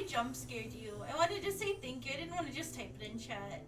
I jump scared you. I wanted to say thank you. I didn't want to just type it in chat.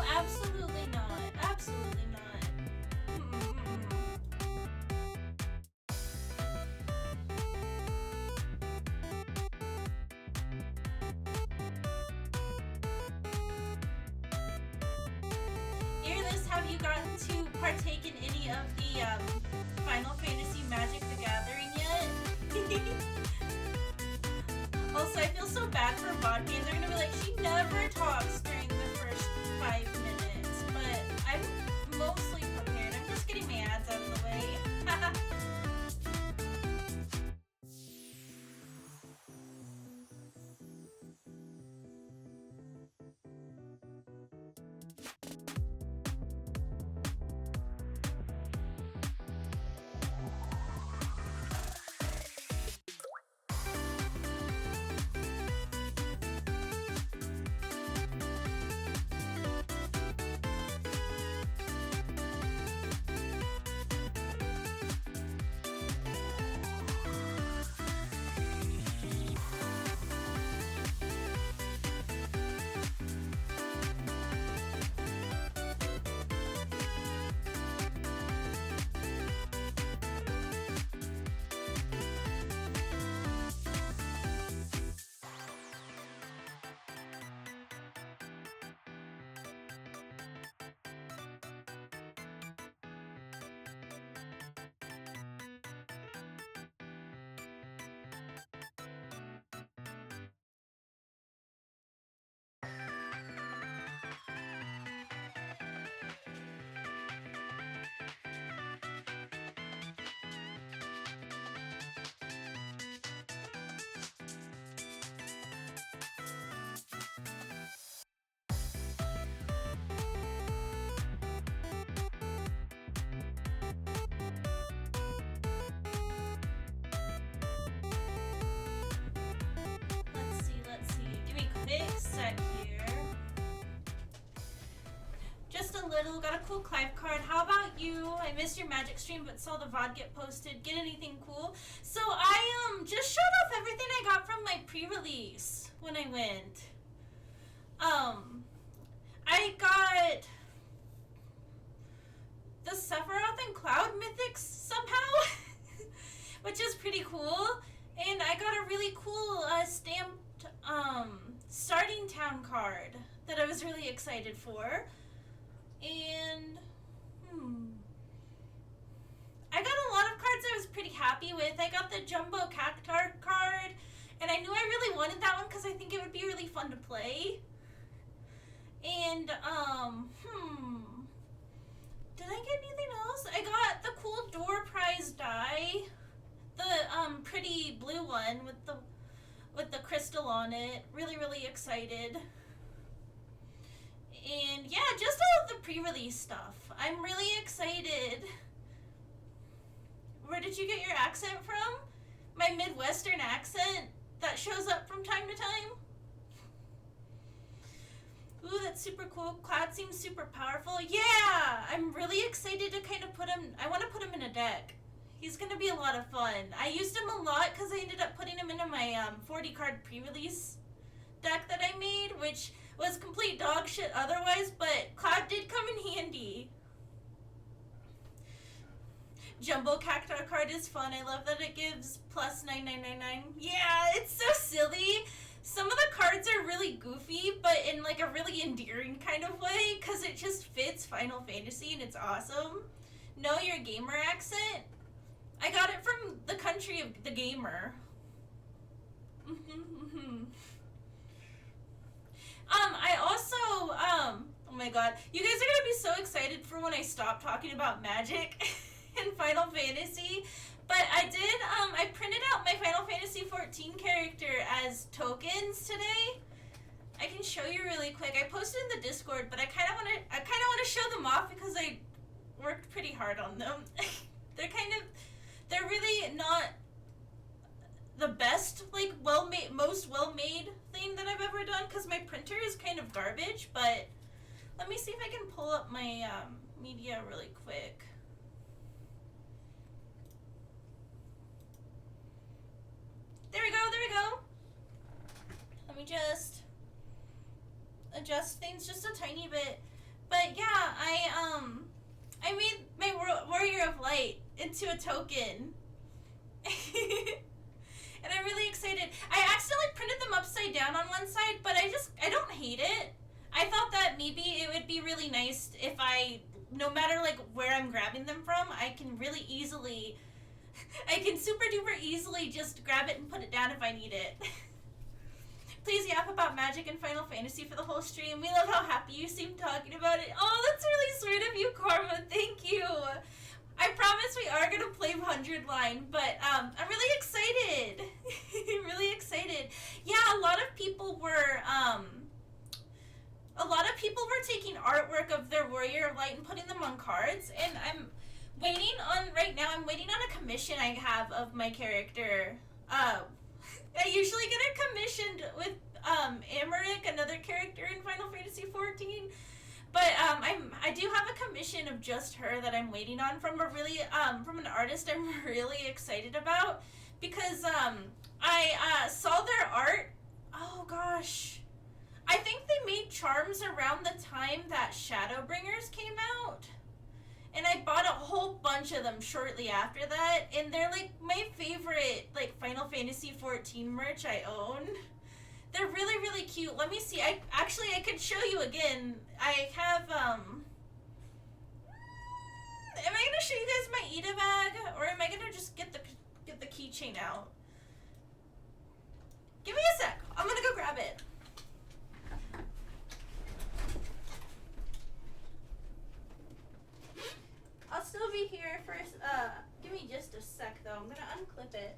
Absolutely not. Absolutely not. Earless, have you gotten to partake in any of the Final Fantasy Magic the Gathering yet? Also, I feel so bad for VOD games. They're gonna be like, she never talks during the first 5 minutes, but I'm mostly prepared. I'm just getting my ads out of the way. Got a cool Clive card. How about you? I missed your Magic stream but saw the VOD get posted. Get anything cool? So I just showed off everything I got from my pre-release when I went. I got the Sephiroth and Cloud Mythics somehow, which is pretty cool. And I got a really cool stamped starting town card that I was really excited for. And I got a lot of cards I was pretty happy with. I got the Jumbo Cactar card, and I knew I really wanted that one because I think it would be really fun to play. And did I get anything else? I got the cool door prize die, the pretty blue one with the crystal on it. Really excited. And yeah, just all of the pre-release stuff. I'm really excited. Where did you get your accent from? My Midwestern accent that shows up from time to time? Ooh, that that's super cool. Cloud seems super powerful. Yeah, I'm really excited to kind of put him. I want to put him in a deck. He's gonna be a lot of fun. I used him a lot because I ended up putting him into my 40 card pre-release deck that I made, which was complete dog shit otherwise, but Cloud did come in handy. Jumbo Cactar card is fun. I love that it gives plus 9999. Yeah, it's so silly. Some of the cards are really goofy, but in like a really endearing kind of way, because it just fits Final Fantasy and it's awesome. Know your gamer accent? I got it from the country of the gamer. I also, oh my god, you guys are gonna be so excited for when I stop talking about magic in Final Fantasy. But I did, I printed out my Final Fantasy 14 character as tokens today. I can show you really quick. I posted in the Discord, but I kind of want to show them off because I worked pretty hard on them. They're really not the best, like, most well-made thing that I've ever done because my printer is kind of garbage, but let me see if I can pull up my media really quick. There we go. Let me just adjust things just a tiny bit. But yeah, I made my Warrior of Light into a token. And I'm really excited. I accidentally printed them upside down on one side, but I don't hate it. I thought that maybe it would be really nice if no matter like where I'm grabbing them from, I can super duper easily just grab it and put it down if I need it. Please yap about magic and Final Fantasy for the whole stream. We love how happy you seem talking about it. Oh, that's really sweet of you, Karma. Thank you. I promise we are going to play 100 line, but I'm really excited. Really excited. Yeah, a lot of people were taking artwork of their Warrior of Light and putting them on cards, and I'm waiting on a commission I have of my character. I usually get it commissioned with Amaric, another character in Final Fantasy 14. But I do have a commission of just her that I'm waiting on from from an artist I'm really excited about, because I saw their art. Oh gosh, I think they made charms around the time that Shadowbringers came out, and I bought a whole bunch of them shortly after that, and they're like my favorite like Final Fantasy 14 merch I own. They're really, really cute. Let me see. I could show you again. I have, am I gonna show you guys my Ida bag, or am I gonna just get the keychain out? Give me a sec. I'm gonna go grab it. I'll still be here for, give me just a sec though. I'm gonna unclip it.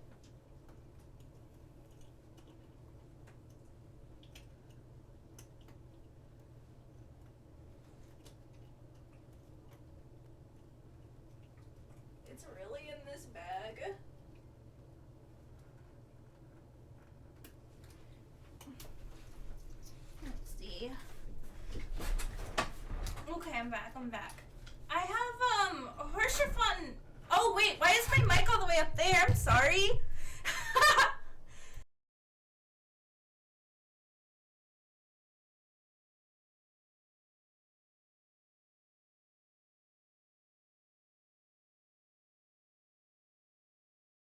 It's really in this bag. Let's see. Okay, I'm back. I have, Hirschfun. Oh, wait, why is my mic all the way up there? I'm sorry.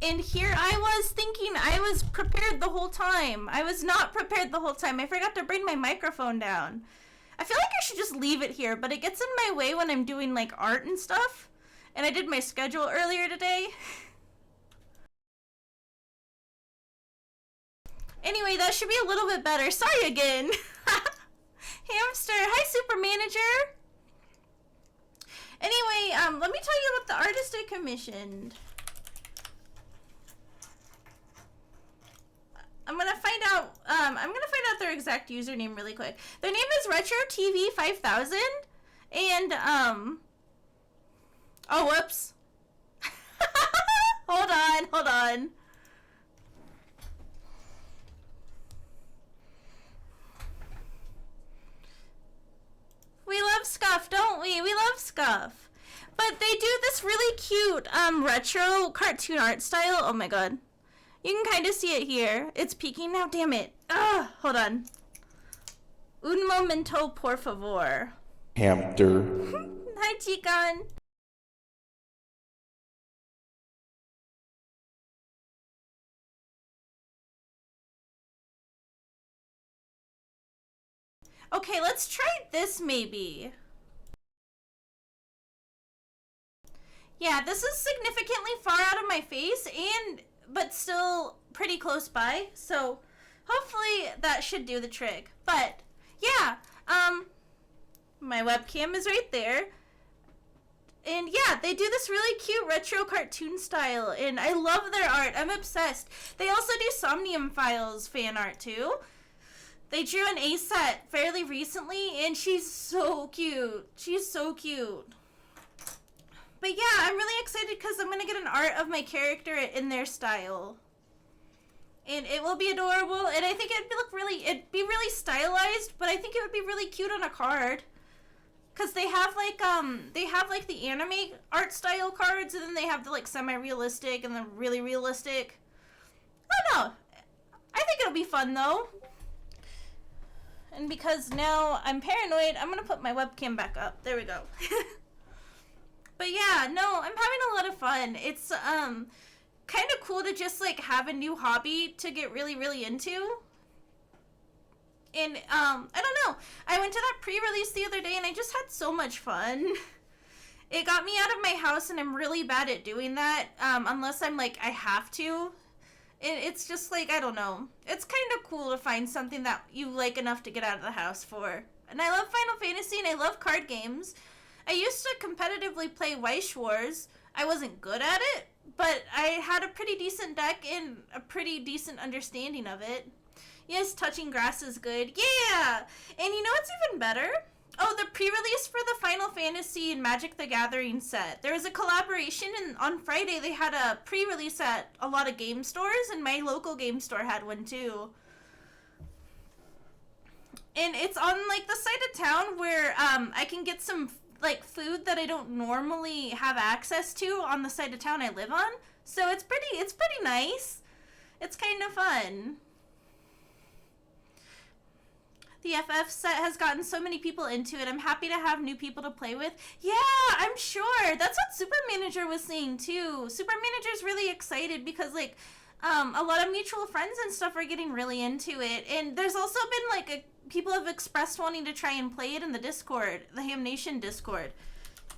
And here I was thinking I was prepared the whole time. I was not prepared the whole time. I forgot to bring my microphone down. I feel like I should just leave it here, but it gets in my way when I'm doing like art and stuff. And I did my schedule earlier today. Anyway, that should be a little bit better. Sorry again. Hamster. Hi, Super Manager. Anyway, let me tell you about the artist I commissioned. I'm gonna find out their exact username really quick. Their name is RetroTV5000, and oh whoops. Hold on. really cute retro cartoon art style. Oh my god. You can kind of see it here. It's peeking now. Damn it. Hold on. Un momento, por favor. Hamster. Hi, Chican. Okay, let's try this maybe. Yeah, this is significantly far out of my face but still pretty close by. So hopefully that should do the trick. But yeah, my webcam is right there. And yeah, they do this really cute retro cartoon style, and I love their art. I'm obsessed. They also do Somnium Files fan art too. They drew an A-set fairly recently, and she's so cute. She's so cute. But yeah, I'm really excited because I'm going to get an art of my character in their style. And it will be adorable, and I think it'd be really stylized, but I think it would be really cute on a card. Because they have like the anime art style cards, and then they have the like semi-realistic and the really realistic. I don't know. I think it'll be fun though. And because now I'm paranoid, I'm going to put my webcam back up. There we go. But yeah, no, I'm having a lot of fun. It's kind of cool to just like have a new hobby to get really, really into. And I don't know. I went to that pre-release the other day and I just had so much fun. It got me out of my house, and I'm really bad at doing that unless I'm like, I have to. It's just like, I don't know. It's kind of cool to find something that you like enough to get out of the house for. And I love Final Fantasy, and I love card games. I used to competitively play Weiss Wars. I wasn't good at it, but I had a pretty decent deck and a pretty decent understanding of it. Yes, touching grass is good. Yeah! And you know what's even better? Oh, the pre-release for the Final Fantasy and Magic the Gathering set. There was a collaboration, and on Friday they had a pre-release at a lot of game stores, and my local game store had one too. And it's on like the side of town where I can get some like food that I don't normally have access to on the side of town I live on. So it's pretty nice. It's kind of fun. The FF set has gotten so many people into it. I'm happy to have new people to play with. Yeah, I'm sure. That's what Super Manager was saying too. Super Manager's really excited because like a lot of mutual friends and stuff are getting really into it. And there's also been like people have expressed wanting to try and play it in the Discord, the Ham Nation Discord.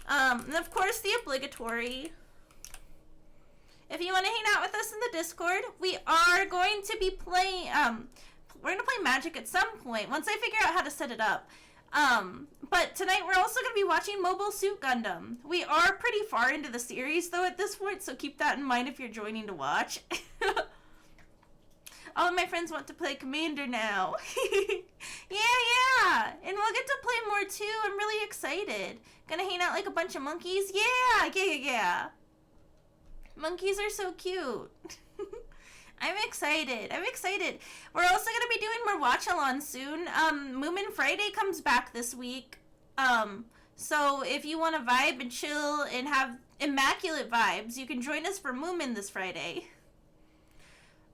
And of course the obligatory. If you want to hang out with us in the Discord, we are going to be playing we're going to play Magic at some point, once I figure out how to set it up. But tonight we're also going to be watching Mobile Suit Gundam. We are pretty far into the series, though, at this point, so keep that in mind if you're joining to watch. All of my friends want to play Commander now. Yeah! And we'll get to play more, too. I'm really excited. Gonna hang out like a bunch of monkeys? Yeah! Monkeys are so cute. I'm excited. We're also going to be doing more watch-alongs soon. Moomin Friday comes back this week. So if you want to vibe and chill and have immaculate vibes, you can join us for Moomin this Friday.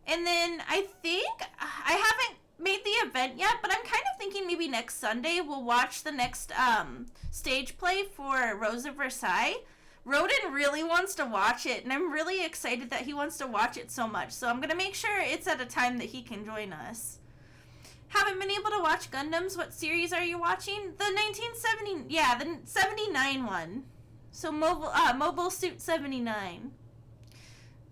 And then I think, I haven't made the event yet, but I'm kind of thinking maybe next Sunday we'll watch the next stage play for Rose of Versailles. Rodin really wants to watch it, and I'm really excited that he wants to watch it so much. So I'm going to make sure it's at a time that he can join us. Haven't been able to watch Gundams. What series are you watching? The 1970, yeah, the 79 one. So Mobile Suit 79.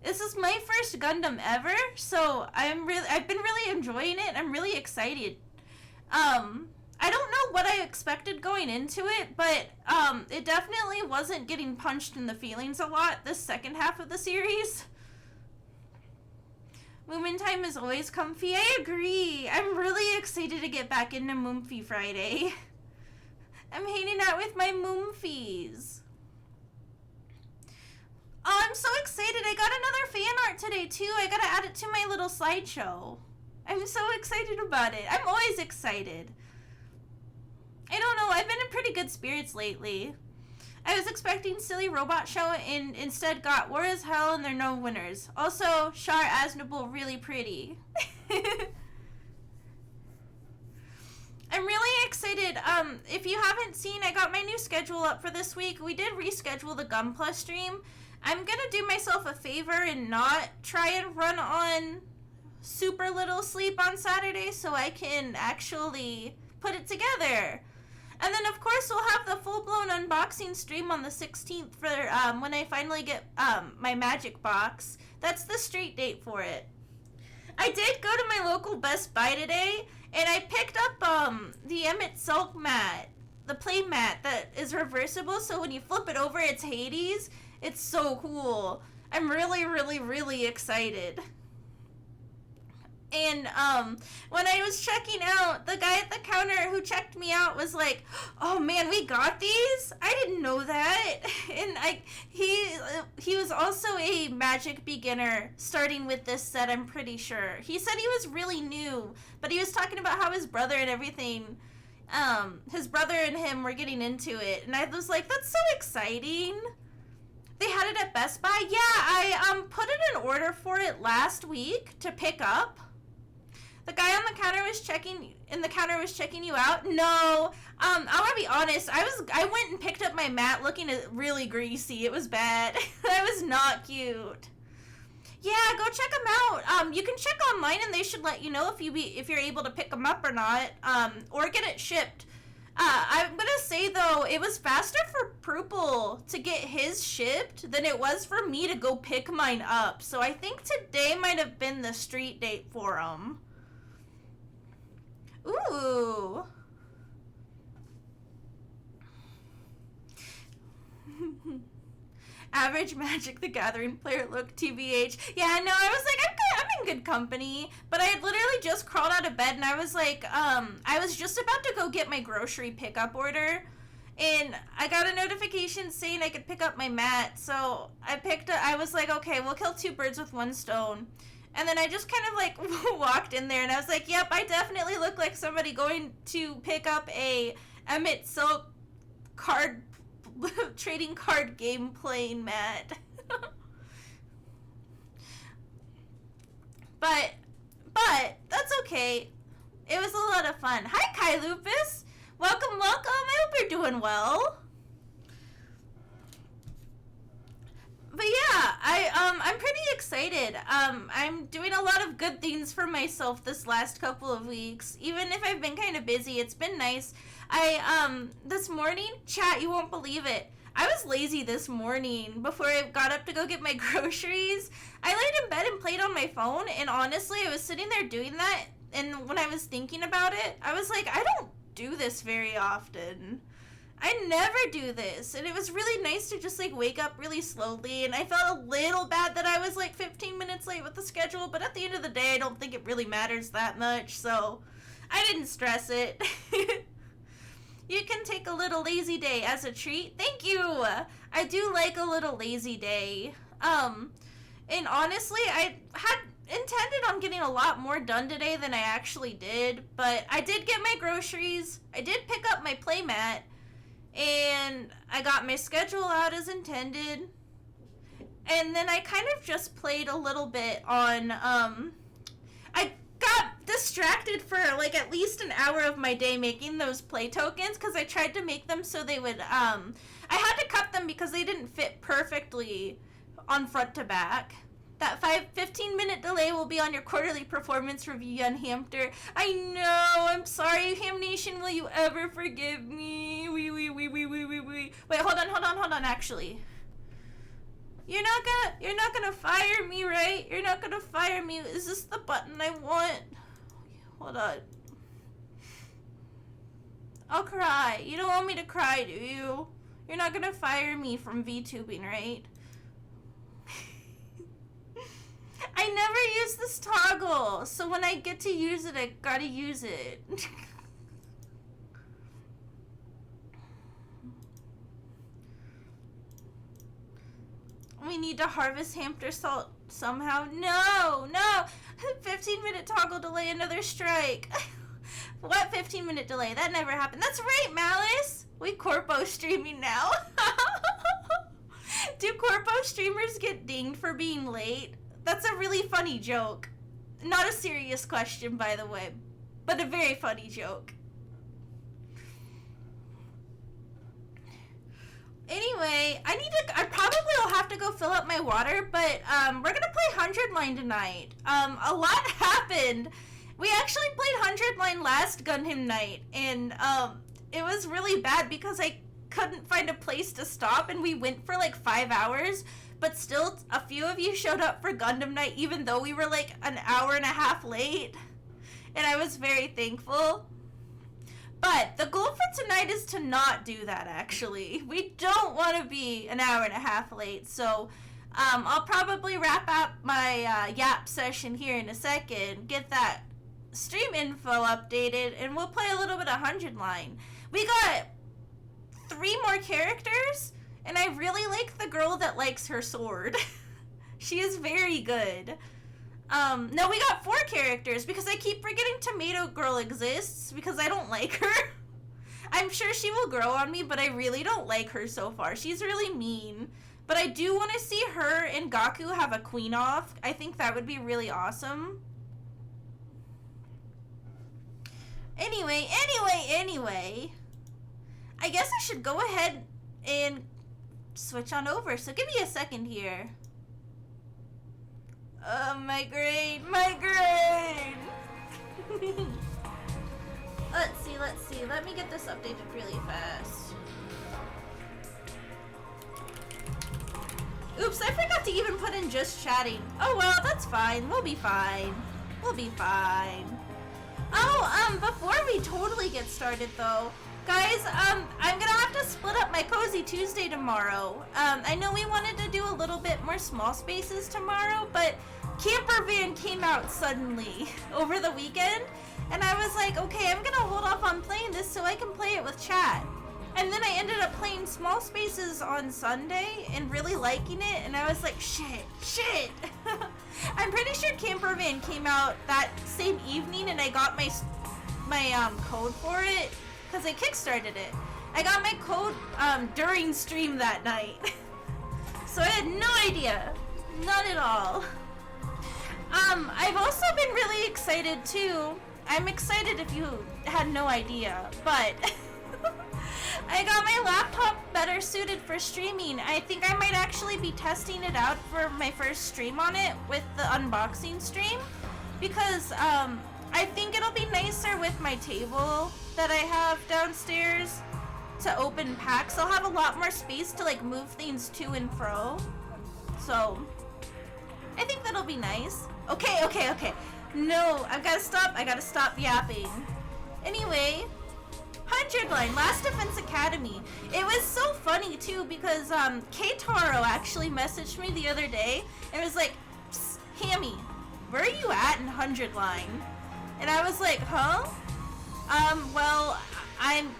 This is my first Gundam ever, so I've been really enjoying it. I'm really excited. I don't know what I expected going into it, but it definitely wasn't getting punched in the feelings a lot this second half of the series. Moomin time is always comfy. I agree. I'm really excited to get back into Moomfie Friday. I'm hanging out with my Moomfies. Oh, I'm so excited. I got another fan art today, too. I gotta add it to my little slideshow. I'm so excited about it. I'm always excited. I don't know, I've been in pretty good spirits lately. I was expecting silly robot show and instead got War is Hell and there are no winners. Also, Shar Aznable really pretty. I'm really excited. If you haven't seen, I got my new schedule up for this week. We did reschedule the Gunpla stream. I'm gonna do myself a favor and not try and run on super little sleep on Saturday so I can actually put it together. And then, of course, we'll have the full-blown unboxing stream on the 16th for when I finally get my magic box. That's the street date for it. I did go to my local Best Buy today, and I picked up the Emmett Silk mat, the play mat that is reversible, so when you flip it over, it's Hades. It's so cool. I'm really, really, really excited. And when I was checking out, the guy at the counter who checked me out was like, "Oh man, we got these? I didn't know that." And he was also a magic beginner starting with this set, I'm pretty sure. He said he was really new, but he was talking about how his brother and everything, his brother and him were getting into it. And I was like, that's so exciting. They had it at Best Buy? Yeah, I put in an order for it last week to pick up. The guy on the counter was checking you out? No. I want to be honest. I went and picked up my mat looking really greasy. It was bad. That was not cute. Yeah, go check them out. You can check online and they should let you know if you're able to pick them up or not, or get it shipped. I'm gonna say though, it was faster for Purple to get his shipped than it was for me to go pick mine up. So I think today might have been the street date for him. Ooh. Average Magic the Gathering player look, TBH. Yeah, no, I was like, I'm in good company. But I had literally just crawled out of bed and I was like, I was just about to go get my grocery pickup order. And I got a notification saying I could pick up my mat. So I was like, okay, we'll kill two birds with one stone. And then I just kind of like walked in there and I was like, yep, I definitely look like somebody going to pick up a Emmett Silk card trading card game playing mat. but that's okay. It was a lot of fun. Hi Kai Lupus. Welcome. I hope you're doing well. But yeah, I'm pretty excited. I'm doing a lot of good things for myself this last couple of weeks. Even if I've been kind of busy, it's been nice. This morning, chat, you won't believe it. I was lazy this morning before I got up to go get my groceries. I laid in bed and played on my phone, and honestly, I was sitting there doing that, and when I was thinking about it, I was like, I don't do this very often. I never do this, and it was really nice to just like wake up really slowly, and I felt a little bad that I was like 15 minutes late with the schedule, but at the end of the day, I don't think it really matters that much, so I didn't stress it. You can take a little lazy day as a treat. Thank you! I do like a little lazy day. And honestly, I had intended on getting a lot more done today than I actually did, but I did get my groceries, I did pick up my playmat, and I got my schedule out as intended, and then I kind of just played a little bit on, I got distracted for like at least an hour of my day making those play tokens, because I tried to make them so they would, I had to cut them because they didn't fit perfectly on front to back. That 15-minute delay will be on your quarterly performance review, Young Hamster. I know, I'm sorry, Ham Nation, will you ever forgive me? Wait, hold on, actually. You're not gonna fire me, right? You're not gonna fire me. Is this the button I want? Hold on. I'll cry. You don't want me to cry, do you? You're not gonna fire me from VTubing, right? I never use this toggle, so when I get to use it, I gotta use it. We need to harvest hamster salt somehow. No! 15-minute toggle delay, another strike. What 15-minute delay? That never happened. That's right, Malice! We corpo streaming now. Do corpo streamers get dinged for being late? That's a really funny joke. Not a serious question, by the way, but a very funny joke. Anyway, I probably will have to go fill up my water, but we're gonna play 100 line tonight. A lot happened. We actually played 100 line last Gundam night, and it was really bad because I couldn't find a place to stop, and we went for like 5 hours, but still a few of you showed up for Gundam night even though we were like an hour and a half late, and I was very thankful. But the goal for tonight is to not do that, actually. We don't want to be an hour and a half late, so I'll probably wrap up my Yap session here in a second, get that stream info updated, and we'll play a little bit of 100 line. We got 3 more characters, and I really like the girl that likes her sword. She is very good. No, we got 4 characters because I keep forgetting Tomato Girl exists because I don't like her. I'm sure she will grow on me, but I really don't like her so far. She's really mean. But I do want to see her and Gaku have a queen off. I think that would be really awesome. Anyway. I guess I should go ahead and switch on over. So give me a second here. My grade. Let's see. Let me get this updated really fast. Oops, I forgot to even put in just chatting. Oh well, that's fine. We'll be fine. Oh, before we totally get started though, guys, I'm gonna have to split up my Cozy Tuesday tomorrow. I know we wanted to do a little bit more small spaces tomorrow, but Camper Van came out suddenly over the weekend, and I was like, okay, I'm gonna hold off on playing this so I can play it with chat. And then I ended up playing small spaces on Sunday and really liking it, and I was like, shit. I'm pretty sure Camper Van came out that same evening, and I got my code for it because I kickstarted it. I got my code during stream that night. So I had no idea. None at all. I've also been really excited too. I'm excited if you had no idea, but I got my laptop better suited for streaming. I think I might actually be testing it out for my first stream on it with the unboxing stream, because I think it'll be nicer with my table that I have downstairs to open packs. I'll have a lot more space to like move things to and fro. So I think that'll be nice. Okay. No, I gotta stop yapping. Anyway, 100 line, Last Defense Academy. It was so funny too because K-Taro actually messaged me the other day and was like, "Psst, Hammie, where are you at in 100 line?" And I was like, huh? Well, I'm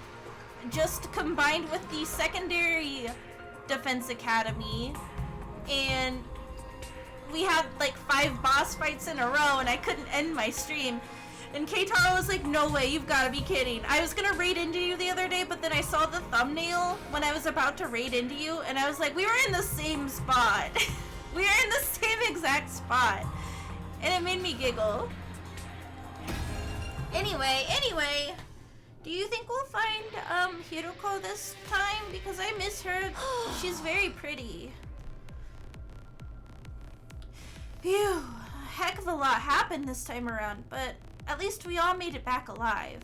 just combined with the secondary Defense Academy, and we had like 5 boss fights in a row, and I couldn't end my stream. And K-Taro was like, no way, you've got to be kidding. I was gonna raid into you the other day, but then I saw the thumbnail when I was about to raid into you, and I was like, we were in the same spot. We were in the same exact spot. And it made me giggle. Anyway, do you think we'll find Hiroko this time? Because I miss her. She's very pretty. Phew, a heck of a lot happened this time around, but at least we all made it back alive.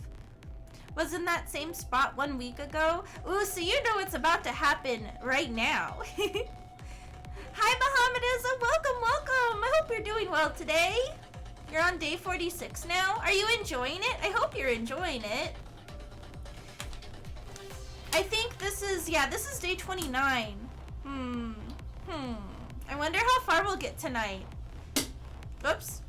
Was in that same spot 1 week ago? Ooh, so you know what's about to happen right now. Hi, Mohammedizza, welcome. I hope you're doing well today. You're on day 46 now. Are you enjoying it? I hope you're enjoying it. I think this is day 29. I wonder how far we'll get tonight. Oops.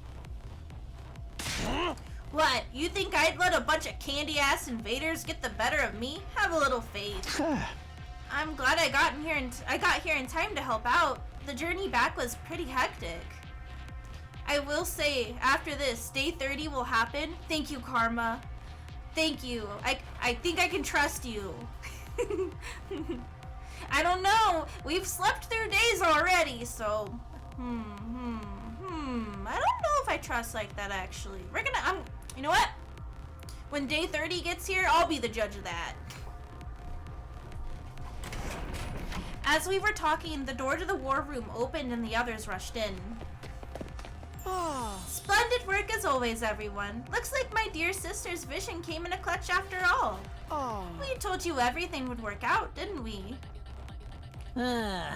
What? You think I'd let a bunch of candy-ass invaders get the better of me? Have a little faith. I'm glad I got here in time to help out. The journey back was pretty hectic. I will say, after this, day 30 will happen. Thank you, Karma. Thank you. I think I can trust you. I don't know. We've slept through days already, so... I don't know if I trust like that, actually. You know what? When day 30 gets here, I'll be the judge of that. As we were talking, the door to the war room opened and the others rushed in. Splendid work as always, everyone. Looks like my dear sister's vision came in a clutch after all. We told you everything would work out, didn't we? Him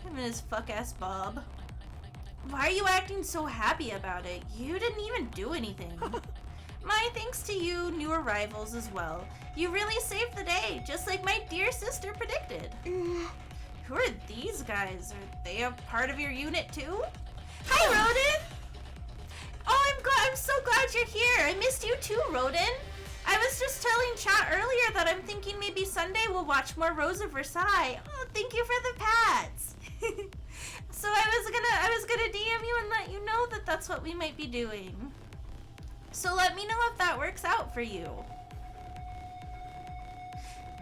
and his fuck-ass Bob. Why are you acting so happy about it? You didn't even do anything. My thanks to you, new arrivals as well. You really saved the day, just like my dear sister predicted. Who are these guys? Are they a part of your unit too? Hi, Rodin! Oh, I'm so glad you're here. I missed you too, Rodin. I was just telling chat earlier that I'm thinking maybe Sunday we'll watch more Rose of Versailles. Oh, thank you for the pats. So I was gonna DM you and let you know that that's what we might be doing. So let me know if that works out for you.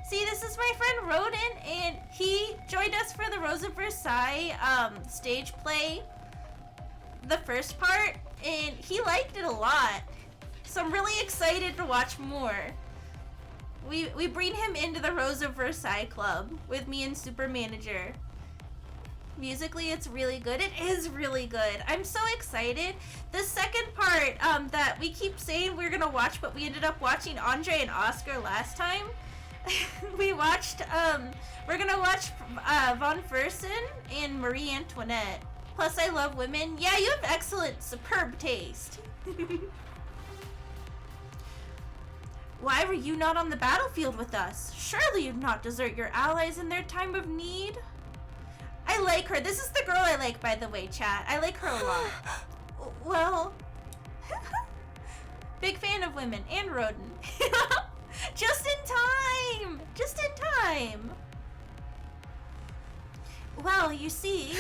See, this is my friend Rodin, and he joined us for the Rose of Versailles stage play, the first part, and he liked it a lot. So I'm really excited to watch more. We bring him into the Rose of Versailles club with me and Super Manager. Musically, it's really good. It is really good. I'm so excited. The second part that we keep saying we're gonna watch, but we ended up watching Andre and Oscar last time. We watched, we're gonna watch Von Fersen and Marie Antoinette. Plus, I love women. Yeah, you have excellent, superb taste. Why were you not on the battlefield with us? Surely you'd not desert your allies in their time of need. I like her. This is the girl I like, by the way, chat. I like her a lot. Well, big fan of women and Rodin. Just in time. Just in time. Well, you see,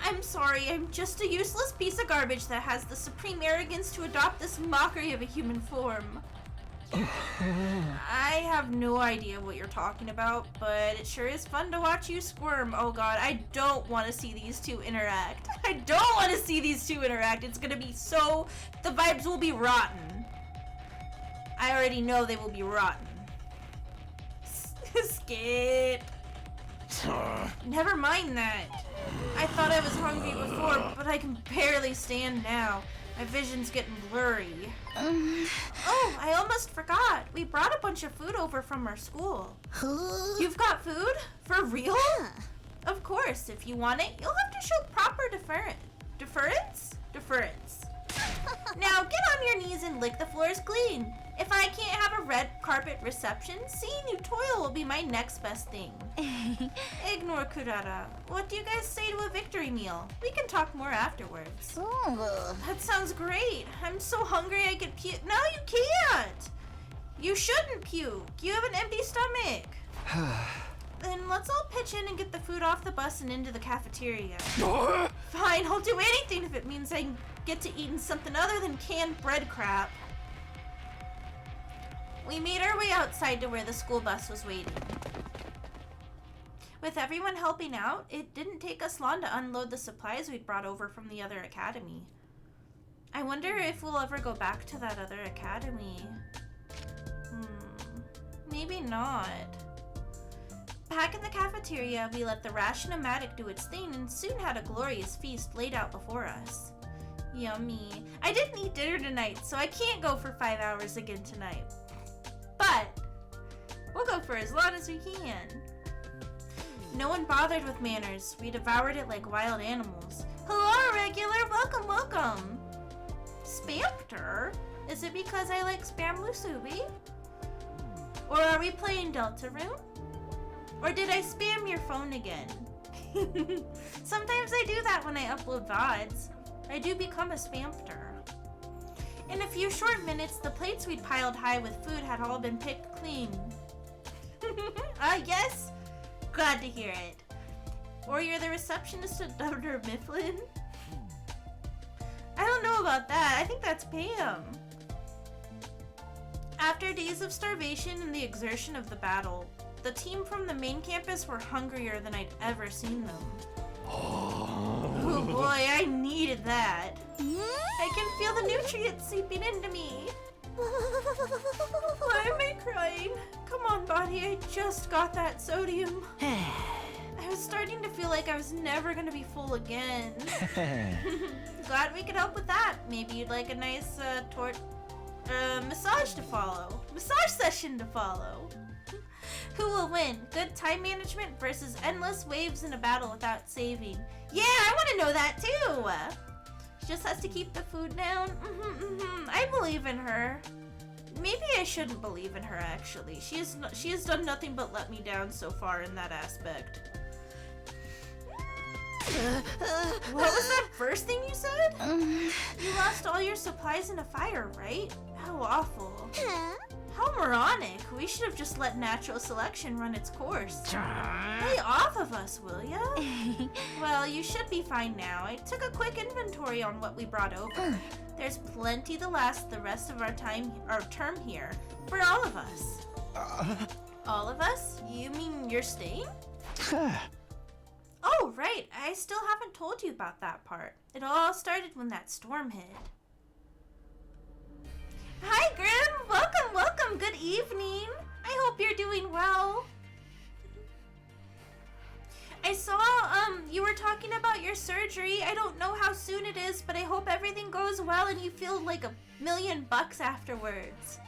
I'm sorry. I'm just a useless piece of garbage that has the supreme arrogance to adopt this mockery of a human form. I have no idea what you're talking about, but it sure is fun to watch you squirm. Oh god, I don't want to see these two interact. I don't want to see these two interact. It's gonna be so... the vibes will be rotten. I already know they will be rotten. Skip. Never mind that. I thought I was hungry before, but I can barely stand now. My vision's getting blurry. Oh, I almost forgot. We brought a bunch of food over from our school. You've got food? For real? Of course. If you want it, you'll have to show proper deference? Deference. Now get on your knees and lick the floors clean. If I can't have a red carpet reception, seeing you toil will be my next best thing. Ignore Kurara. What do you guys say to a victory meal? We can talk more afterwards. That sounds great. I'm so hungry I could puke. No, you can't. You shouldn't puke. You have an empty stomach. Then let's all pitch in and get the food off the bus and into the cafeteria. Fine, I'll do anything if it means I can get to eating something other than canned bread crap. We made our way outside to where the school bus was waiting. With everyone helping out, it didn't take us long to unload the supplies we'd brought over from the other academy. I wonder if we'll ever go back to that other academy. Maybe not. Back in the cafeteria, we let the ration-o-matic do its thing and soon had a glorious feast laid out before us. Yummy. I didn't eat dinner tonight, so I can't go for 5 hours again tonight. But we'll go for as long as we can. No one bothered with manners. We devoured it like wild animals. Hello, regular. Welcome, welcome. Spamter? Is it because I like spam musubi? Or are we playing Deltarune? Or did I spam your phone again? Sometimes I do that when I upload VODs. I do become a spamter. In a few short minutes, the plates we'd piled high with food had all been picked clean. Yes? Glad to hear it. Or you're the receptionist at Dr. Mifflin? I don't know about that. I think that's Pam. After days of starvation and the exertion of the battle, the team from the main campus were hungrier than I'd ever seen them. Oh boy, I needed that. I can feel the nutrients seeping into me. Why am I crying? Come on, body, I just got that sodium. I was starting to feel like I was never gonna be full again. Glad we could help with that. Maybe you'd like a nice massage to follow. Massage session to follow. Who will win? Good time management versus endless waves in a battle without saving. Yeah, I want to know that too. She just has to keep the food down. I believe in her. Maybe I shouldn't believe in her actually. She has done nothing but let me down so far in that aspect. What was that first thing you said? You lost all your supplies in a fire, right? How awful. How moronic. We should have just let natural selection run its course. Lay off of us, will ya? Well, you should be fine now. I took a quick inventory on what we brought over. There's plenty to last the rest of our term here. For all of us. All of us? You mean you're staying? Oh, right. I still haven't told you about that part. It all started when that storm hit. Hi, Grim! Welcome, welcome! Good evening! I hope you're doing well. I saw, you were talking about your surgery. I don't know how soon it is, but I hope everything goes well and you feel like $1,000,000 afterwards.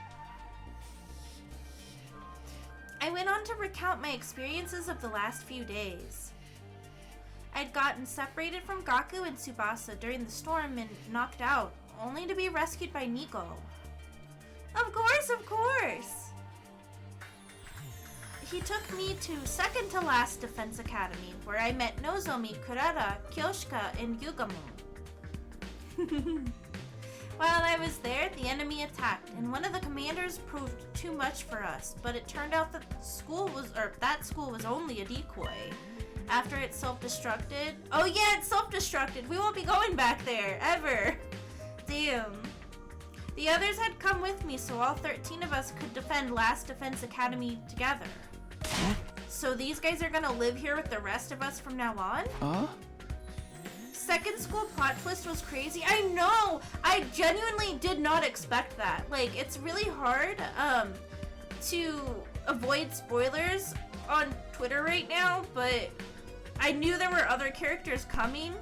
I went on to recount my experiences of the last few days. I'd gotten separated from Gaku and Tsubasa during the storm and knocked out, only to be rescued by Nico. Of course, of course! He took me to second to last Defense Academy, where I met Nozomi, Kurara, Kyoshika, and Yugamon. While I was there, the enemy attacked, and one of the commanders proved too much for us, but it turned out that that school was only a decoy. After it self-destructed. Oh yeah, it self-destructed. We won't be going back there, ever. Damn. The others had come with me, so all 13 of us could defend Last Defense Academy together. So these guys are gonna live here with the rest of us from now on? Second school plot twist was crazy. I know! I genuinely did not expect that. Like, it's really hard to avoid spoilers on Twitter right now, but I knew there were other characters coming.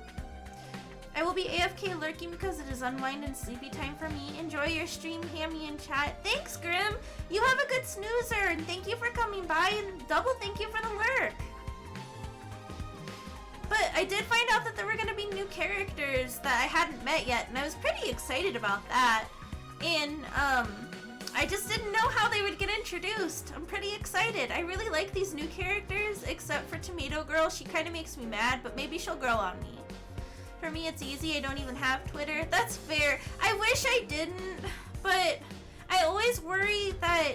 I will be AFK lurking because it is unwind and sleepy time for me. Enjoy your stream, Hammie, and chat. Thanks, Grim! You have a good snoozer, and thank you for coming by, and double thank you for the lurk! But I did find out that there were going to be new characters that I hadn't met yet, and I was pretty excited about that. And, I just didn't know how they would get introduced. I'm pretty excited. I really like these new characters, except for Tomato Girl. She kind of makes me mad, but maybe she'll grow on me. For me, it's easy. I don't even have Twitter. That's fair. I wish I didn't, but I always worry that...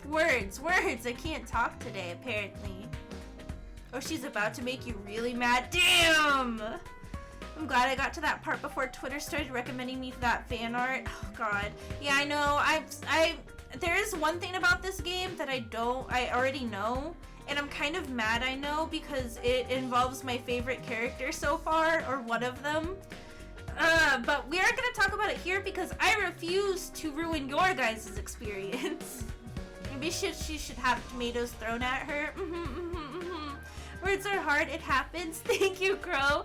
Words. I can't talk today, apparently. Oh, she's about to make you really mad. Damn! I'm glad I got to that part before Twitter started recommending me that fan art. Oh god. Yeah, I know. There is one thing about this game that I already know, and I'm kind of mad I know because it involves my favorite character so far, or one of them. But we aren't gonna talk about it here because I refuse to ruin your guys' experience. Maybe she should have tomatoes thrown at her. Words are hard, it happens. Thank you, Crow.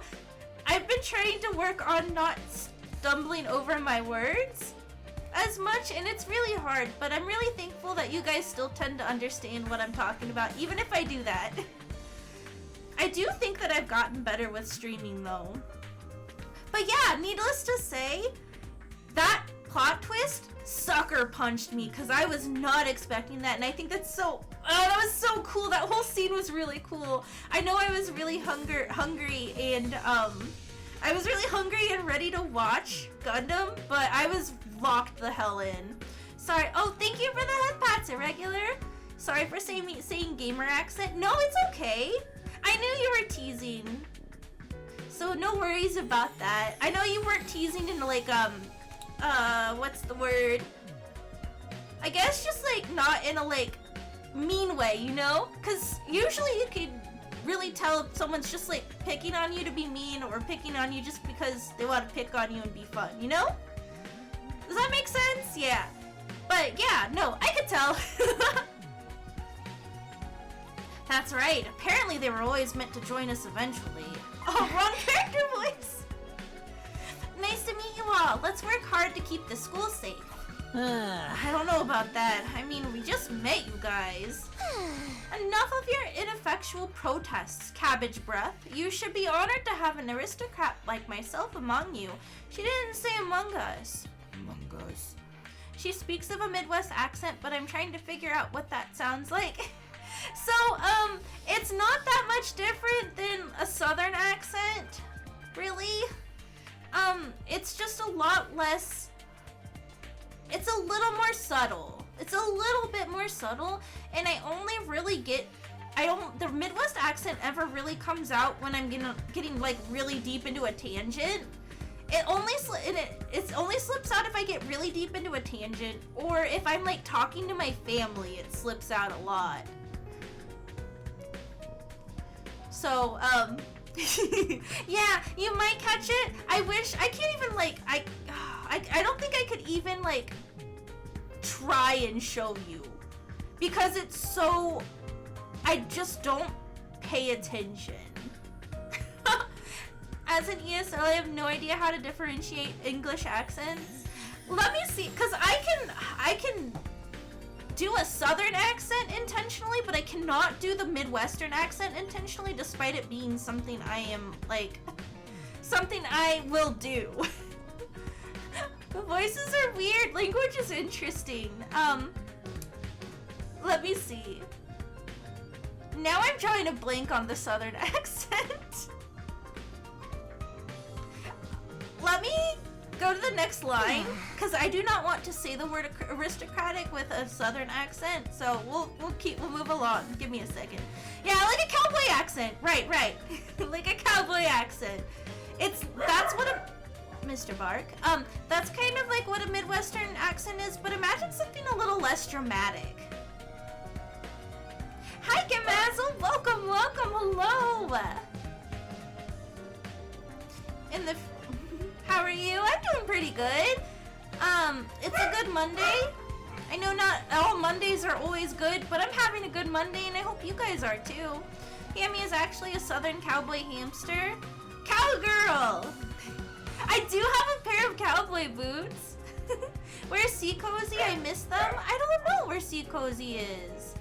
I've been trying to work on not stumbling over my words as much, and it's really hard, but I'm really thankful that you guys still tend to understand what I'm talking about, even if I do that. I do think that I've gotten better with streaming, though. But yeah, needless to say, that plot twist sucker punched me, because I was not expecting that, and I think that's so... that was so cool. That whole scene was really cool. I know I was really hungry, and, I was really hungry and ready to watch Gundam, but I was locked the hell in. Sorry. Oh, thank you for the head pats, Irregular. Sorry for saying gamer accent. No, it's okay. I knew you were teasing. So no worries about that. I know you weren't teasing in like, what's the word? I guess just, like, not in a, like, mean way, you know? Because usually you could really tell if someone's just, like, picking on you to be mean or picking on you just because they want to pick on you and be fun, you know? Does that make sense? Yeah. But, yeah, no, I could tell. That's right. Apparently they were always meant to join us eventually. Oh, wrong character voice! Nice to meet you all. Let's work hard to keep the school safe. I don't know about that. I mean, we just met you guys. Enough of your ineffectual protests, Cabbage Breath. You should be honored to have an aristocrat like myself among you. She didn't say among us. Among us. She speaks of a Midwest accent, but I'm trying to figure out what that sounds like. So, it's not that much different than a Southern accent, really. It's just a lot less, it's a little more subtle. It's a little bit more subtle, and I only really get, the Midwest accent ever really comes out when I'm getting like really deep into a tangent. It only slips out if I get really deep into a tangent, or if I'm like talking to my family, it slips out a lot. So, yeah, you might catch it. I wish, I can't even like, I don't think I could even like try and show you because it's so, I just don't pay attention. As an ESL, I have no idea how to differentiate English accents. Let me see, because I can do a Southern accent intentionally, but I cannot do the Midwestern accent intentionally, despite it being something I am, like, something I will do. The voices are weird. Language is interesting. Let me see. Now I'm drawing a blank on the Southern accent. Let me go to the next line, because I do not want to say the word aristocratic with a Southern accent, so we'll move along. Give me a second. Yeah, like a cowboy accent. Right. Like a cowboy accent. That's what a, Mr. Bark, that's kind of like what a Midwestern accent is, but imagine something a little less dramatic. Hi, Gamazzle! Welcome, hello! How are you? I'm doing pretty good. It's a good Monday. I know not all Mondays are always good, but I'm having a good Monday, and I hope you guys are too. Hammie is actually a Southern cowboy hamster. Cowgirl! I do have a pair of cowboy boots. Where's Sea Cozy? I miss them. I don't know where Sea Cozy is.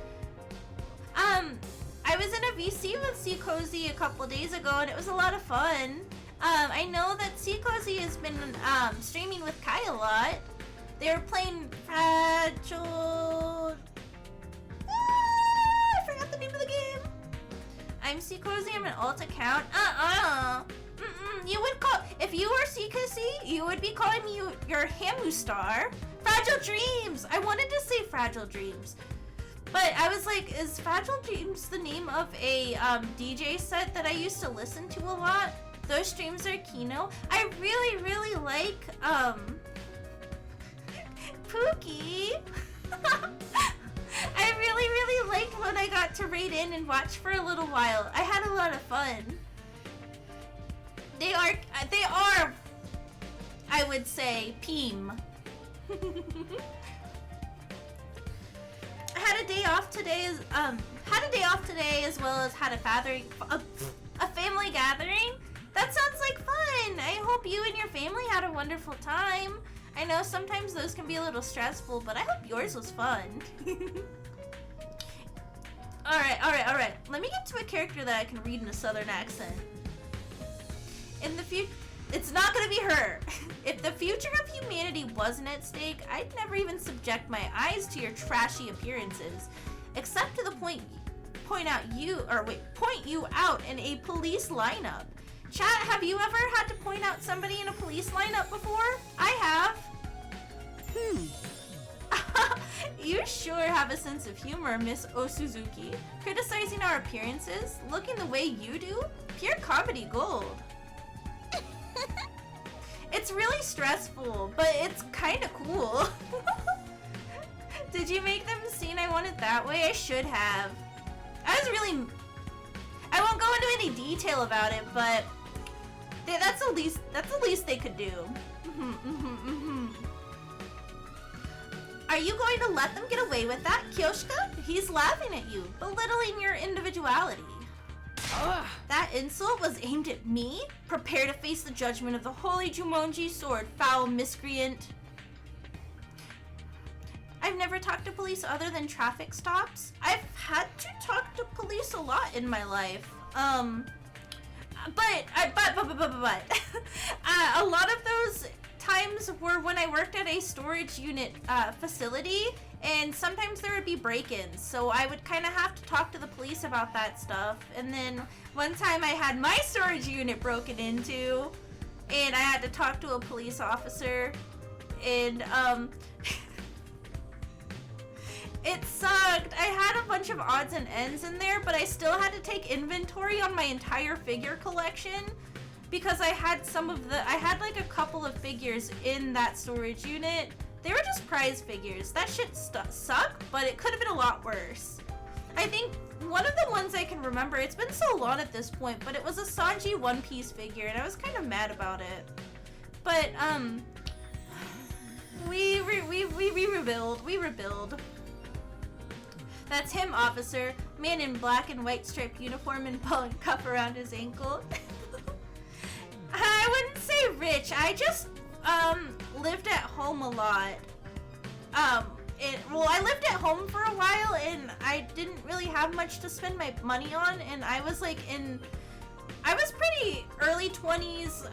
I was in a VC with Sea Cozy a couple days ago, and it was a lot of fun. I know that Sea Cozy has been streaming with Kai a lot. They were playing Fragile. I forgot the name of the game. I'm Sea Cozy. I'm an alt account. You would call, if you were Sea Cozy, you would be calling me your Hamster. Fragile Dreams. I wanted to say Fragile Dreams, but I was like, is Fragile Dreams the name of a DJ set that I used to listen to a lot? Those streams are Kino. I really, really like, Pookie. I really, really liked when I got to raid in and watch for a little while. I had a lot of fun. They are, I would say, Peem. I had a day off today, as well as had a family gathering. That sounds like fun! I hope you and your family had a wonderful time. I know sometimes those can be a little stressful, but I hope yours was fun. Alright. Let me get to a character that I can read in a Southern accent. In the future, it's not gonna be her. If the future of humanity wasn't at stake, I'd never even subject my eyes to your trashy appearances. Except to the point you out in a police lineup. Chat, have you ever had to point out somebody in a police lineup before? I have. You sure have a sense of humor, Miss Osuzuki. Criticizing our appearances, looking the way you do? Pure comedy gold. It's really stressful, but it's kind of cool. Did you make them seem I want it that way? I should have. I won't go into any detail about it, but that's the least they could do. Are you going to let them get away with that, Kyoshika? He's laughing at you, belittling your individuality. Ugh. That insult was aimed at me? Prepare to face the judgment of the Holy Jumonji Sword, foul miscreant. I've never talked to police other than traffic stops. I've had to talk to police a lot in my life. But a lot of those times were when I worked at a storage unit facility, and sometimes there would be break-ins, so I would kind of have to talk to the police about that stuff. And then one time I had my storage unit broken into, and I had to talk to a police officer, and it sucked. I had a bunch of odds and ends in there, but I still had to take inventory on my entire figure collection because I had like a couple of figures in that storage unit. They were just prize figures. That shit sucked, but it could have been a lot worse. I think one of the ones I can remember, it's been so long at this point, but it was a Sanji One Piece figure, and I was kind of mad about it. But, we rebuild. That's him, officer. Man in black and white striped uniform and ball and cuff around his ankle. I wouldn't say rich. I just, lived at home a lot. I lived at home for a while, and I didn't really have much to spend my money on, and I was pretty early 20s,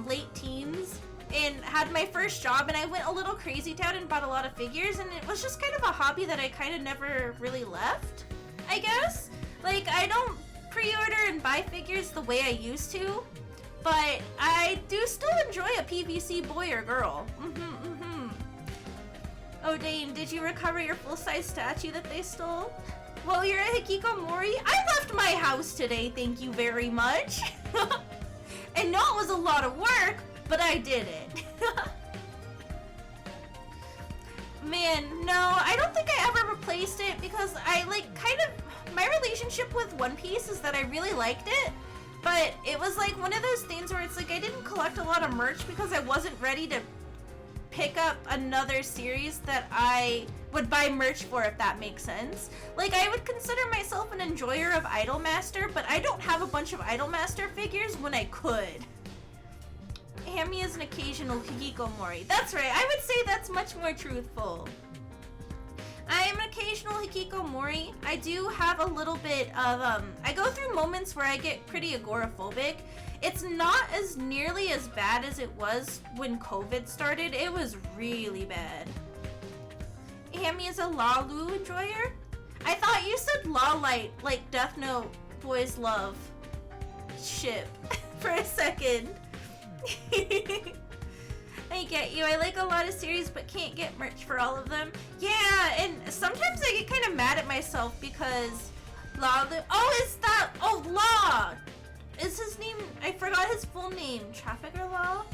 late teens, and had my first job, and I went a little crazy town and bought a lot of figures, and it was just kind of a hobby that I kind of never really left, I guess. Like, I don't pre-order and buy figures the way I used to, but I do still enjoy a PVC boy or girl. Oh Dane, did you recover your full-size statue that they stole? Well, you're a Hikikomori. I left my house today, thank you very much. I know it was a lot of work, but I did it. Man, no, I don't think I ever replaced it because my relationship with One Piece is that I really liked it, but it was like one of those things where it's like I didn't collect a lot of merch because I wasn't ready to pick up another series that I would buy merch for, if that makes sense. Like, I would consider myself an enjoyer of Idolmaster, but I don't have a bunch of Idolmaster figures when I could. Hammie is an occasional hikikomori. That's right, I would say that's much more truthful. I am an occasional hikikomori. I do have a little bit of, I go through moments where I get pretty agoraphobic. It's not as nearly as bad as it was when COVID started. It was really bad. Hammie is a Lalu enjoyer? I thought you said La Light, like Death Note Boys Love ship for a second. I get you. I like a lot of series but can't get merch for all of them. Yeah, and sometimes I get kind of mad at myself because Lalu... Law! Is his name... I forgot his full name. Trafficker Law?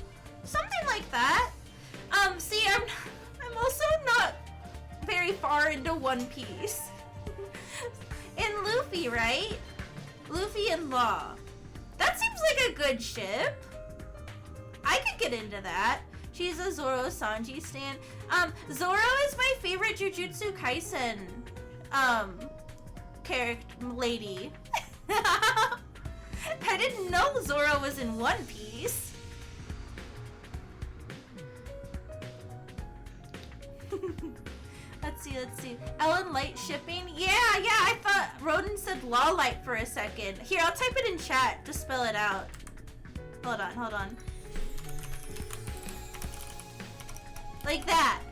Something like that. See, I'm also not very far into One Piece. And Luffy, right? Luffy and Law. That seems like a good ship. I could get into that. She's a Zoro Sanji stan. Zoro is my favorite Jujutsu Kaisen, character lady. I didn't know Zoro was in One Piece. Let's see. Ellen Light shipping? Yeah, I thought Rodin said Law Light for a second. Here, I'll type it in chat to spell it out. Hold on. Like that.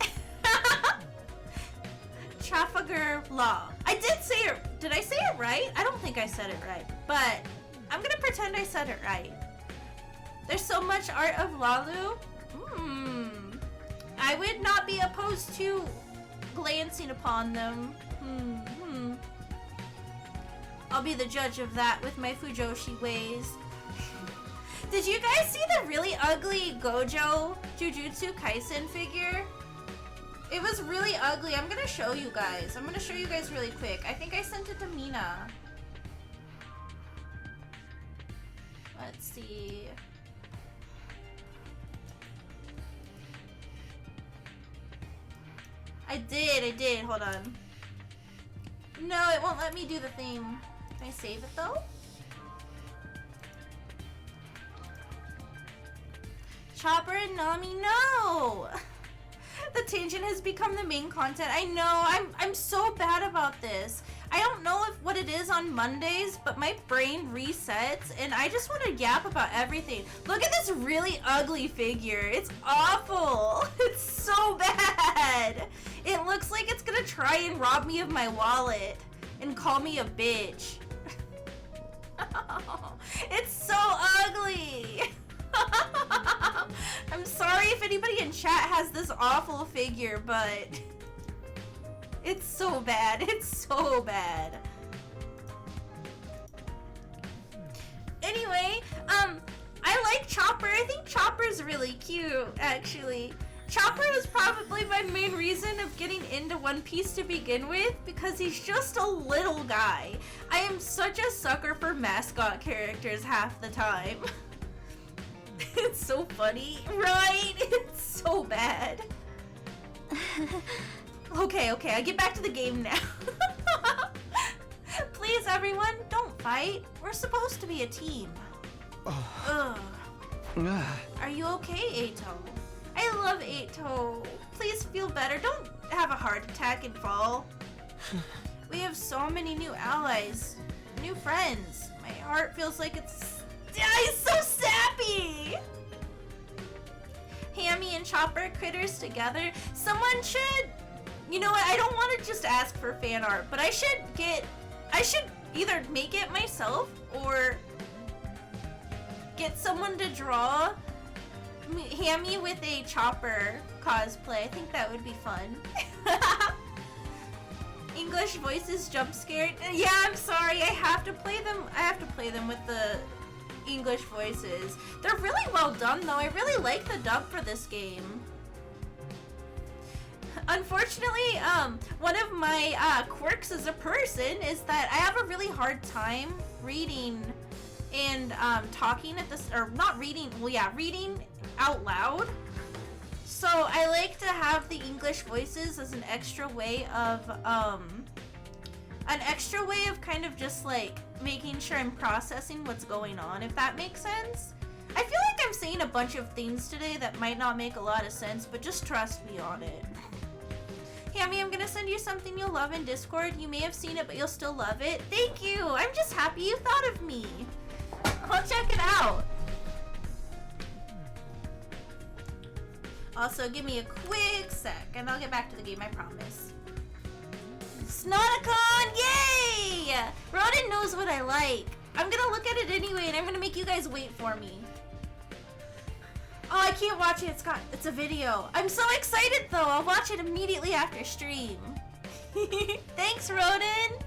Trafalgar Law. I did say it. Did I say it right? I don't think I said it right, but I'm gonna pretend I said it right. There's so much art of Lalu. I would not be opposed to glancing upon them. I'll be the judge of that with my Fujoshi ways. Did you guys see the really ugly Gojo Jujutsu Kaisen figure? It was really ugly. I'm gonna show you guys. I'm gonna show you guys really quick. I think I sent it to Mina. Let's see. I did. Hold on. No, it won't let me do the thing. Can I save it though? Chopper and Nami, no! The tangent has become the main content. I know, I'm so bad about this. I don't know what it is on Mondays, but my brain resets and I just want to yap about everything. Look at this really ugly figure. It's awful. It's so bad. It looks like it's gonna try and rob me of my wallet and call me a bitch. It's so ugly. I'm sorry if anybody in chat has this awful figure, but it's so bad. It's so bad. Anyway, I like Chopper. I think Chopper's really cute, actually. Chopper was probably my main reason of getting into One Piece to begin with, because he's just a little guy. I am such a sucker for mascot characters half the time. It's so funny, right? It's so bad. Okay, I get back to the game now. Please, everyone, don't fight. We're supposed to be a team. Ugh. Are you okay, Eito? I love Eito. Please feel better. Don't have a heart attack and fall. We have so many new allies, new friends. My heart feels like it's... He's so sappy! Hammie and Chopper critters together. Someone should... You know what? I don't want to just ask for fan art, but I should either make it myself or get someone to draw Hammie with a Chopper cosplay. I think that would be fun. English voices jump scared. Yeah, I'm sorry. I have to play them with the English voices. They're really well done though. I really like the dub for this game. Unfortunately, one of my quirks as a person is that I have a really hard time reading and talking at this, or not reading, well yeah, reading out loud. So I like to have the English voices as an extra way of kind of just like making sure I'm processing what's going on, if that makes sense. I feel like I'm saying a bunch of things today that might not make a lot of sense, but just trust me on it. Hammie, I'm gonna send you something you'll love in Discord. You may have seen it, but you'll still love it. Thank you! I'm just happy you thought of me. I'll check it out. Also, give me a quick sec, and I'll get back to the game, I promise. Snoticon! Yay! Rodin knows what I like. I'm gonna look at it anyway, and I'm gonna make you guys wait for me. Oh, I can't watch it. It's a video. I'm so excited, though. I'll watch it immediately after stream. Thanks, Rodin.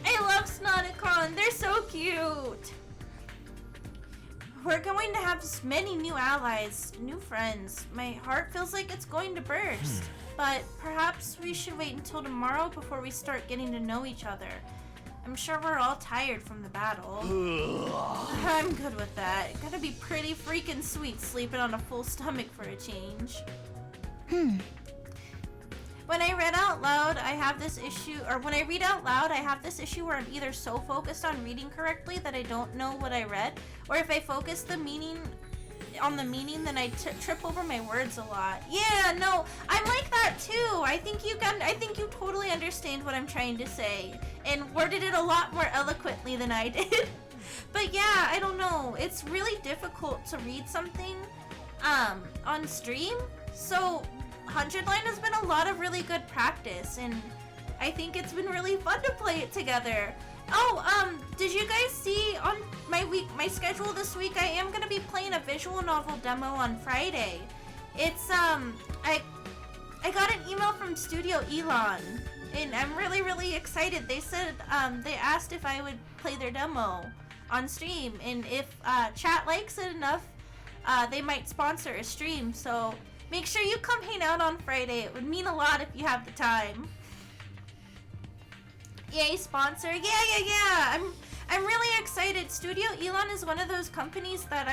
I love Snoticon. They're so cute. We're going to have many new allies, new friends. My heart feels like it's going to burst. But perhaps we should wait until tomorrow before we start getting to know each other. I'm sure we're all tired from the battle. I'm good with that. It's gotta be pretty freaking sweet sleeping on a full stomach for a change. When I read out loud, I have this issue, or when I read out loud, I have this issue where I'm either so focused on reading correctly that I don't know what I read, or if I focus on the meaning, then I trip over my words a lot. Yeah, no, I'm like that too. I think you totally understand what I'm trying to say, and worded it a lot more eloquently than I did. But yeah, I don't know. It's really difficult to read something on stream. So 100 Line has been a lot of really good practice, and I think it's been really fun to play it together. Oh, did you guys see on my schedule this week? I am gonna be playing a visual novel demo on Friday. It's I got an email from Studio Elon, and I'm really excited. They said they asked if I would play their demo. on stream, and if chat likes it enough, they might sponsor a stream. So make sure you come hang out on Friday. It would mean a lot if you have the time. Yay, sponsor. Yeah. I'm really excited. Studio Elon is one of those companies that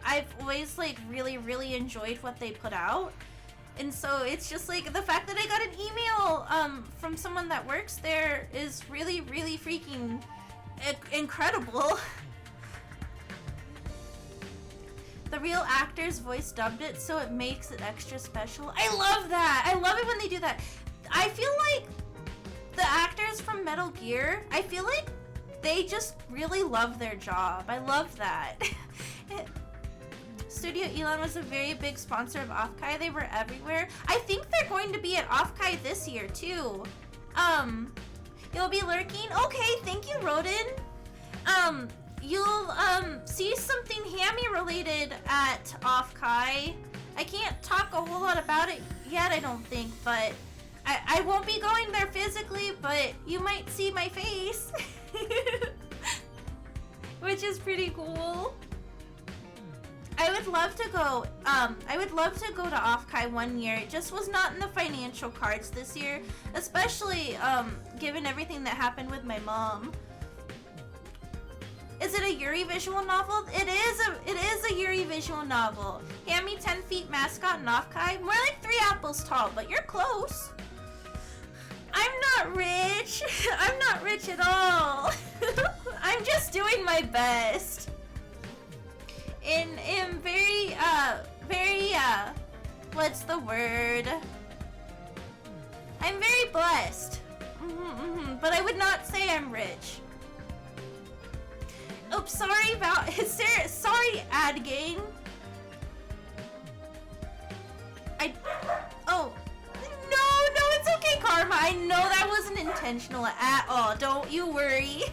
I've always like really enjoyed what they put out. And so it's just like the fact that I got an email from someone that works there is really freaking incredible. The real actor's voice dubbed it, so it makes it extra special. I love that. I love it when they do that. I feel like the actors from Metal Gear, I feel like they just really love their job. I love that. Studio Elon was a very big sponsor of Offkai. They were everywhere. I think they're going to be at Offkai this year too. You'll be lurking. Okay, thank you, Rodin. You'll see something Hammie related at Offkai. I can't talk a whole lot about it yet, I don't think, but I won't be going there physically, but you might see my face. Which is pretty cool. I would love to go. I would love to go to Offkai one year. It just was not in the financial cards this year, especially given everything that happened with my mom. Is it a Yuri visual novel? It is a Yuri visual novel. Hammie 10 feet mascot in Offkai. More like 3 apples tall, but you're close. I'm not rich. I'm not rich at all. I'm just doing my best. And am very, what's the word? I'm very blessed. But I would not say I'm rich. Oops, sorry about, sorry, ad gang. Oh. No, it's okay, Karma. I know that wasn't intentional at all. Don't you worry.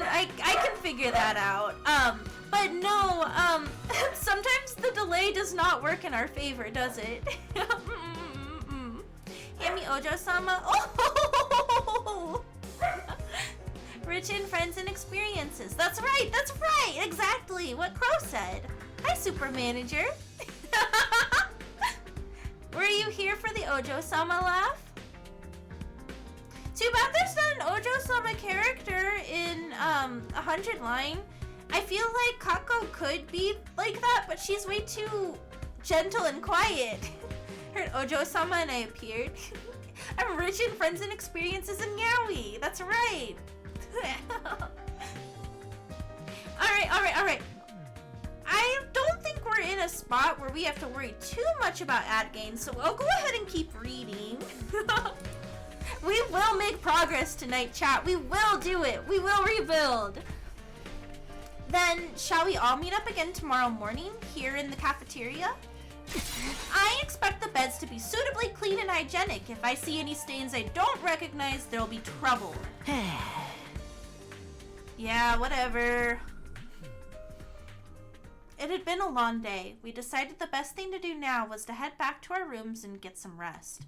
I can figure that out. But no, sometimes the delay does not work in our favor, does it? Hammie Ojo-sama. Oh! Rich in friends and experiences. That's right, exactly what Crow said. Hi, Super Manager. Were you here for the Ojo-sama laugh? Too bad there's not an Ojo-sama character in 100 line. I feel like Kako could be like that, but she's way too gentle and quiet. Heard Ojo-sama and I appeared. I'm rich in friends and experiences in Yaoi. That's right. Alright. I don't think we're in a spot where we have to worry too much about ad gains, so I'll go ahead and keep reading. We will make progress tonight, chat. We will do it. We will rebuild. Then, shall we all meet up again tomorrow morning here in the cafeteria? I expect the beds to be suitably clean and hygienic. If I see any stains I don't recognize, there'll be trouble. Yeah, whatever. It had been a long day. We decided the best thing to do now was to head back to our rooms and get some rest.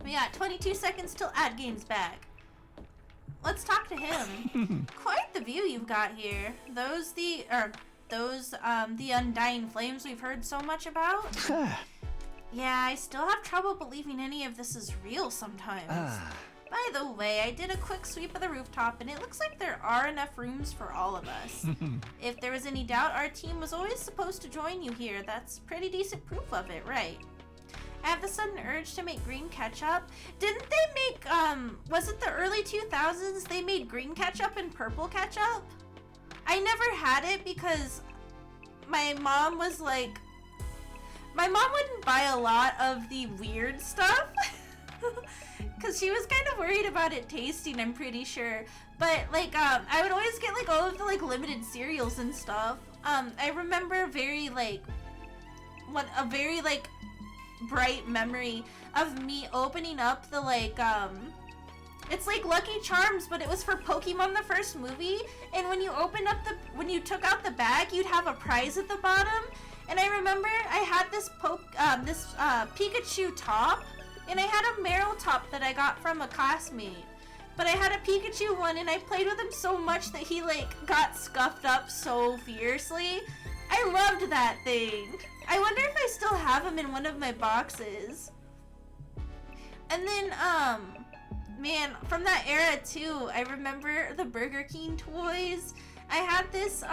We got 22 seconds till AdGame's back. Let's talk to him. Quite the view you've got here. Those the undying flames we've heard so much about? Yeah, I still have trouble believing any of this is real sometimes. By the way, I did a quick sweep of the rooftop and it looks like there are enough rooms for all of us. If there was any doubt, our team was always supposed to join you here. That's pretty decent proof of it, right? I have the sudden urge to make green ketchup. Didn't they make, was it the early 2000s they made green ketchup and purple ketchup? I never had it because my mom was like, my mom wouldn't buy a lot of the weird stuff. Because she was kind of worried about it tasting, I'm pretty sure. But, like, I would always get, like, all of the, like, limited cereals and stuff. I remember a very, like, bright memory of me opening up the, like, it's like Lucky Charms, but it was for Pokemon the first movie. And when you when you took out the bag, you'd have a prize at the bottom. And I remember I had this Pikachu top. And I had a Meryl top that I got from a classmate. But I had a Pikachu one and I played with him so much that he like got scuffed up so fiercely. I loved that thing. I wonder if I still have him in one of my boxes. And then, man, from that era too, I remember the Burger King toys. I had this,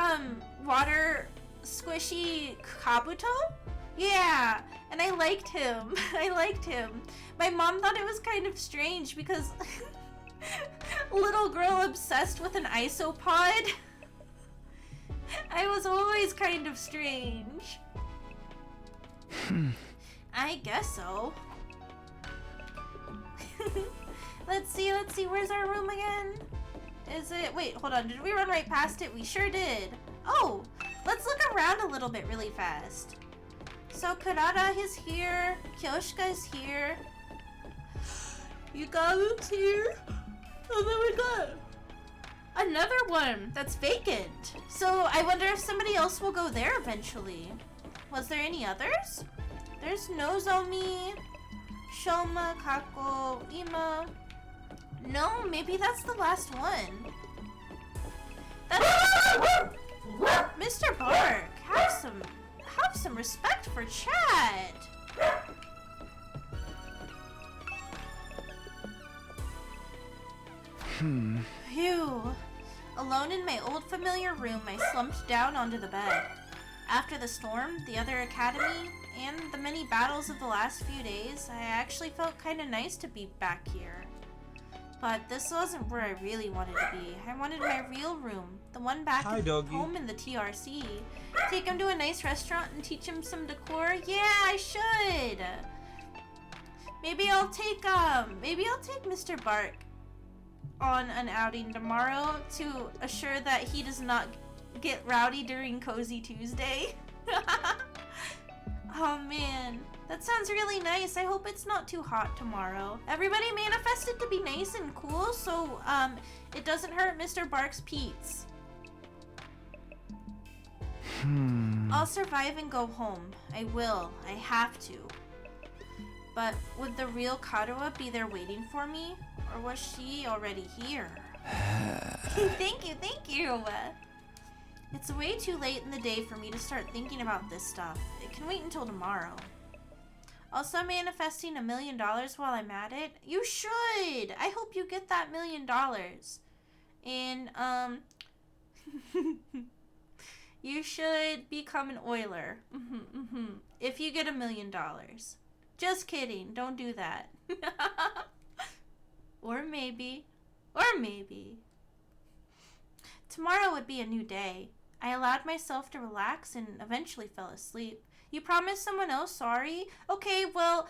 water squishy Kabuto. Yeah, and I liked him. I liked him. My mom thought it was kind of strange because little girl obsessed with an isopod. I was always kind of strange. I guess so. Let's see, where's our room again? Is it, wait, hold on, did we run right past it? We sure did. Oh, let's look around a little bit really fast. So Karada is here, Kyoshka is here, Yugalu's here, and then we got another one that's vacant. So I wonder if somebody else will go there eventually. Was there any others? There's Nozomi, Shoma, Kako, Ima. No, maybe that's the last one. That's Mr. Bark, have some respect for chat. Phew. Alone in my old familiar room, I slumped down onto the bed. After the storm, the other academy, and the many battles of the last few days, I actually felt kind of nice to be back here. But this wasn't where I really wanted to be. I wanted my real room, the one back at home in the TRC. Take him to a nice restaurant and teach him some decor. Yeah, I should. Maybe I'll take Mr. Bark on an outing tomorrow to assure that he does not get rowdy during Cozy Tuesday. Oh man, that sounds really nice. I hope it's not too hot tomorrow. Everybody manifested to be nice and cool, so it doesn't hurt Mr. Bark's peats. I'll survive and go home. I will. I have to. But would the real Karuha be there waiting for me? Or was she already here? Thank you. It's way too late in the day for me to start thinking about this stuff. It can wait until tomorrow. Also manifesting $1 million while I'm at it. You should! I hope you get that $1 million. And, you should become an oiler. If you get $1 million. Just kidding. Don't do that. Or maybe. Tomorrow would be a new day. I allowed myself to relax and eventually fell asleep. You promised someone else sorry? Okay, well,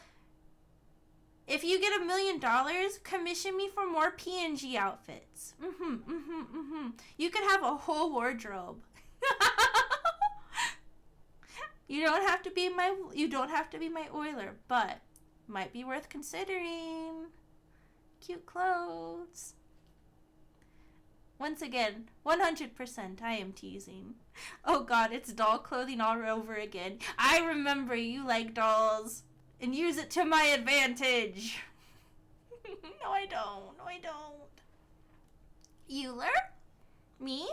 if you get $1 million, commission me for more PNG outfits. You could have a whole wardrobe. You don't have to be my oiler, but might be worth considering. Cute clothes. Once again, 100% I am teasing. Oh god, it's doll clothing all over again. I remember you like dolls. And use it to my advantage. No, I don't. Euler? Me?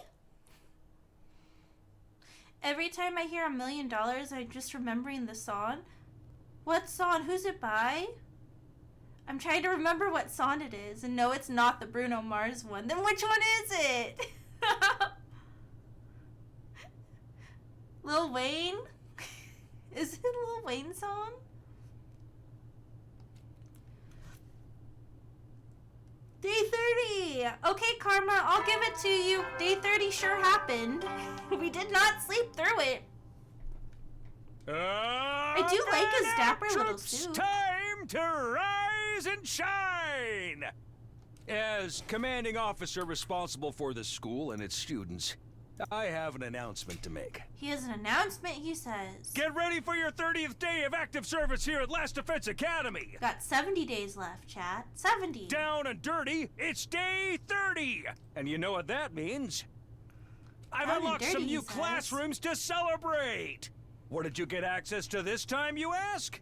Every time I hear $1 million, I'm just remembering the song. What song? Who's it by? I'm trying to remember what song it is, and no, it's not the Bruno Mars one. Then which one is it? Lil Wayne? Is it a Lil Wayne song? Day 30! Okay, Karma, I'll give it to you. Day 30 sure happened. We did not sleep through it. I do like his dapper little suit. Time to rise and shine! As commanding officer responsible for the school and its students, I have an announcement to make. He has an announcement, he says. Get ready for your 30th day of active service here at Last Defense Academy! Got 70 days left, chat. 70. Down and dirty, it's day 30! And you know what that means? I've unlocked some new classrooms to celebrate! What did you get access to this time, you ask?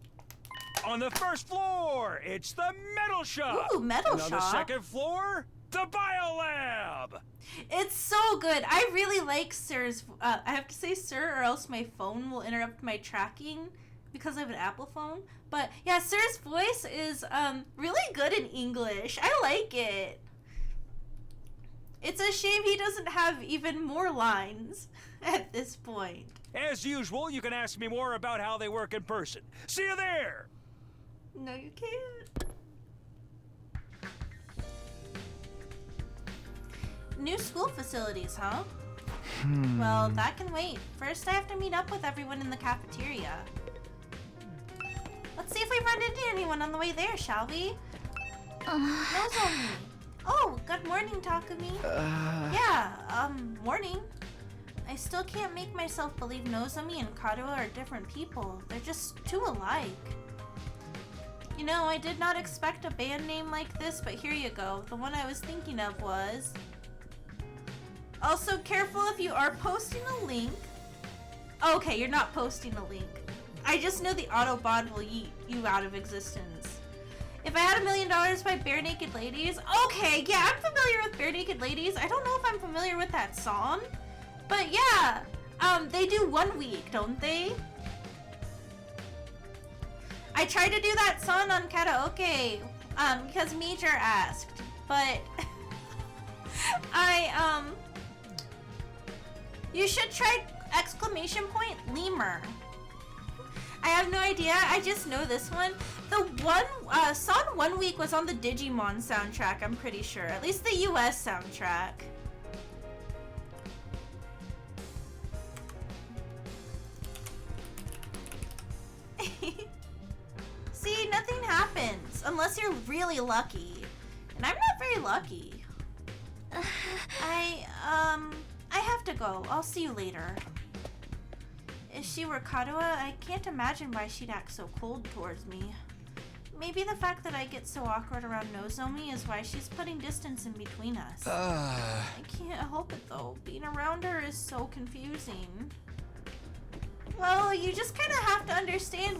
On the first floor, it's the metal shop. Ooh, metal and on the shop. second floor, the biolab. It's so good. I really like Sir's. I have to say Sir, or else my phone will interrupt my tracking because I have an Apple phone. But yeah, Sir's voice is really good in English. I like it. It's a shame he doesn't have even more lines at this point. As usual, you can ask me more about how they work in person. See you there. No, you can't. New school facilities, huh? Well, that can wait. First, I have to meet up with everyone in the cafeteria. Let's see if we run into anyone on the way there, shall we? Nozomi. Oh, good morning, Takumi. Yeah, morning. I still can't make myself believe Nozomi and Kadoa are different people. They're just too alike. You know, I did not expect a band name like this, but here you go. The one I was thinking of was... Also, careful if you are posting a link. Okay, you're not posting a link. I just know the Autobot will yeet you out of existence. If I Had $1 Million by Bare Naked Ladies. Okay, yeah, I'm familiar with Bare Naked Ladies. I don't know if I'm familiar with that song. But yeah, they do 1 week, don't they? I tried to do that song on karaoke, because Major asked, but you should try !lemur. I have no idea, I just know this one. The one, song 1 week was on the Digimon soundtrack, I'm pretty sure. At least the US soundtrack. See, nothing happens unless you're really lucky. And I'm not very lucky. I have to go. I'll see you later. If she were Kadoa, I can't imagine why she'd act so cold towards me. Maybe the fact that I get so awkward around Nozomi is why she's putting distance in between us. I can't help it though. Being around her is so confusing. Well, you just kind of have to understand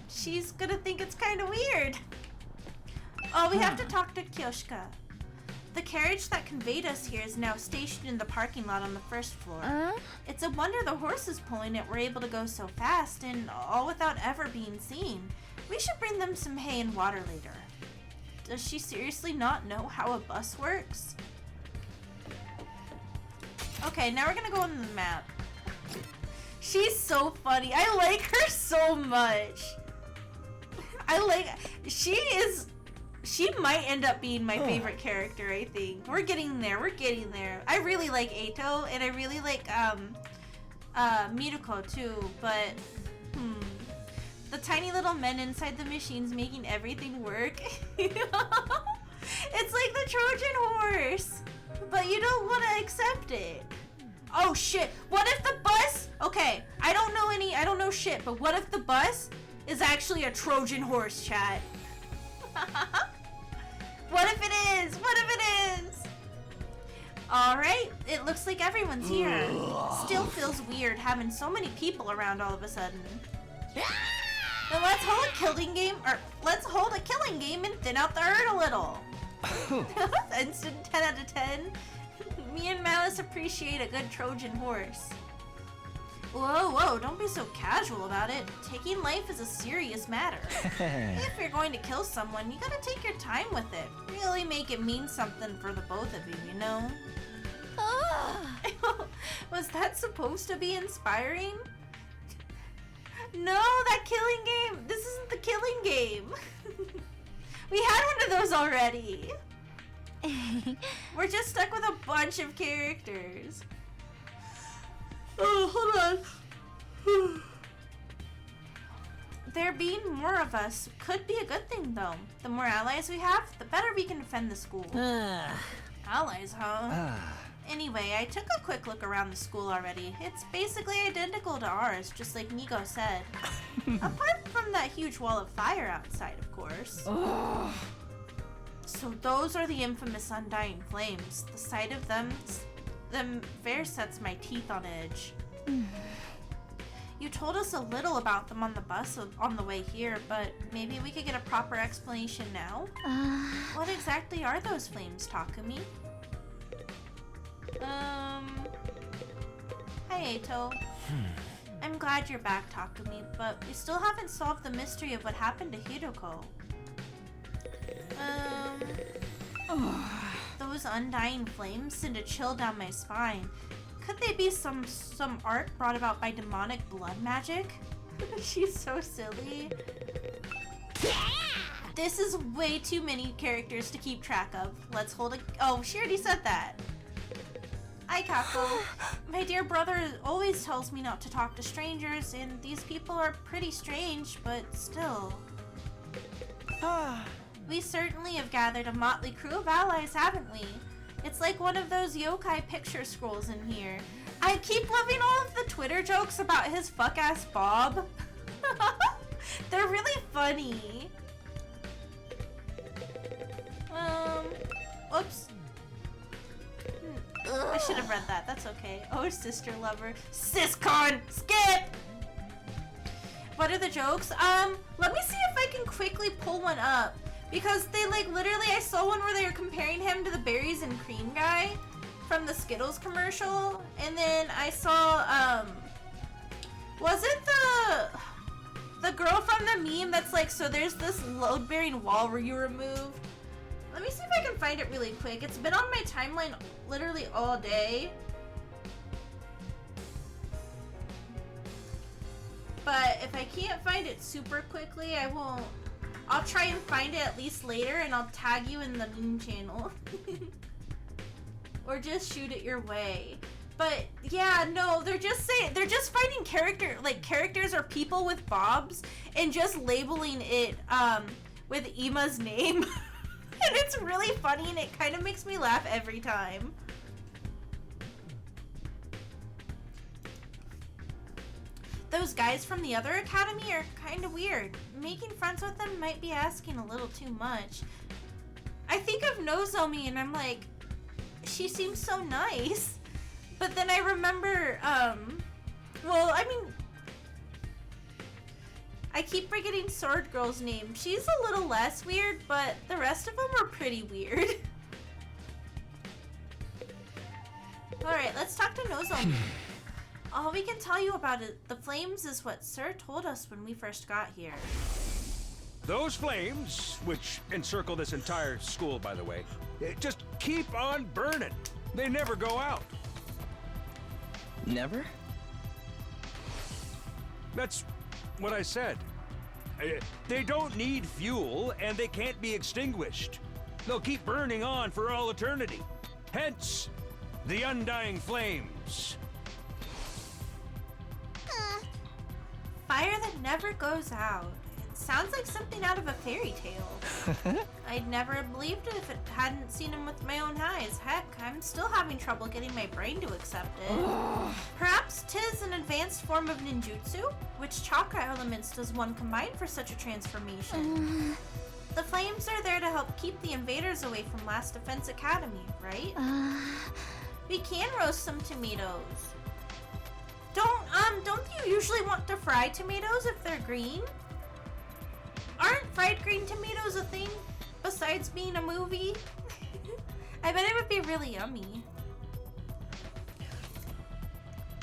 she's gonna think it's kind of weird. Oh, we have to talk to Kyoshika. The carriage that conveyed us here is now stationed in the parking lot on the first floor. It's a wonder the horses pulling it were able to go so fast, and all without ever being seen. We should bring them some hay and water later. Does she seriously not know how a bus works? Okay, now we're gonna go on the map. She's so funny. I like her so much. She might end up being my favorite character, I think. We're getting there, I really like Eito, and I really like, Miruko too, but, the tiny little men inside the machines making everything work. It's like the Trojan horse, but you don't want to accept it. Oh shit, what if the bus, okay, I don't know shit, but what if the bus is actually a Trojan horse, chat? What if it is? What if it is? Alright, it looks like everyone's here. Still feels weird having so many people around all of a sudden. Then let's hold a killing game and thin out the herd a little. Instant 10 out of 10. Me and Malice appreciate a good Trojan horse. Whoa, don't be so casual about it. Taking life is a serious matter. If you're going to kill someone, you gotta take your time with it. Really make it mean something for the both of you, you know? Was that supposed to be inspiring? No, that killing game. This isn't the killing game. We had one of those already. We're just stuck with a bunch of characters. Oh, hold on. There being more of us could be a good thing, though. The more allies we have, the better we can defend the school. Allies, huh? Anyway, I took a quick look around the school already. It's basically identical to ours, just like Nigo said. Apart from that huge wall of fire outside, of course. So those are the infamous Undying Flames. The sight of them fair sets my teeth on edge. You told us a little about them on the bus on the way here, but maybe we could get a proper explanation now? What exactly are those flames, Takumi? Hi, Ato. I'm glad you're back, Takumi, but we still haven't solved the mystery of what happened to Hidoko. Those undying flames send a chill down my spine. Could they be some art brought about by demonic blood magic? She's so silly. This is way too many characters to keep track of. Let's hold a— oh, she already said that. Hi, Kako. My dear brother always tells me not to talk to strangers, and these people are pretty strange, but still. We certainly have gathered a motley crew of allies, haven't we? It's like one of those yokai picture scrolls in here. I keep loving all of the Twitter jokes about his fuck-ass Bob. They're really funny. Oops. I should have read that. That's okay. Oh, sister lover. Siscon! Skip! What are the jokes? Let me see if I can quickly pull one up. Because they, like, literally, I saw one where they were comparing him to the berries and cream guy from the Skittles commercial. And then I saw, was it the girl from the meme that's like, so there's this load-bearing wall where you remove. Let me see if I can find it really quick. It's been on my timeline literally all day. But if I can't find it super quickly, I won't. I'll try and find it at least later, and I'll tag you in the meme channel. Or just shoot it your way. But yeah, no, they're just finding characters or people with bobs and just labeling it with Ima's name. And it's really funny, and it kind of makes me laugh every time. Those guys from the other academy are kind of weird. Making friends with them might be asking a little too much. I think of Nozomi and I'm like, she seems so nice. But then I remember, well, I mean, I keep forgetting Sword Girl's name. She's a little less weird, but the rest of them are pretty weird. Alright, let's talk to Nozomi. All we can tell you about the flames is what Sir told us when we first got here. Those flames, which encircle this entire school, by the way, just keep on burning. They never go out. Never? That's what I said. They don't need fuel, and they can't be extinguished. They'll keep burning on for all eternity. Hence, the undying flames. Fire that never goes out. It sounds like something out of a fairy tale. I'd never have believed it if it hadn't seen him with my own eyes. Heck, I'm still having trouble getting my brain to accept it. Perhaps 'tis an advanced form of ninjutsu? Which chakra elements does one combine for such a transformation? The flames are there to help keep the invaders away from Last Defense Academy, right? We can roast some tomatoes. Don't you usually want to fry tomatoes if they're green? Aren't fried green tomatoes a thing besides being a movie? I bet it would be really yummy.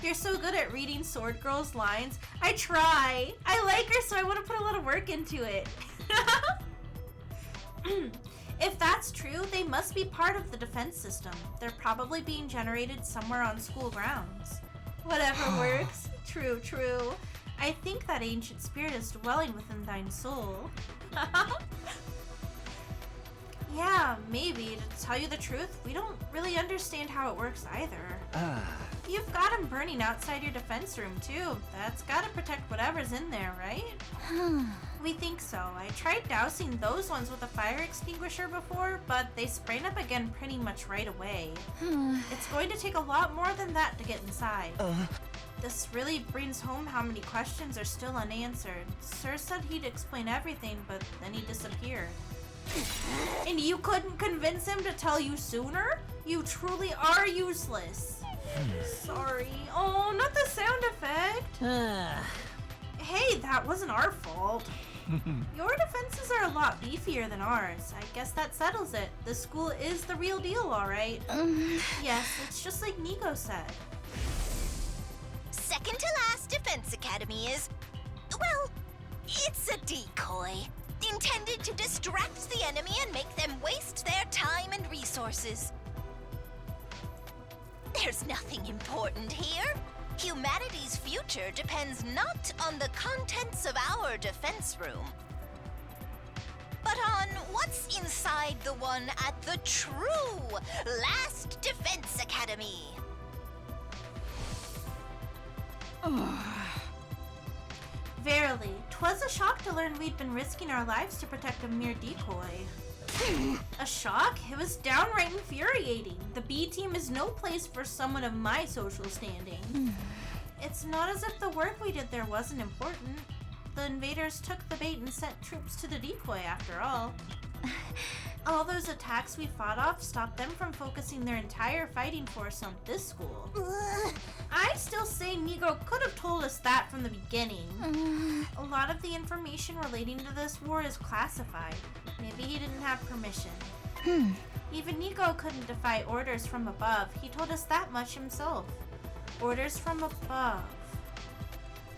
You're so good at reading Sword Girl's lines. I try. I like her, so I want to put a lot of work into it. If that's true, they must be part of the defense system. They're probably being generated somewhere on school grounds. Whatever works. True, true. I think that ancient spirit is dwelling within thine soul. Yeah, maybe. To tell you the truth, we don't really understand how it works either. You've got them burning outside your defense room, too. That's gotta protect whatever's in there, right? We think so. I tried dousing those ones with a fire extinguisher before, but they sprayed up again pretty much right away. It's going to take a lot more than that to get inside. This really brings home how many questions are still unanswered. Sir said he'd explain everything, but then he disappeared. And you couldn't convince him to tell you sooner? You truly are useless. Sorry. Oh, not the sound effect. Hey, that wasn't our fault. Your defenses are a lot beefier than ours. I guess that settles it. The school is the real deal, all right. Yes, it's just like Nico said. Second to last defense academy is, well, it's a decoy. Intended to distract the enemy and make them waste their time and resources. There's nothing important here. Humanity's future depends not on the contents of our defense room, but on what's inside the one at the true Last Defense Academy. Verily, 'twas a shock to learn we'd been risking our lives to protect a mere decoy. A shock? It was downright infuriating. The B team is no place for someone of my social standing. It's not as if the work we did there wasn't important. The invaders took the bait and sent troops to the decoy after all. All those attacks we fought off stopped them from focusing their entire fighting force on this school. I still say Nico could have told us that from the beginning. A lot of the information relating to this war is classified. Maybe he didn't have permission. Even Nico couldn't defy orders from above. He told us that much himself. Orders from above.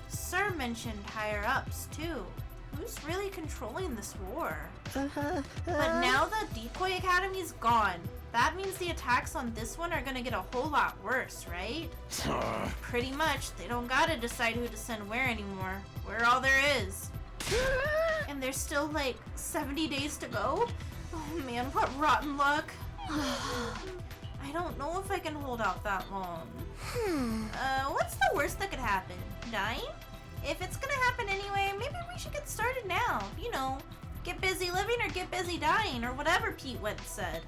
Sir mentioned higher-ups, too. Who's really controlling this war? But now the Decoy Academy's gone. That means the attacks on this one are gonna get a whole lot worse, right? Pretty much. They don't gotta decide who to send where anymore. We're all there is. And there's still like 70 days to go? Oh man, what rotten luck. I don't know if I can hold out that long. What's the worst that could happen? Dying? If it's gonna happen anyway, maybe we should get started now. You know, get busy living or get busy dying, or whatever Pete once said.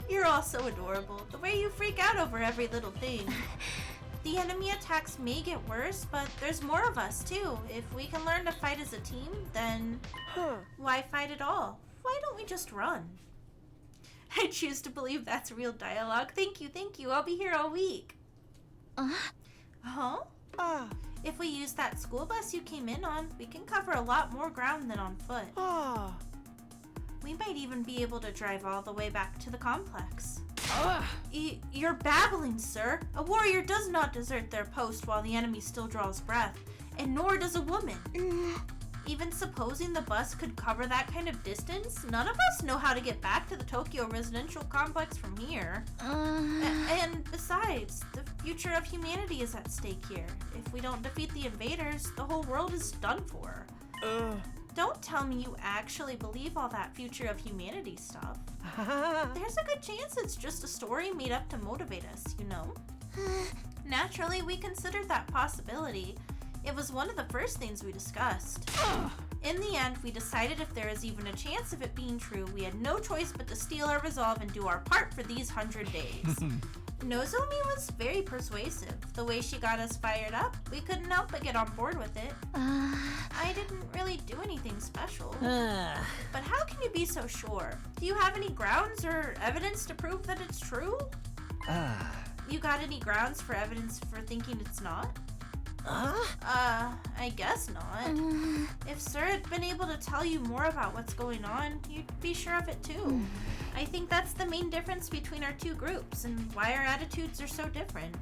You're all so adorable. The way you freak out over every little thing. The enemy attacks may get worse, but there's more of us too. If we can learn to fight as a team, then why fight at all? Why don't we just run? I choose to believe that's real dialogue. Thank you, thank you. I'll be here all week. Huh? If we use that school bus you came in on, we can cover a lot more ground than on foot. We might even be able to drive all the way back to the complex. You're babbling, sir. A warrior does not desert their post while the enemy still draws breath, and nor does a woman. Even supposing the bus could cover that kind of distance, none of us know how to get back to the Tokyo residential complex from here. And besides, the future of humanity is at stake here. If we don't defeat the invaders, the whole world is done for. Don't tell me you actually believe all that future of humanity stuff. There's a good chance it's just a story made up to motivate us, you know? Naturally, we considered that possibility. It was one of the first things we discussed. In the end, we decided if there is even a chance of it being true, we had no choice but to steel our resolve and do our part for these 100 days. Nozomi was very persuasive. The way she got us fired up, we couldn't help but get on board with it. I didn't really do anything special. But how can you be so sure? Do you have any grounds or evidence to prove that it's true? You got any grounds for evidence for thinking it's not? I guess not. If Sir had been able to tell you more about what's going on, you'd be sure of it too. I think that's the main difference between our two groups and why our attitudes are so different.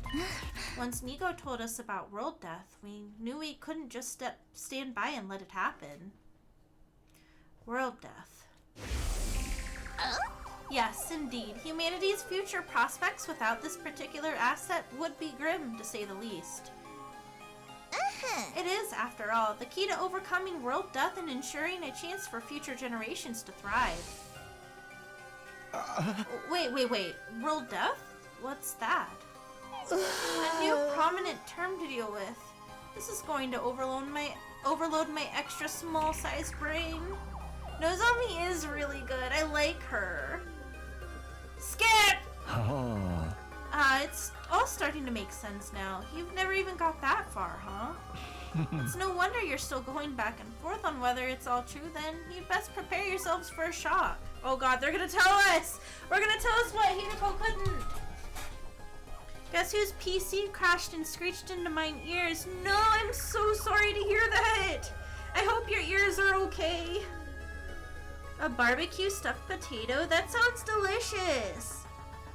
Once Nico told us about world death, we knew we couldn't just stand by and let it happen. World death. Yes, indeed. Humanity's future prospects without this particular asset would be grim, to say the least. It is, after all, the key to overcoming world death and ensuring a chance for future generations to thrive. Wait. World death? What's that? A new prominent term to deal with. This is going to overload my extra small-sized brain. Nozomi is really good. I like her. Skip! It's all starting to make sense now. You've never even got that far, huh? It's no wonder you're still going back and forth on whether it's all true then. You'd best prepare yourselves for a shock. Oh god, they're gonna tell us! We're gonna tell us what Hinako couldn't! Guess whose PC crashed and screeched into mine ears? No, I'm so sorry to hear that. I hope your ears are okay. A barbecue stuffed potato? That sounds delicious.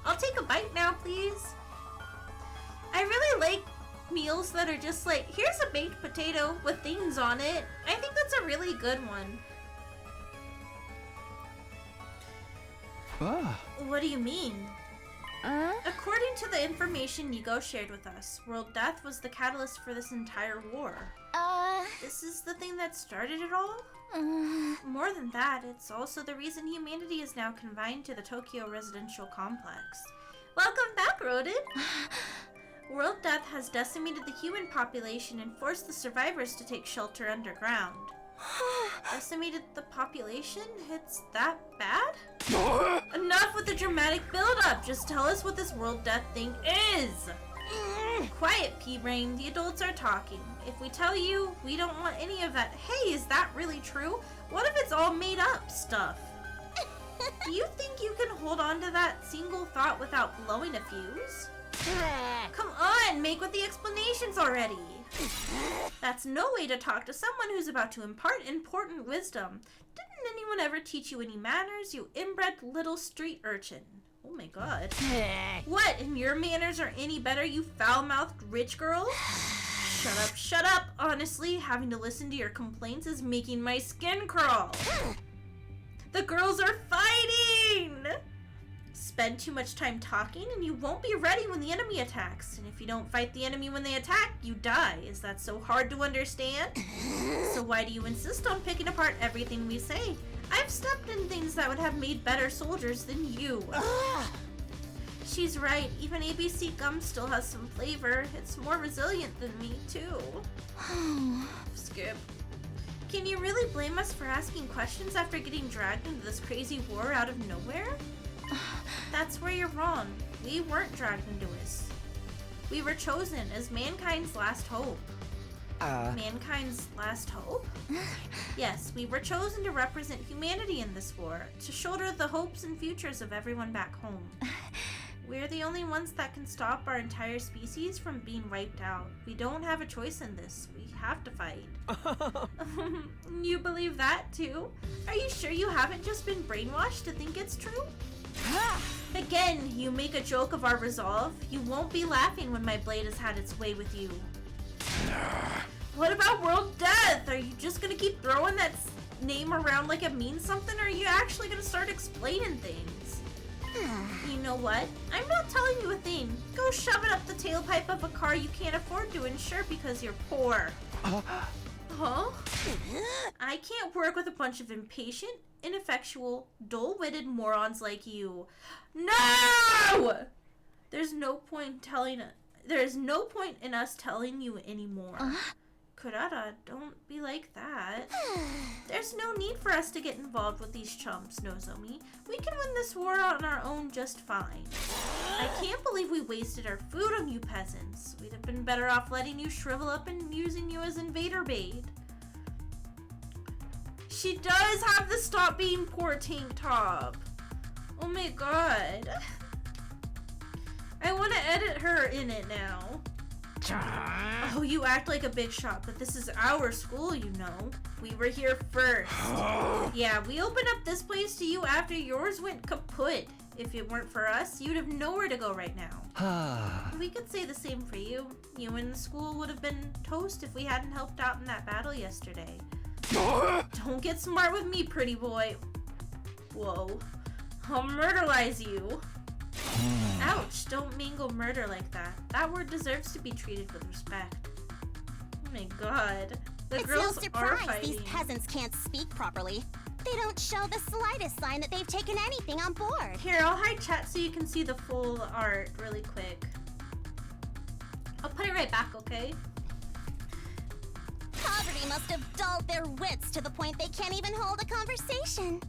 I'll take a bite now, please. I really like meals that are just like, here's a baked potato with things on it. I think that's a really good one. What do you mean? According to the information Nigo shared with us, world death was the catalyst for this entire war. This is the thing that started it all? More than that, it's also the reason humanity is now confined to the Tokyo residential complex. Welcome back, Rodent! World death has decimated the human population and forced the survivors to take shelter underground. Decimated the population? It's that bad? Enough with the dramatic build-up! Just tell us what this world death thing is! Quiet, P-Brain. The adults are talking. If we tell you, we don't want any of that. Hey, is that really true? What if it's all made up stuff? Do you think you can hold on to that single thought without blowing a fuse? Come on, make with the explanations already. That's no way to talk to someone who's about to impart important wisdom. Didn't anyone ever teach you any manners, you inbred little street urchin? Oh my god. What, and your manners are any better, you foul-mouthed rich girl? Shut up. Honestly, having to listen to your complaints is making my skin crawl. The girls are fighting! Spend too much time talking and you won't be ready when the enemy attacks. And if you don't fight the enemy when they attack, you die. Is that so hard to understand? So why do you insist on picking apart everything we say? I've stepped in things that would have made better soldiers than you. She's right. Even ABC gum still has some flavor. It's more resilient than me, too. Skip. Can you really blame us for asking questions after getting dragged into this crazy war out of nowhere? That's where you're wrong. We weren't dragged into this. We were chosen as mankind's last hope. Mankind's last hope? Yes, we were chosen to represent humanity in this war, to shoulder the hopes and futures of everyone back home. We're the only ones that can stop our entire species from being wiped out. We don't have a choice in this. We have to fight. You believe that too? Are you sure you haven't just been brainwashed to think it's true? Again, you make a joke of our resolve. You won't be laughing when my blade has had its way with you. What about world death? Are you just gonna keep throwing that name around like it means something, or are you actually gonna start explaining things? You know what? I'm not telling you a thing. Go shove it up the tailpipe of a car you can't afford to insure because you're poor. Huh? I can't work with a bunch of impatient, ineffectual, dull-witted morons like you. No! There's no point in us telling you anymore. Kurata, don't be like that. There's no need for us to get involved with these chumps, Nozomi. We can win this war on our own just fine. I can't believe we wasted our food on you peasants. We'd have been better off letting you shrivel up and using you as invader bait. She does have the stop being poor tank top. Oh my god. I want to edit her in it now. Oh, you act like a big shot, but this is our school, you know. We were here first. Yeah, we opened up this place to you after yours went kaput. If it weren't for us, you'd have nowhere to go right now. We could say the same for you. You and the school would have been toast if we hadn't helped out in that battle yesterday. Don't get smart with me, pretty boy. Whoa. I'll murderize you. Ouch, don't mangle murder like that. That word deserves to be treated with respect. Oh my god. It's no surprise these peasants can't speak properly. They don't show the slightest sign that they've taken anything on board. Here, I'll hide chat so you can see the full art really quick. I'll put it right back, okay? Poverty must have dulled their wits to the point they can't even hold a conversation.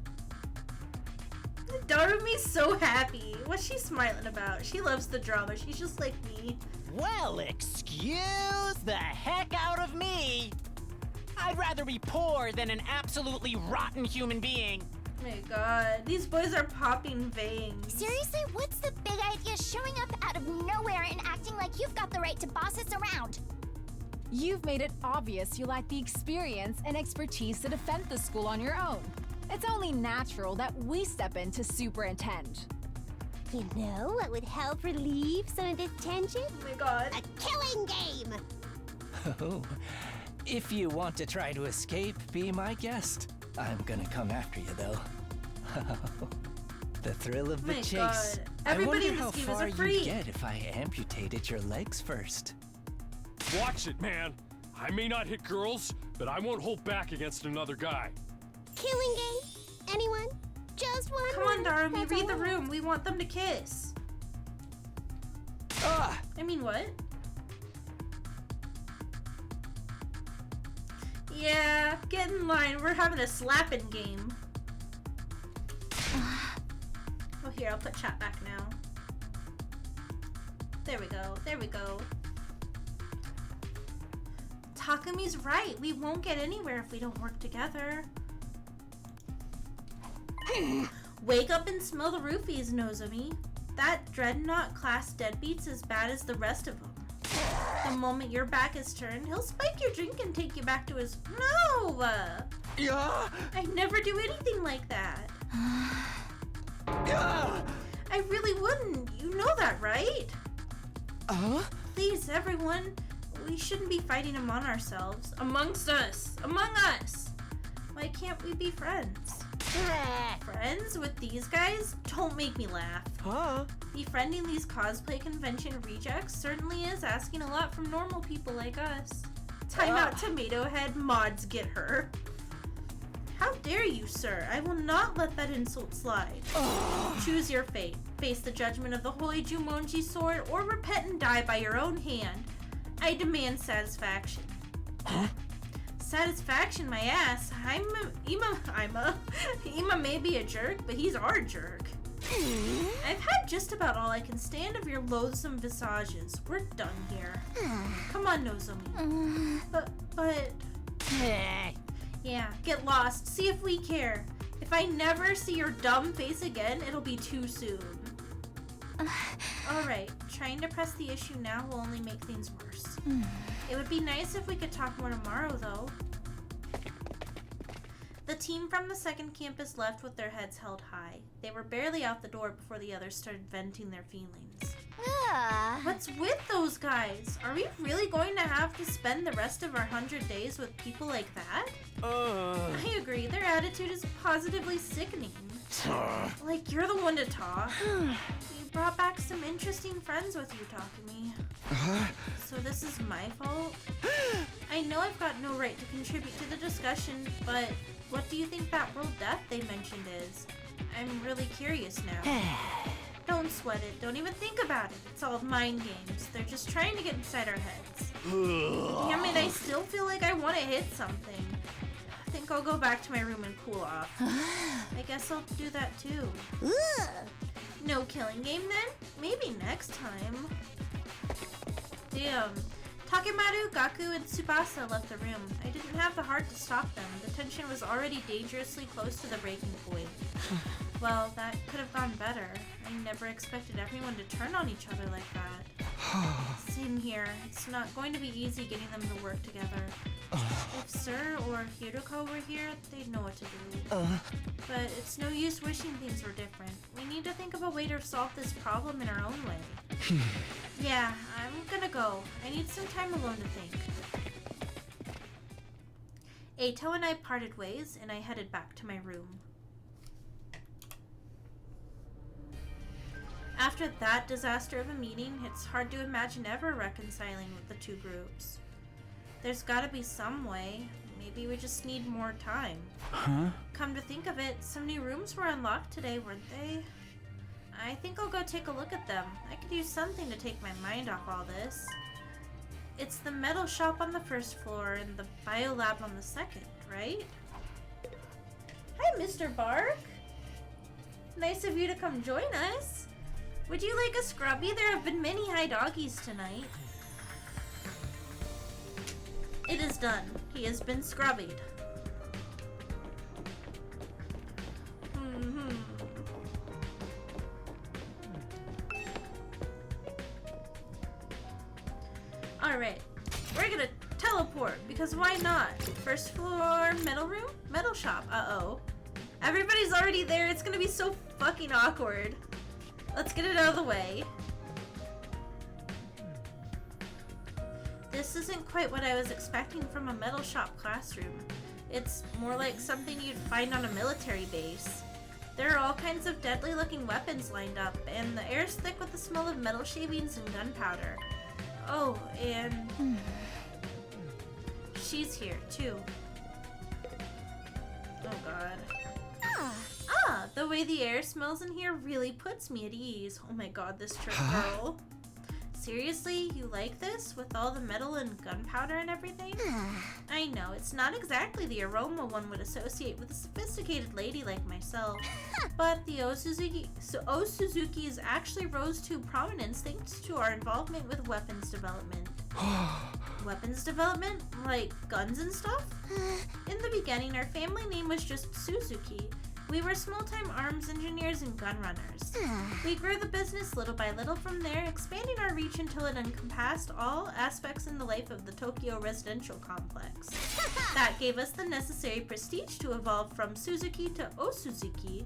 Darumi's so happy. What's she smiling about? She loves the drama. She's just like me. Well, excuse the heck out of me. I'd rather be poor than an absolutely rotten human being. Oh my god. These boys are popping veins. Seriously, what's the big idea showing up out of nowhere and acting like you've got the right to boss us around. You've made it obvious you lack the experience and expertise to defend the school on your own. It's only natural that we step in to superintend. You know what would help relieve some of this tension? Oh my god. A killing game! Oh, if you want to try to escape, be my guest. I'm gonna come after you, though. The thrill of the My chase. God. Everybody in I this wonder game how is far a freak. you'd get if I amputated your legs first. Watch it, man. I may not hit girls, but I won't hold back against another guy. Killing game? Anyone? Just one? Come on, Darumi, That's read all the I room. We want them to kiss. Ah! I mean, what? Yeah, get in line. We're having a slapping game. Oh, here, I'll put chat back now. There we go. There we go. Takumi's right. We won't get anywhere if we don't work together. Wake up and smell the roofies, Nozomi. That dreadnought class deadbeat's as bad as the rest of them. The moment your back is turned, he'll spike your drink and take you back to his... No! Yeah! I'd never do anything like that. Yeah! I really wouldn't. You know that, right? Please, everyone. We shouldn't be fighting among ourselves. Amongst us. Among us. Why can't we be friends? Friends with these guys? Don't make me laugh. Huh? Befriending these cosplay convention rejects certainly is asking a lot from normal people like us. Time out, Tomato Head. Mods get her. How dare you, sir? I will not let that insult slide. Choose your fate. Face the judgment of the Holy Jumonji sword or repent and die by your own hand. I demand satisfaction. Huh? Satisfaction, my ass. Ima may be a jerk, but he's our jerk. I've had just about all I can stand of your loathsome visages. We're done here. Come on, Nozomi. But... Yeah, get lost. See if we care. If I never see your dumb face again, it'll be too soon. Alright, trying to press the issue now will only make things worse. It would be nice if we could talk more tomorrow, though. The team from the second campus left with their heads held high. They were barely out the door before the others started venting their feelings. What's with those guys? Are we really going to have to spend the rest of our 100 days with people like that? I agree, their attitude is positively sickening. Like, you're the one to talk. You brought back some interesting friends with you, Takumi. So this is my fault? I know I've got no right to contribute to the discussion, but what do you think that world death they mentioned is? I'm really curious now. Don't sweat it. Don't even think about it. It's all mind games. They're just trying to get inside our heads. Damn it, I still feel like I want to hit something. I think I'll go back to my room and cool off. I guess I'll do that too. No killing game then? Maybe next time. Damn. Takemaru, Gaku, and Tsubasa left the room. I didn't have the heart to stop them. The tension was already dangerously close to the breaking point. Well, that could have gone better. I never expected everyone to turn on each other like that. Same here. It's not going to be easy getting them to work together. If Sir or Hiruko were here, they'd know what to do. But it's no use wishing things were different. We need to think of a way to solve this problem in our own way. Yeah, I'm gonna go. I need some time alone to think. Eito and I parted ways, and I headed back to my room. After that disaster of a meeting, it's hard to imagine ever reconciling with the two groups. There's gotta be some way. Maybe we just need more time. Come to think of it, some new rooms were unlocked today, weren't they? I think I'll go take a look at them. I could use something to take my mind off all this. It's the metal shop on the first floor and the bio lab on the second, right? Hi, Mr. Bark. Nice of you to come join us. Would you like a scrubby? There have been many high doggies tonight. It is done. He has been scrubbied. Alright, we're gonna teleport, because why not? First floor, metal room? Metal shop, uh-oh. Everybody's already there, it's gonna be so fucking awkward. Let's get it out of the way. This isn't quite what I was expecting from a metal shop classroom. It's more like something you'd find on a military base. There are all kinds of deadly looking weapons lined up, and the air's thick with the smell of metal shavings and gunpowder. Oh, and she's here too. Oh god. The way the air smells in here really puts me at ease. Oh my god, this trick girl. Seriously, you like this? With all the metal and gunpowder and everything? I know, it's not exactly the aroma one would associate with a sophisticated lady like myself. But the Osuzuki's actually rose to prominence thanks to our involvement with weapons development. Weapons development? Like guns and stuff? In the beginning, our family name was just Suzuki. We were small-time arms engineers and gun runners. We grew the business little by little from there, expanding our reach until it encompassed all aspects in the life of the Tokyo residential complex. That gave us the necessary prestige to evolve from Suzuki to Osuzuki,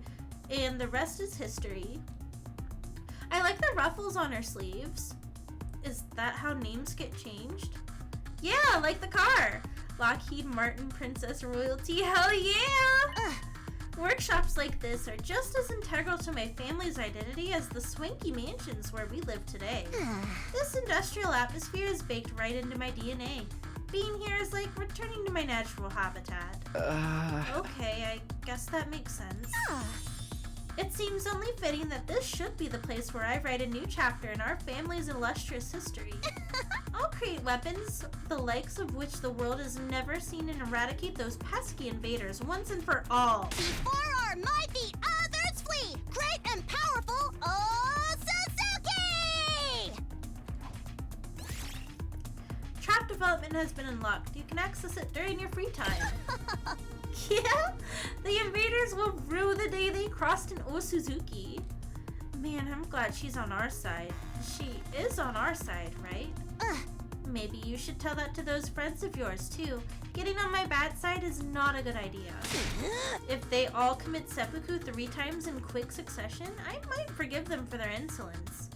and the rest is history. I like the ruffles on her sleeves. Is that how names get changed? Yeah, like the car! Lockheed Martin Princess Royalty, hell yeah! Workshops like this are just as integral to my family's identity as the swanky mansions where we live today. This industrial atmosphere is baked right into my DNA. Being here is like returning to my natural habitat. Okay, I guess that makes sense. It seems only fitting that this should be the place where I write a new chapter in our family's illustrious history. I'll create weapons, the likes of which the world has never seen, and eradicate those pesky invaders once and for all. Before our mighty others flee, great and powerful Suzuki! Trap development has been unlocked. You can access it during your free time. Yeah? The invaders will rue the day they crossed an Osuzuki. Man, I'm glad she's on our side. She is on our side, right? Maybe you should tell that to those friends of yours, too. Getting on my bad side is not a good idea. If they all commit seppuku 3 times in quick succession, I might forgive them for their insolence.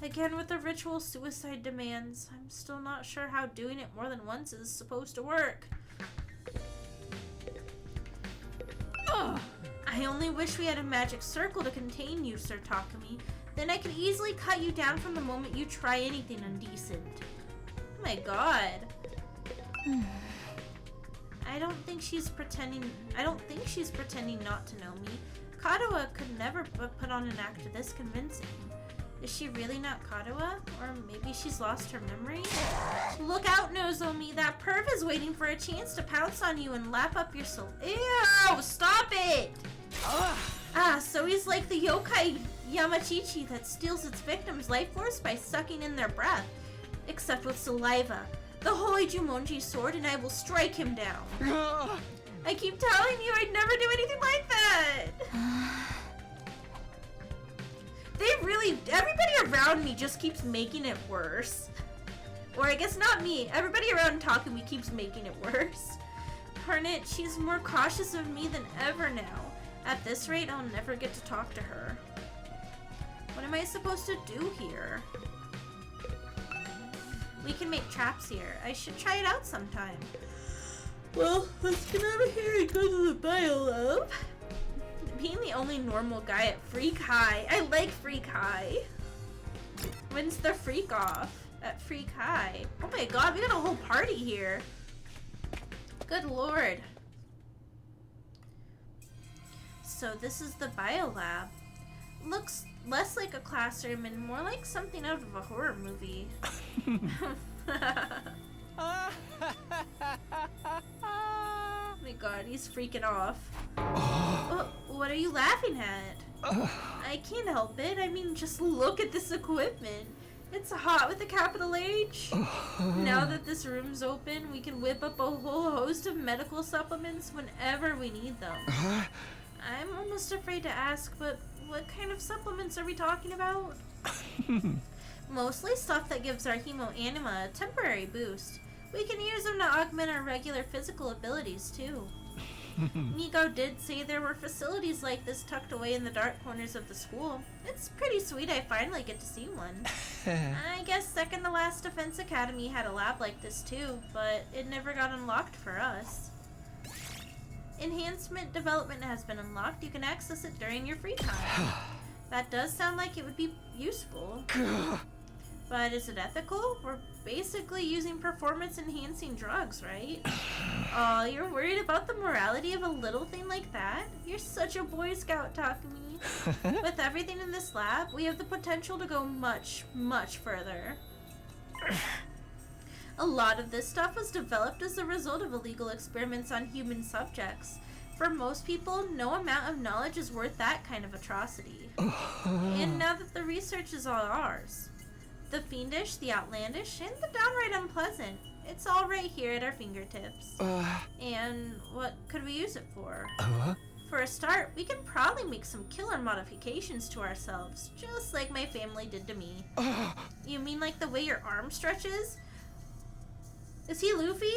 Again, with the ritual suicide demands, I'm still not sure how doing it more than once is supposed to work. I only wish we had a magic circle to contain you, Sir Takumi. Then I could easily cut you down from the moment you try anything indecent. Oh my god. I don't think she's pretending not to know me. Katawa could never put on an act this convincing. Is she really not Katawa? Or maybe she's lost her memory? Look out, Nozomi! That perv is waiting for a chance to pounce on you and lap up your soul. Ew! Stop it! So he's like the yokai Yamachichi that steals its victim's life force by sucking in their breath. Except with saliva. The Holy Jumonji sword and I will strike him down. I keep telling you I'd never do anything like that! Everybody around me just keeps making it worse. Or I guess not me, everybody around Takumi keeps making it worse. Darn it, she's more cautious of me than ever now. At this rate, I'll never get to talk to her. What am I supposed to do here? We can make traps here. I should try it out sometime. Well, let's get over here and go to the bio lab. Being the only normal guy at Freak High. I like Freak High. When's the freak off at Freak High? Oh my god, we got a whole party here. Good lord. So this is the bio lab. Looks less like a classroom and more like something out of a horror movie. Oh my god, he's freaking off. What are you laughing at? I can't help it. I mean, just look at this equipment. It's hot with a capital H. Now that this room's open, we can whip up a whole host of medical supplements whenever we need them. I'm almost afraid to ask, but what kind of supplements are we talking about? Mostly stuff that gives our hemo-anima a temporary boost. We can use them to augment our regular physical abilities, too. Nico did say there were facilities like this tucked away in the dark corners of the school. It's pretty sweet I finally get to see one. I guess second to last Defense Academy had a lab like this too, but it never got unlocked for us. Enhancement development has been unlocked. You can access it during your free time. That does sound like it would be useful. But is it ethical? We're basically using performance-enhancing drugs, right? Oh, you're worried about the morality of a little thing like that? You're such a Boy Scout, Takumi. With everything in this lab, we have the potential to go much, much further. A lot of this stuff was developed as a result of illegal experiments on human subjects. For most people, no amount of knowledge is worth that kind of atrocity. And now that the research is all ours, the fiendish, the outlandish, and the downright unpleasant, it's all right here at our fingertips. And what could we use it for? For a start, we can probably make some killer modifications to ourselves, just like my family did to me. You mean like the way your arm stretches? Is he Luffy?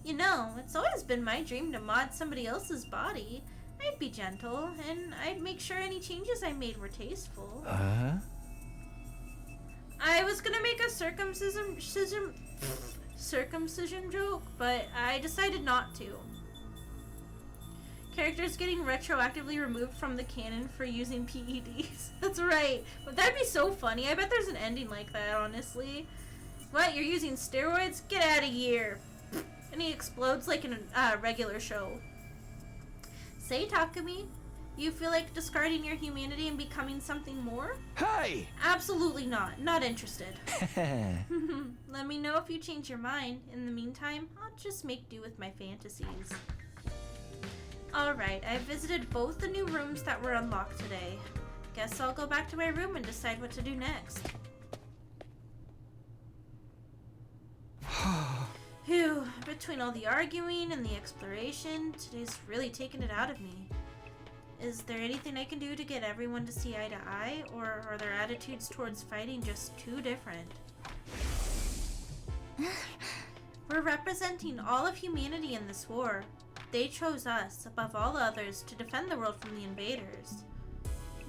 You know, it's always been my dream to mod somebody else's body. I'd be gentle, and I'd make sure any changes I made were tasteful. I was gonna make a circumcision joke, but I decided not to. Characters getting retroactively removed from the canon for using PEDs. That's right. But that'd be so funny. I bet there's an ending like that, honestly. What? You're using steroids? Get out of here. And he explodes like in a regular show. Say, Takumi, you feel like discarding your humanity and becoming something more? Hey! Absolutely not. Not interested. Let me know if you change your mind. In the meantime, I'll just make do with my fantasies. Alright, I visited both the new rooms that were unlocked today. Guess I'll go back to my room and decide what to do next. Phew, between all the arguing and the exploration, today's really taken it out of me. Is there anything I can do to get everyone to see eye to eye, or are their attitudes towards fighting just too different? We're representing all of humanity in this war. They chose us, above all others, to defend the world from the invaders.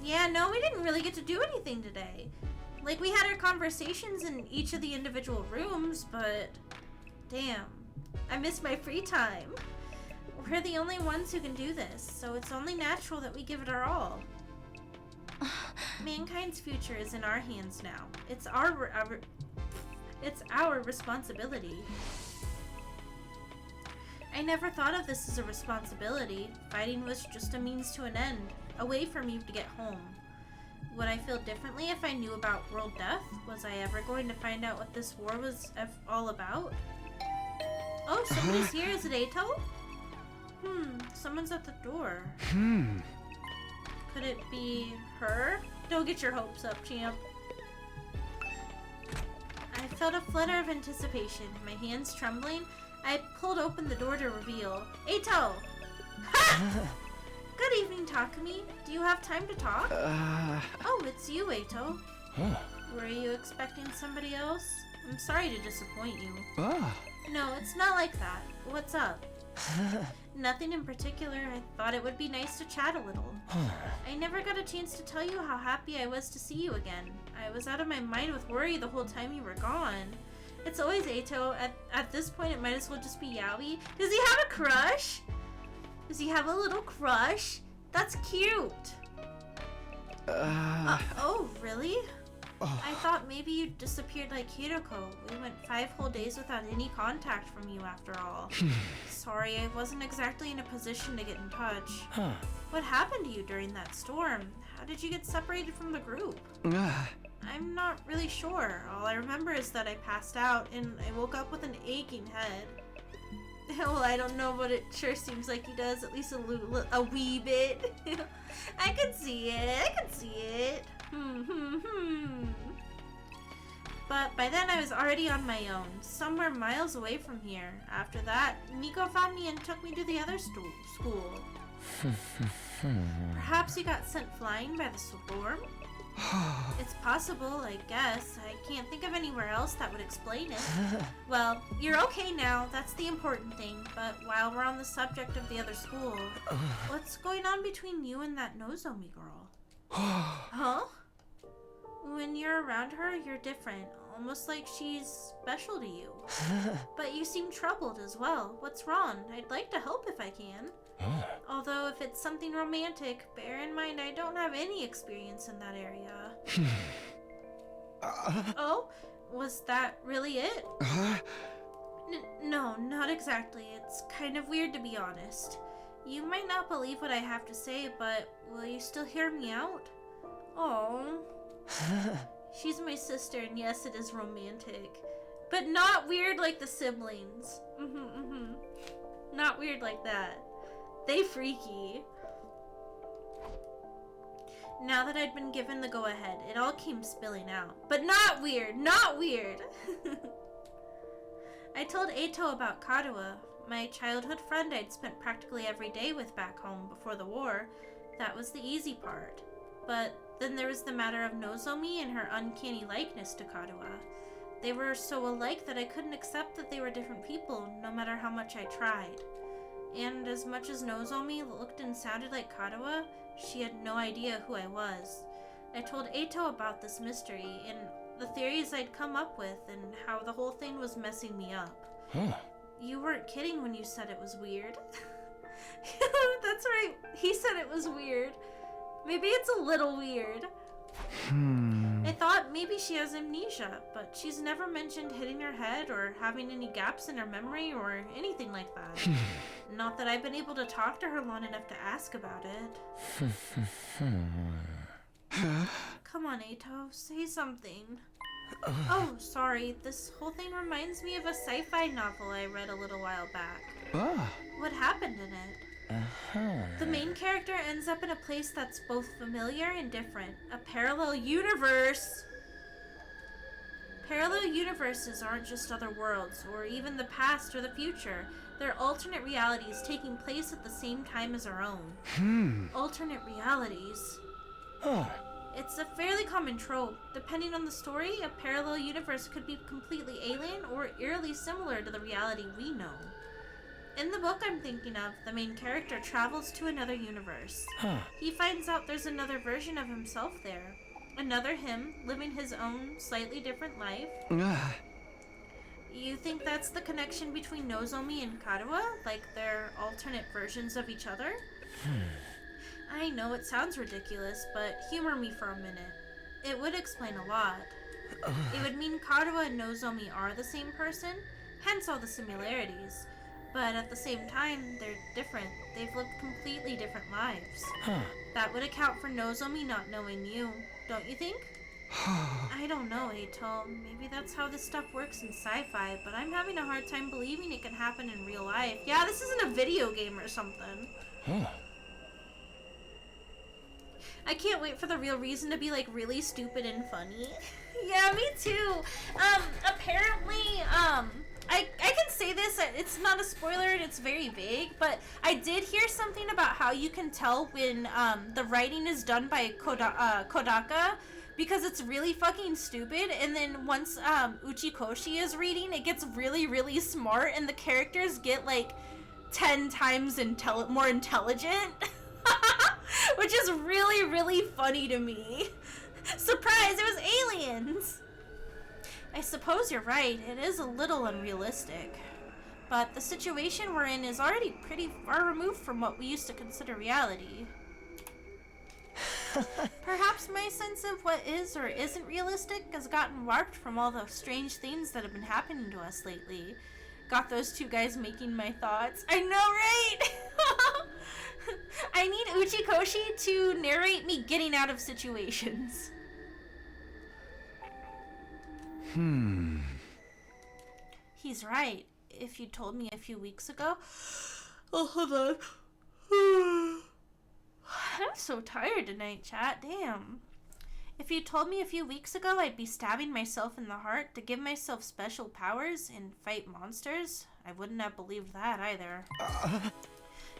Yeah, no, we didn't really get to do anything today. Like, we had our conversations in each of the individual rooms, but... damn, I miss my free time. We're the only ones who can do this, so it's only natural that we give it our all. Mankind's future is in our hands now. It's our responsibility. I never thought of this as a responsibility. Fighting was just a means to an end, a way for me to get home. Would I feel differently if I knew about world death? Was I ever going to find out what this war was all about? Oh, somebody's here. Is it Ato? Someone's at the door. Could it be her? Don't get your hopes up, champ. I felt a flutter of anticipation, my hands trembling. I pulled open the door to reveal Ato! Ha! Good evening, Takumi. Do you have time to talk? Oh, it's you, Ato. Were you expecting somebody else? I'm sorry to disappoint you. No, it's not like that. What's up? Nothing in particular. I thought it would be nice to chat a little. I never got a chance to tell you how happy I was to see you again. I was out of my mind with worry the whole time you were gone. It's always Ato. At this point, it might as well just be Yaoi. Does he have a crush? Does he have a little crush? That's cute. Oh, really? I thought maybe you disappeared like Hiroko. We went 5 whole days without any contact from you after all. Sorry, I wasn't exactly in a position to get in touch. What happened to you during that storm? How did you get separated from the group? I'm not really sure. All I remember is that I passed out and I woke up with an aching head. Well, I don't know, but it sure seems like he does, at least a wee bit. I can see it. But by then I was already on my own, somewhere miles away from here. After that, Nico found me and took me to the other school. Perhaps you got sent flying by the storm? It's possible, I guess. I can't think of anywhere else that would explain it. Well, you're okay now. That's the important thing. But while we're on the subject of the other school, what's going on between you and that Nozomi girl? Huh? When you're around her, you're different. Almost like she's special to you. But you seem troubled as well. What's wrong? I'd like to help if I can. Although if it's something romantic, bear in mind I don't have any experience in that area. Oh? Was that really it? No, not exactly. It's kind of weird to be honest. You might not believe what I have to say, but will you still hear me out? Oh. She's my sister, and yes, it is romantic. But not weird like the siblings. Not weird like that. They freaky. Now that I'd been given the go-ahead, it all came spilling out. But not weird! Not weird! I told Eito about Karuha, my childhood friend I'd spent practically every day with back home before the war. That was the easy part. But then there was the matter of Nozomi and her uncanny likeness to Karuha. They were so alike that I couldn't accept that they were different people, no matter how much I tried. And as much as Nozomi looked and sounded like Karuha, she had no idea who I was. I told Eito about this mystery, and the theories I'd come up with, and how the whole thing was messing me up. You weren't kidding when you said it was weird. That's right, he said it was weird. Maybe it's a little weird. I thought maybe she has amnesia, but she's never mentioned hitting her head or having any gaps in her memory or anything like that. Not that I've been able to talk to her long enough to ask about it. Come on, Eito, say something. Oh, sorry, this whole thing reminds me of a sci-fi novel I read a little while back. What happened in it? The main character ends up in a place that's both familiar and different. A parallel universe! Parallel universes aren't just other worlds, or even the past or the future. They're alternate realities taking place at the same time as our own. Alternate realities. It's a fairly common trope. Depending on the story, a parallel universe could be completely alien or eerily similar to the reality we know. In the book I'm thinking of, the main character travels to another universe. He finds out there's another version of himself there. Another him, living his own, slightly different life. You think that's the connection between Nozomi and Karuha? Like they're alternate versions of each other? I know it sounds ridiculous, but humor me for a minute. It would explain a lot. It would mean Karuha and Nozomi are the same person, hence all the similarities. But at the same time, they're different. They've lived completely different lives. That would account for Nozomi not knowing you, don't you think? I don't know, Eito. Maybe that's how this stuff works in sci-fi, but I'm having a hard time believing it can happen in real life. Yeah, this isn't a video game or something. I can't wait for the real reason to be like really stupid and funny. Yeah, me too. Apparently, I can say this, it's not a spoiler and it's very vague, but I did hear something about how you can tell when the writing is done by Kodaka, because it's really fucking stupid, and then once Uchikoshi is reading, it gets really, really smart, and the characters get like 10 times more intelligent, which is really, really funny to me. Surprise, it was aliens! I suppose you're right, it is a little unrealistic. But the situation we're in is already pretty far removed from what we used to consider reality. Perhaps my sense of what is or isn't realistic has gotten warped from all the strange things that have been happening to us lately. Got those two guys making my thoughts. I know, right? I need Uchikoshi to narrate me getting out of situations. He's right. If you told me a few weeks ago... Oh, hold on. I'm so tired tonight, chat. Damn. If you told me a few weeks ago I'd be stabbing myself in the heart to give myself special powers and fight monsters, I wouldn't have believed that either.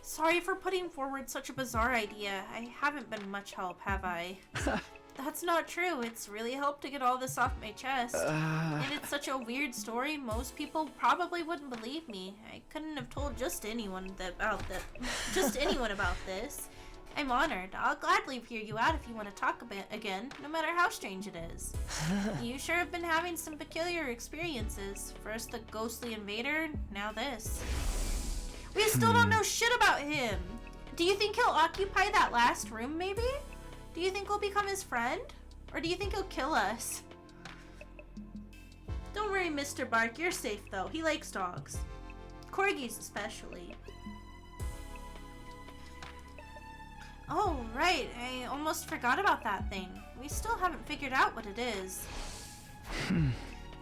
Sorry for putting forward such a bizarre idea. I haven't been much help, have I? That's not true. It's really helped to get all this off my chest. And it's such a weird story, most people probably wouldn't believe me. I couldn't have told just anyone about this. I'm honored. I'll gladly hear you out if you want to talk a bit again, no matter how strange it is. You sure have been having some peculiar experiences. First the ghostly invader, now this. We still don't know shit about him. Do you think he'll occupy that last room, maybe? Do you think we'll become his friend? Or do you think he'll kill us? Don't worry, Mr. Bark. You're safe, though. He likes dogs. Corgis, especially. Oh, right. I almost forgot about that thing. We still haven't figured out what it is.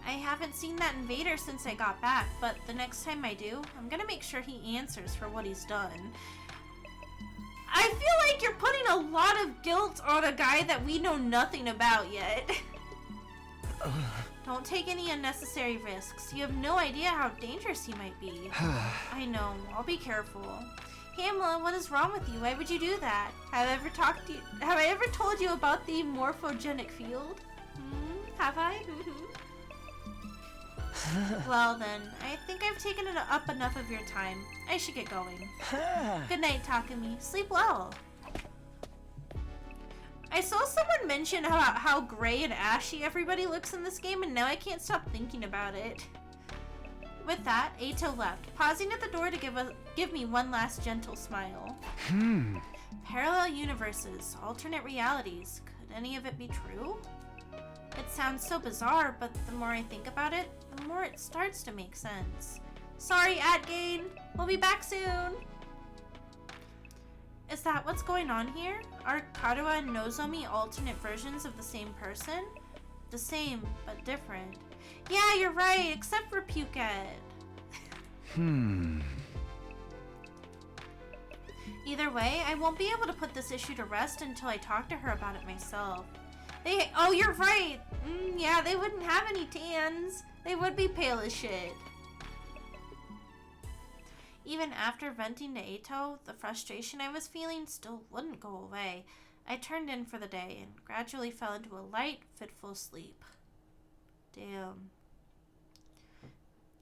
I haven't seen that invader since I got back, but the next time I do, I'm gonna make sure he answers for what he's done. I feel like you're putting a lot of guilt on a guy that we know nothing about yet. Don't take any unnecessary risks. You have no idea how dangerous he might be. I know. I'll be careful. Hamela, what is wrong with you? Why would you do that? Have I ever told you about the morphogenic field? Have I? Well then, I think I've taken up enough of your time. I should get going. Good night, Takumi. Sleep well. I saw someone mention about how gray and ashy everybody looks in this game, and now I can't stop thinking about it. With that, Eito left, pausing at the door to give me one last gentle smile. Parallel universes, alternate realities. Could any of it be true? It sounds so bizarre, but the more I think about it, the more it starts to make sense. Sorry, Atgain. We'll be back soon. Is that what's going on here? Are Karuha and Nozomi alternate versions of the same person? The same, but different. Yeah, you're right, except for Puked. Either way, I won't be able to put this issue to rest until I talk to her about it myself. Oh, you're right. Yeah, they wouldn't have any tans. They would be pale as shit. Even after venting to Eito, the frustration I was feeling still wouldn't go away. I turned in for the day and gradually fell into a light, fitful sleep. Damn.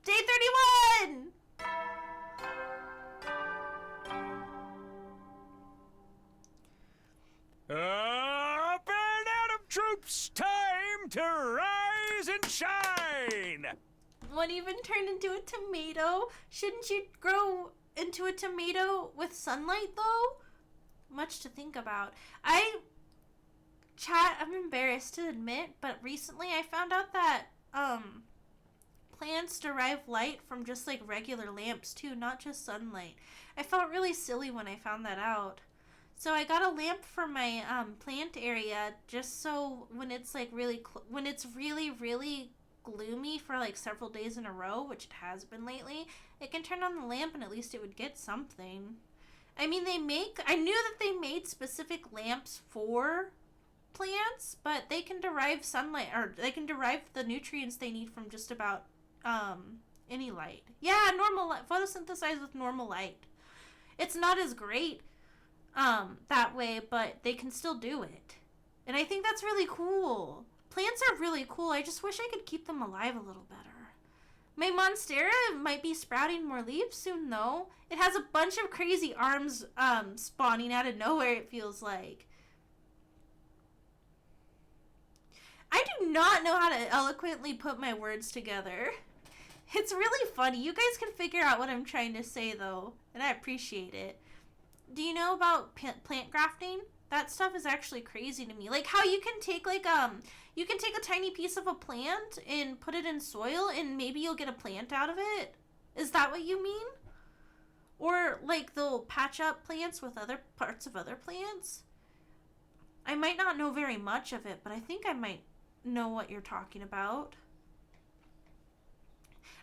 Day 31! Up and Adam troops, time to rise and shine! One even turned into a tomato. Shouldn't you grow into a tomato with sunlight, though? Much to think about. I'm embarrassed to admit, but recently I found out that, plants derive light from just, like, regular lamps, too, not just sunlight. I felt really silly when I found that out. So I got a lamp for my, plant area, just so when it's, like, when it's really gloomy for like several days in a row, which it has been lately, it can turn on the lamp and at least it would get something. I mean, I knew that they made specific lamps for plants, but they can derive sunlight, or they can derive the nutrients they need from just about any light. Yeah, normal light, photosynthesize with normal light. It's not as great that way, but they can still do it. And I think that's really cool. Plants are really cool. I just wish I could keep them alive a little better. My Monstera might be sprouting more leaves soon, though. It has a bunch of crazy arms spawning out of nowhere, it feels like. I do not know how to eloquently put my words together. It's really funny. You guys can figure out what I'm trying to say, though, and I appreciate it. Do you know about plant grafting? That stuff is actually crazy to me. Like how you can take you can take a tiny piece of a plant and put it in soil and maybe you'll get a plant out of it. Is that what you mean? Or like they'll patch up plants with other parts of other plants? I might not know very much of it, but I think I might know what you're talking about.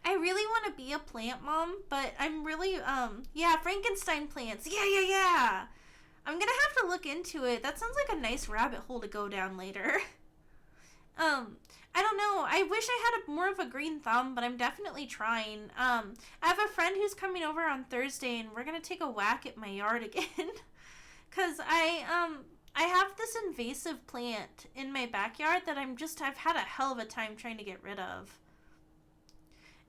I really want to be a plant mom, but I'm really, yeah, Frankenstein plants. Yeah. I'm gonna have to look into it. That sounds like a nice rabbit hole to go down later. I don't know. I wish I had more of a green thumb, but I'm definitely trying. I have a friend who's coming over on Thursday, and we're gonna take a whack at my yard again. Cause I I have this invasive plant in my backyard that I've had a hell of a time trying to get rid of.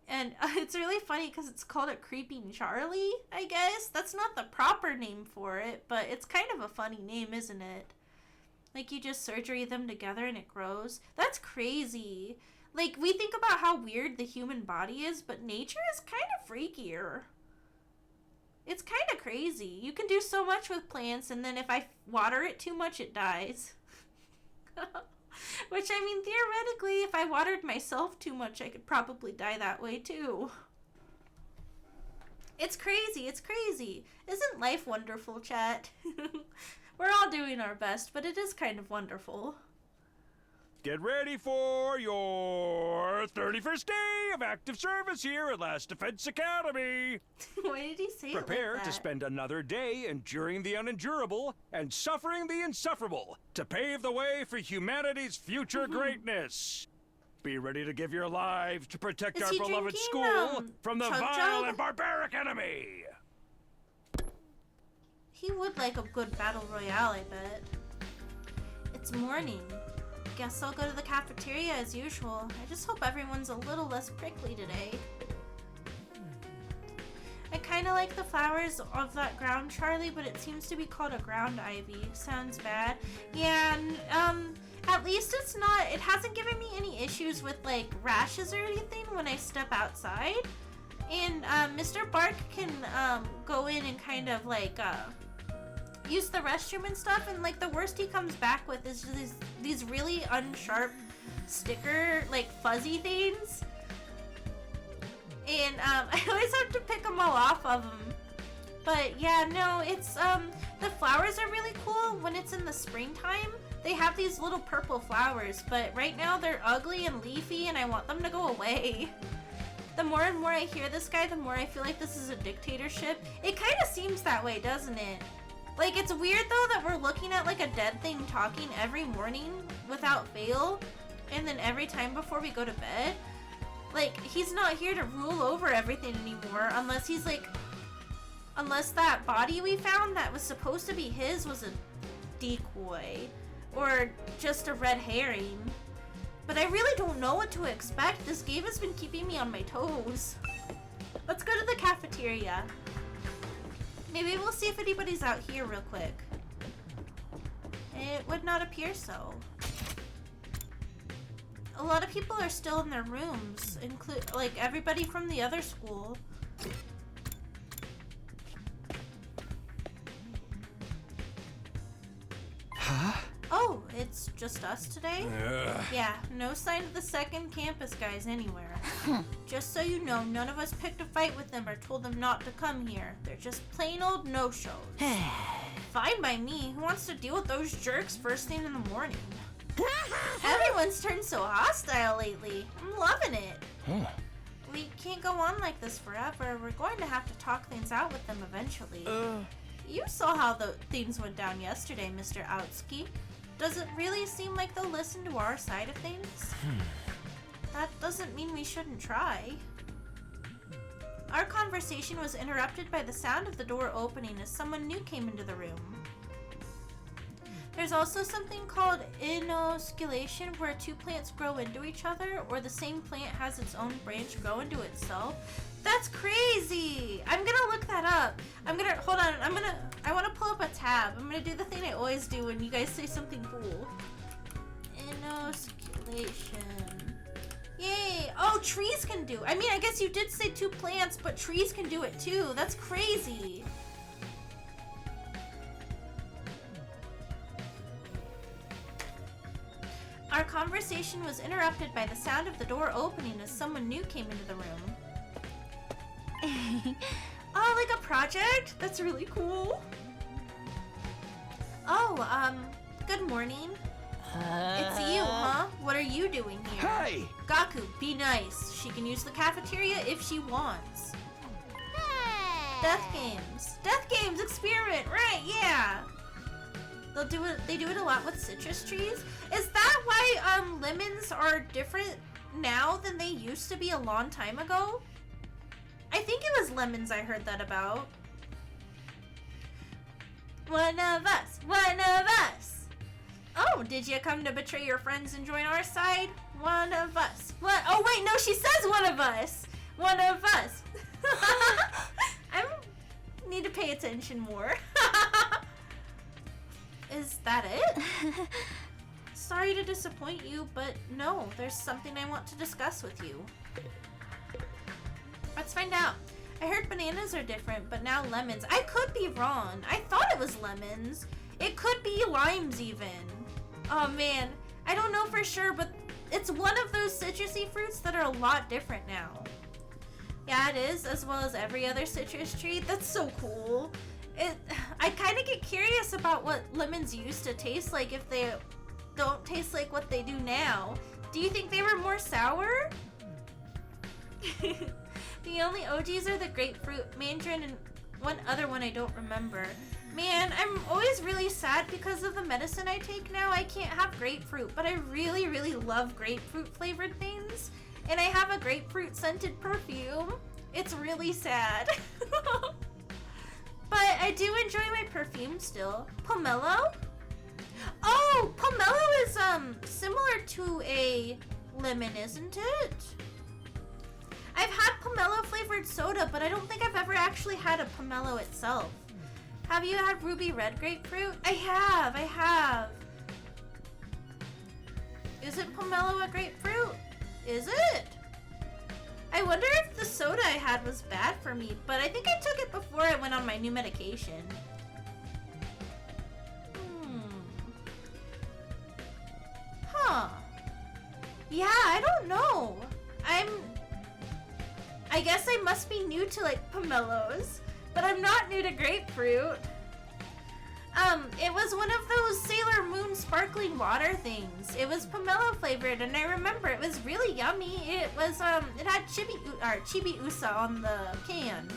And it's really funny because it's called a creeping Charlie, I guess. That's not the proper name for it, but it's kind of a funny name, isn't it? Like, you just surgery them together and it grows. That's crazy. Like, we think about how weird the human body is, but nature is kind of freakier. It's kind of crazy. You can do so much with plants, and then if I water it too much, it dies. Which, I mean, theoretically, if I watered myself too much, I could probably die that way, too. It's crazy. It's crazy. Isn't life wonderful, chat? We're all doing our best, but it is kind of wonderful. Get ready for your 31st day of active service here at Last Defense Academy. Why did he say Prepare it like to that? spend another day enduring the unendurable and suffering the insufferable to pave the way for humanity's future greatness. Be ready to give your lives to protect Is our he beloved drinking, school from the chug vile jug? and barbaric enemy. He would like a good battle royale, I bet. It's morning. Guess I'll go to the cafeteria as usual. I just hope everyone's a little less prickly today. I kind of like the flowers of that ground Charlie, but it seems to be called a ground ivy. Sounds bad. Yeah, at least it's not, it hasn't given me any issues with like rashes or anything when I step outside. And Mr. Bark can go in and kind of like use the restroom and stuff, and like the worst he comes back with is these really unsharp sticker like fuzzy things, and I always have to pick them all off of them. But yeah, no, it's the flowers are really cool when it's in the springtime. They have these little purple flowers, but right now they're ugly and leafy and I want them to go away. The more and more I hear this guy, the more I feel like this is a dictatorship. It kind of seems that way, doesn't it? Like, it's weird, though, that we're looking at, like, a dead thing talking every morning without fail, and then every time before we go to bed. Like, he's not here to rule over everything anymore, unless he's, like... Unless that body we found that was supposed to be his was a decoy, or just a red herring. But I really don't know what to expect. This game has been keeping me on my toes. Let's go to the cafeteria. Maybe we'll see if anybody's out here real quick. It would not appear so. A lot of people are still in their rooms, like everybody from the other school. Huh? Oh, it's just us today? Yeah, no sign of the second campus guys anywhere. Just so you know, none of us picked a fight with them or told them not to come here. They're just plain old no-shows. Fine by me. Who wants to deal with those jerks first thing in the morning? Everyone's turned so hostile lately. I'm loving it. We can't go on like this forever. We're going to have to talk things out with them eventually. You saw how the things went down yesterday, Mr. Outsky. Does it really seem like they'll listen to our side of things? That doesn't mean we shouldn't try. Our conversation was interrupted by the sound of the door opening as someone new came into the room. There's also something called inosculation, where two plants grow into each other, or the same plant has its own branch grow into itself. That's crazy! I'm gonna look that up. Hold on, I wanna pull up a tab. I'm gonna do the thing I always do when you guys say something cool. Inosculation. Yay! Oh, trees can do. I mean, I guess you did say two plants, but trees can do it too. That's crazy. Our conversation was interrupted by the sound of the door opening as someone new came into the room. Oh, like a project? That's really cool. Oh, good morning. It's you, huh? What are you doing here? Hey! Gaku, be nice. She can use the cafeteria if she wants. Hey! Death games experiment, right? Yeah. They do it a lot with citrus trees. Is that why lemons are different now than they used to be a long time ago? I think it was lemons I heard that about. One of us, one of us. Oh, did you come to betray your friends and join our side? One of us. What? Oh, wait, no, she says one of us. One of us. I need to pay attention more. Is that it? Sorry to disappoint you, but no, there's something I want to discuss with you. Let's find out. I heard bananas are different, but now lemons. I could be wrong. I thought it was lemons. It could be limes even. Oh man, I don't know for sure, but it's one of those citrusy fruits that are a lot different now. Yeah, it is, as well as every other citrus tree. That's so cool. I kind of get curious about what lemons used to taste like if they don't taste like what they do now. Do you think they were more sour? The only OGs are the grapefruit, mandarin, and one other one I don't remember. Man, I'm always really sad because of the medicine I take now. I can't have grapefruit, but I really, really love grapefruit flavored things. And I have a grapefruit scented perfume. It's really sad. But I do enjoy my perfume still. Pomelo? Oh, pomelo is similar to a lemon, isn't it? I've had pomelo flavored soda, but I don't think I've ever actually had a pomelo itself. Have you had ruby red grapefruit? I have. Isn't pomelo a grapefruit? Is it? I wonder if the soda I had was bad for me, but I think I took it before I went on my new medication. Huh. Yeah, I don't know. I guess I must be new to like pomelos, but I'm not new to grapefruit. It was one of those Sailor Moon sparkling water things. It was pomelo flavored, and I remember it was really yummy. It was it had chibi-usa on the can.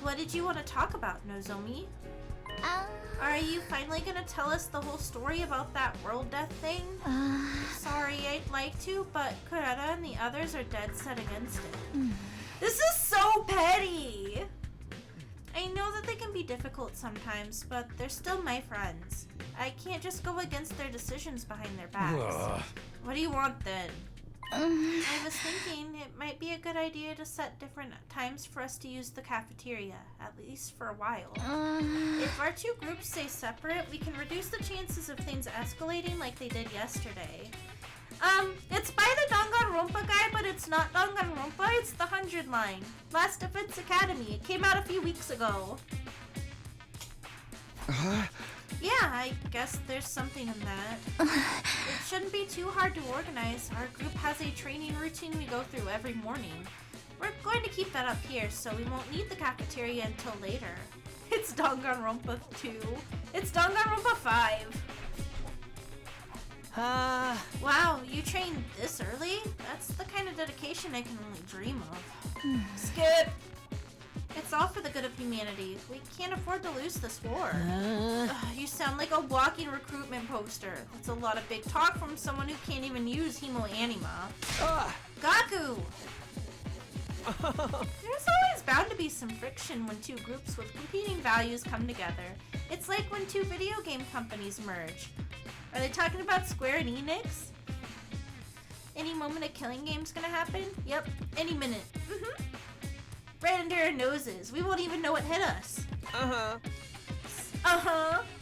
What did you want to talk about, Nozomi? Are you finally gonna tell us the whole story about that world death thing? Sorry, I'd like to, but Kureta and the others are dead set against it. This is so petty! I know that they can be difficult sometimes, but they're still my friends. I can't just go against their decisions behind their backs. What do you want then? I was thinking it might be a good idea to set different times for us to use the cafeteria, at least for a while. If our two groups stay separate, we can reduce the chances of things escalating like they did yesterday. It's by the Danganronpa guy, but it's not Danganronpa, it's the 100 line. Last Defense Academy. It came out a few weeks ago. Yeah, I guess there's something in that. It shouldn't be too hard to organize. Our group has a training routine we go through every morning. We're going to keep that up here, so we won't need the cafeteria until later. It's Danganronpa 2. It's Danganronpa 5. Wow, you trained this early? That's the kind of dedication I can only dream of. Skip! It's all for the good of humanity. We can't afford to lose this war. You sound like a walking recruitment poster. That's a lot of big talk from someone who can't even use Hemo Anima. Gaku! There's always bound to be some friction when two groups with competing values come together. It's like when two video game companies merge. Are they talking about Square and Enix? Any moment a killing game's gonna happen? Yep, any minute. Right under our noses. We won't even know what hit us.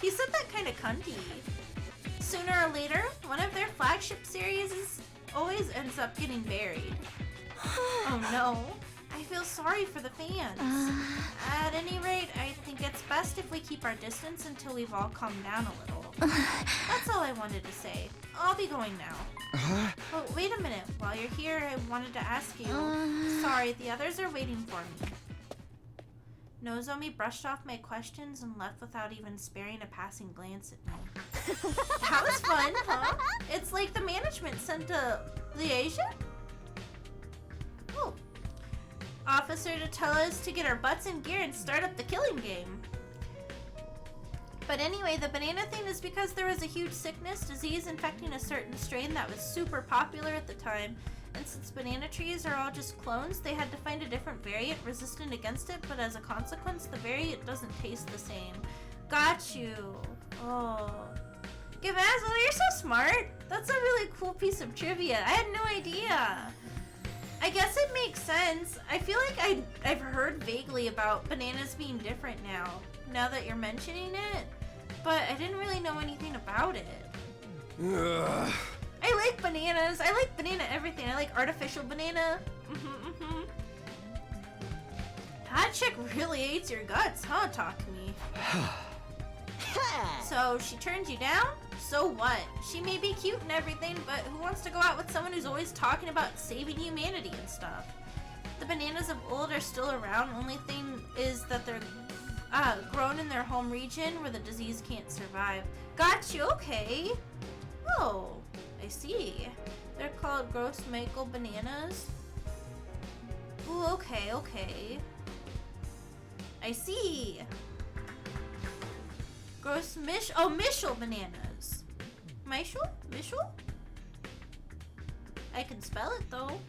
He said that kind of cunty. Sooner or later, one of their flagship series always ends up getting buried. Oh no. I feel sorry for the fans. At any rate, I think it's best if we keep our distance until we've all calmed down a little. That's all I wanted to say. I'll be going now. Oh, wait a minute. While you're here, I wanted to ask you. Sorry, the others are waiting for me. Nozomi brushed off my questions and left without even sparing a passing glance at me. That was fun, huh? It's like the management sent a liaison? Oh. Officer to tell us to get our butts in gear and start up the killing game. But anyway, the banana thing is because there was a huge sickness, disease infecting a certain strain that was super popular at the time, And since banana trees are all just clones, they had to find a different variant resistant against it, but as a consequence, the variant doesn't taste the same. Got you. Oh. Gavazzle, you're so smart. That's a really cool piece of trivia. I had no idea. I guess it makes sense. I feel like I've heard vaguely about bananas being different now that you're mentioning it, but I didn't really know anything about it. Ugh. I like bananas. I like banana everything. I like artificial banana. That chick really hates your guts, huh, Talk to me. So she turns you down? So what? She may be cute and everything, but who wants to go out with someone who's always talking about saving humanity and stuff? The bananas of old are still around. Only thing is that they're grown in their home region where the disease can't survive. Got you, okay. Oh, I see. They're called gross maple bananas. Ooh, okay, okay. I see. Gross Mischel bananas. Mischel? Mischel? I can spell it though.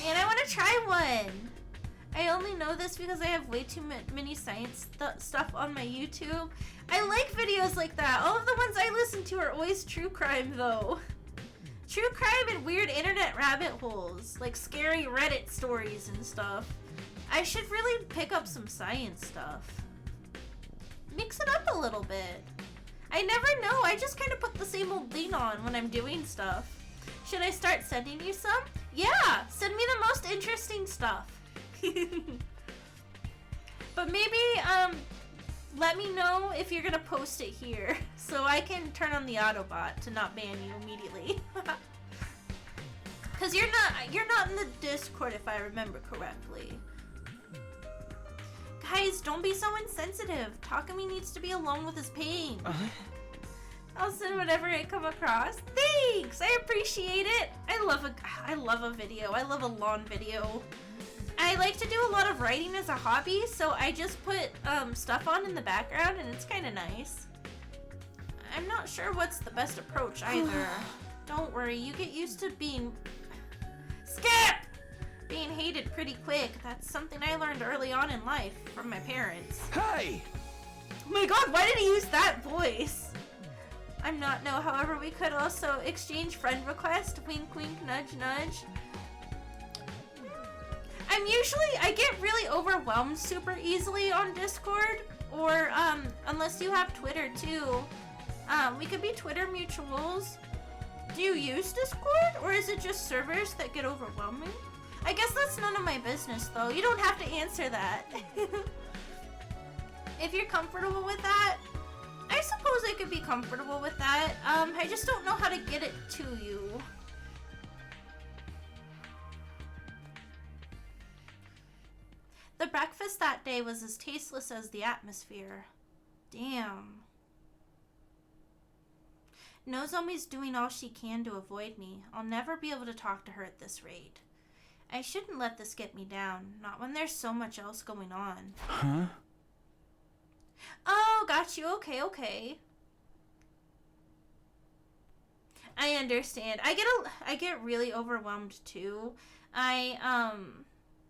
And I want to try one. I only know this because I have way too many science stuff on my YouTube. I like videos like that. All of the ones I listen to are always true crime though. True crime and weird internet rabbit holes. Like scary Reddit stories and stuff. I should really pick up some science stuff. Mix it up a little bit. I never know. I just kind of put the same old thing on when I'm doing stuff. Should I start sending you some? Yeah, send me the most interesting stuff. But maybe let me know if you're gonna post it here so I can turn on the Autobot to not ban you immediately. Cause you're not in the Discord if I remember correctly. Guys, don't be so insensitive. Takumi needs to be alone with his pain. I'll send whatever I come across. Thanks! I appreciate it. I love a video. I love a lawn video. I like to do a lot of writing as a hobby, so I just put stuff on in the background and it's kind of nice. I'm not sure what's the best approach either. Don't worry, you get used to being... Skip! Being hated pretty quick. That's something I learned early on in life from my parents. Hey! Oh my god, why did he use that voice? I'm not no, however we could also exchange friend request. Wink wink, nudge nudge. I get really overwhelmed super easily on Discord. Or unless you have Twitter too. We could be Twitter mutuals. Do you use Discord? Or is it just servers that get overwhelming? I guess that's none of my business, though. You don't have to answer that. If you're comfortable with that, I suppose I could be comfortable with that. I just don't know how to get it to you. The breakfast that day was as tasteless as the atmosphere. Damn. Nozomi's doing all she can to avoid me. I'll never be able to talk to her at this rate. I shouldn't let this get me down, not when there's so much else going on. Huh? Oh, got you. Okay, okay. I understand. I get really overwhelmed too.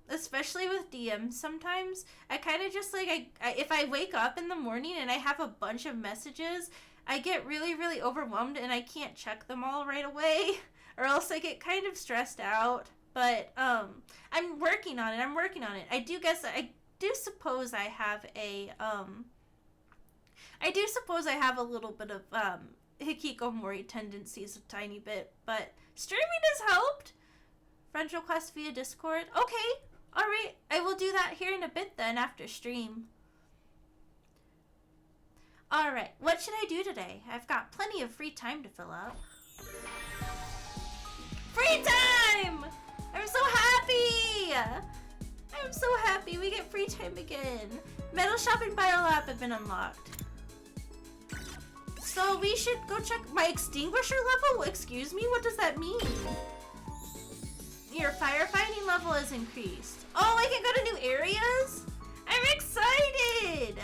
Especially with DMs sometimes, I kind of just like, if I wake up in the morning and I have a bunch of messages, I get really, really overwhelmed and I can't check them all right away, or else I get kind of stressed out. But I'm working on it. I do suppose I have a little bit of hikikomori tendencies, a tiny bit, but streaming has helped. Friend request via Discord. Okay, all right. I will do that here in a bit then after stream. All right. What should I do today? I've got plenty of free time to fill up. Free time! I'm so happy! I'm so happy we get free time again. Metal Shop and Biolab have been unlocked. So we should go check my extinguisher level? Excuse me? What does that mean? Your firefighting level has increased. Oh, I can go to new areas? I'm excited!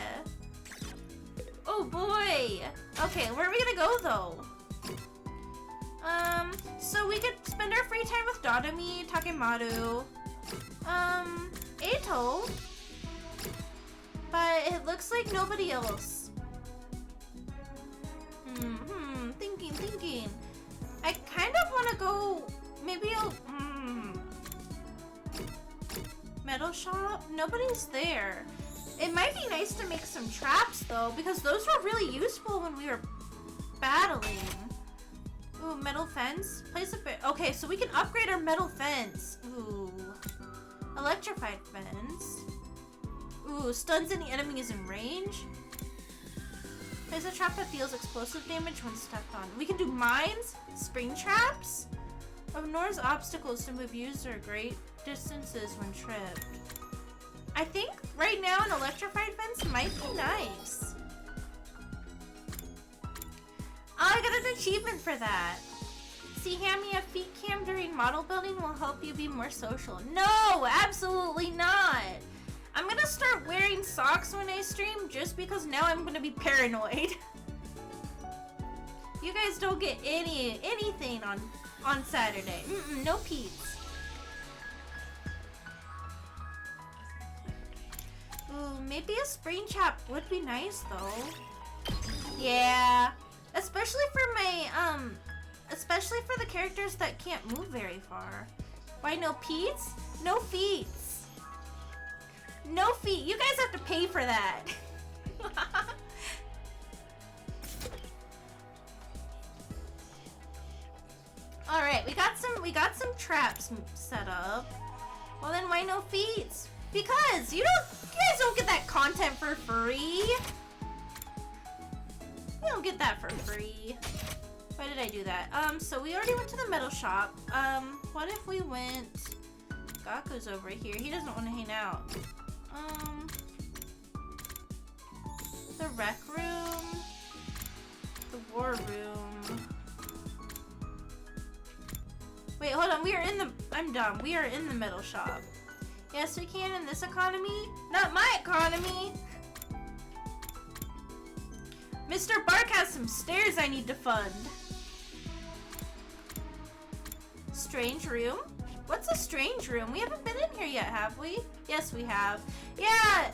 Oh boy. Okay, where are we gonna go though? So we could spend our free time with Dodami, Takemaru, Eito, but it looks like nobody else. Thinking. I kind of want to go, maybe I'll, metal shop? Nobody's there. It might be nice to make some traps though, because those were really useful when we were battling. Ooh, metal fence. Place a bit. Okay, so we can upgrade our metal fence. Ooh. Electrified fence. Ooh, stuns any enemies in range. Place a trap that deals explosive damage when stepped on. We can do mines, spring traps. Ignores obstacles to move user great distances when tripped. I think right now an electrified fence might be nice. Oh, I got an achievement for that. See, Hammie, a feet cam during model building will help you be more social. No, absolutely not. I'm gonna start wearing socks when I stream just because now I'm gonna be paranoid. You guys don't get anything on Saturday. No peeps. Ooh, maybe a spring trap would be nice though. Yeah. Especially for the characters that can't move very far. Why no Pete's? No feats. No feet. You guys have to pay for that. All right, we got some traps set up. Well then, why no feats? Because you guys don't get that content for free. You don't get that for free. Why did I do that? So we already went to the metal shop. What if we went... Gaku's over here. He doesn't want to hang out. The rec room. The war room. Wait, hold on. We are in the... I'm dumb. We are in the metal shop. Yes, we can in this economy. Not my economy. Mr. Bark has some stairs I need to fund. Strange room? What's a strange room? We haven't been in here yet, have we? Yes, we have. Yeah!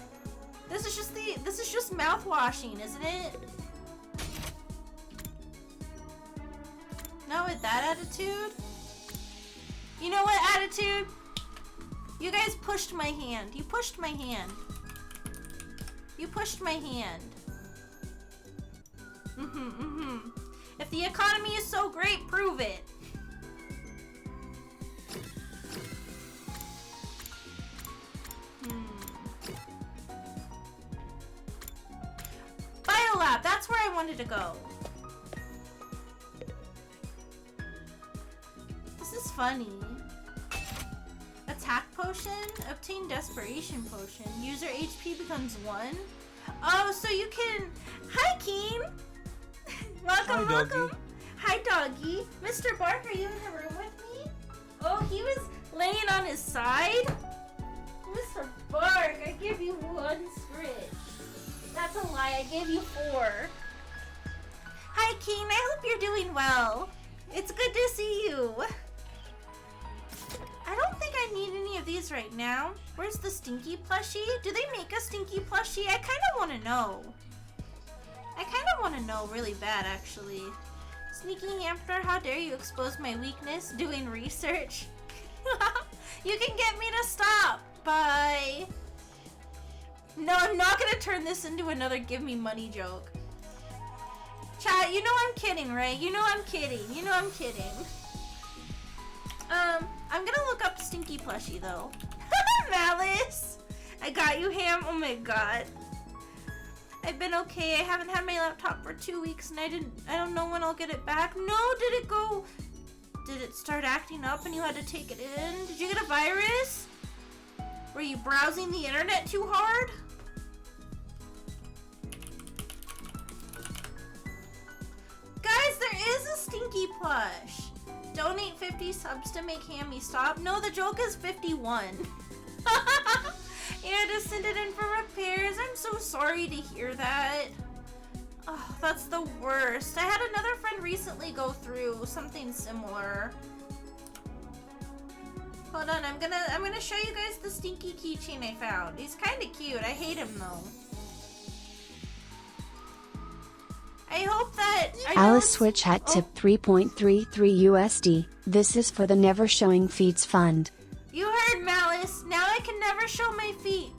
This is just mouth washing, isn't it? Not with that attitude. You know what, attitude? You guys pushed my hand. You pushed my hand. You pushed my hand. If the economy is so great, prove it. Biolab, that's where I wanted to go. This is funny. Attack potion, obtain desperation potion. User HP becomes 1. Oh, so you can... Hi, Keen. Welcome, welcome. Hi, doggy. Mr. Bark, are you in the room with me? Oh, he was laying on his side? Mr. Bark, I gave you 1 scritch. That's a lie, I gave you 4. Hi, Keen, I hope you're doing well. It's good to see you. I don't think I need any of these right now. Where's the stinky plushie? Do they make a stinky plushie? I kind of want to know. I kind of want to know really bad, actually. Sneaky Hamster, how dare you expose my weakness? Doing research. You can get me to stop. Bye. No, I'm not going to turn this into another give me money joke. Chat, you know I'm kidding, right? You know I'm kidding. You know I'm kidding. I'm gonna look up Stinky Plushie though. Malice! I got you, Ham. Oh my god. I've been okay. I haven't had my laptop for 2 weeks and I don't know when I'll get it back. No, did it start acting up and you had to take it in? Did you get a virus? Were you browsing the internet too hard? Guys, there is a Stinky plush. Donate 50 subs to make Hammie stop. No, the joke is 51. You had to send it in for repairs. I'm so sorry to hear that. Oh, That's the worst. I had another friend recently go through something similar. Hold on, I'm gonna show you guys the stinky keychain I found. He's kind of cute. I hate him though. I hope that Alice Switch hat tip 3.33 USD. This is for the Never Showing Feeds Fund. You heard, Malice. Now I can never show my feet.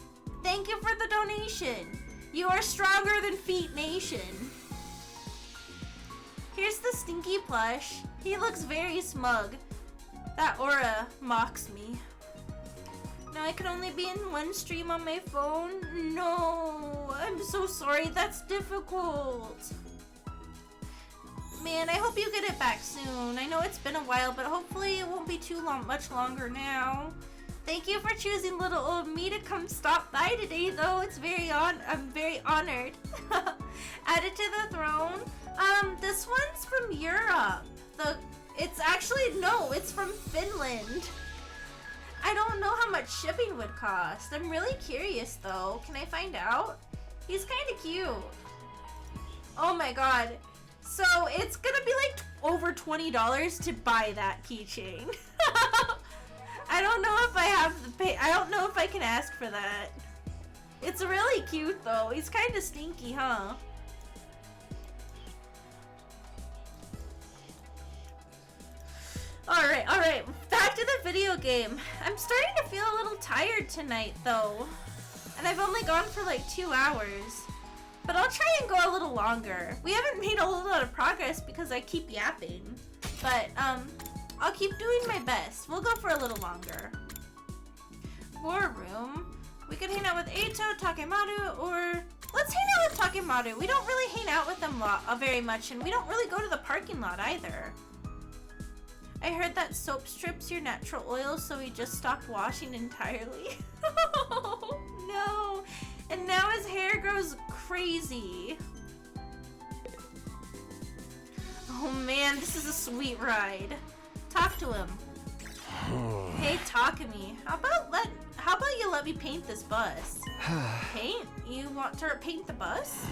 Thank you for the donation. You are stronger than Feet Nation. Here's the stinky plush. He looks very smug. That aura mocks me. Now I can only be in one stream on my phone? No, I'm so sorry. That's difficult. Man, I hope you get it back soon. I know it's been a while, but hopefully it won't be much longer now. Thank you for choosing little old me to come stop by today, though. I'm very honored. Added to the throne. This one's from Europe. It's from Finland. I don't know how much shipping would cost. I'm really curious, though. Can I find out? He's kind of cute. Oh my god. So it's gonna be like over $20 to buy that keychain. I don't know if I have the pay. I don't know if I can ask for that. It's really cute though. He's kind of stinky, huh? Alright. Back to the video game. I'm starting to feel a little tired tonight though. And I've only gone for like 2 hours. But I'll try and go a little longer. We haven't made a whole lot of progress because I keep yapping. But, I'll keep doing my best. We'll go for a little longer. War room. We could hang out with Eito, Takemaru, or... Let's hang out with Takemaru. We don't really hang out with them very much, and we don't really go to the parking lot either. I heard that soap strips your natural oil, so he just stopped washing entirely. Oh, no. And now his hair grows crazy. Oh man, this is a sweet ride. Talk to him. Hey, Takemi, how about you let me paint this bus? Paint? You want to paint the bus?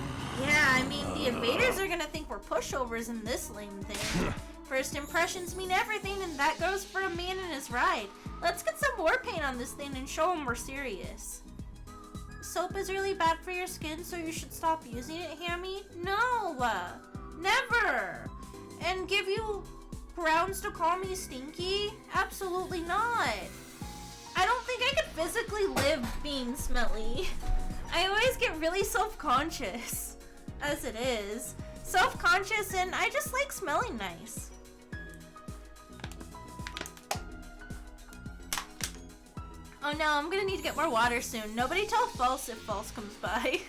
Yeah, I mean, the invaders are gonna think we're pushovers in this lame thing. First impressions mean everything, and that goes for a man and his ride. Let's get some more paint on this thing and show them we're serious. Soap is really bad for your skin, so you should stop using it, Hammie? No! Never! And give you grounds to call me stinky? Absolutely not. I don't think I could physically live being smelly. I always get really self-conscious, as it is. Self-conscious, and I just like smelling nice. Oh no, I'm gonna need to get more water soon. Nobody tell False if False comes by.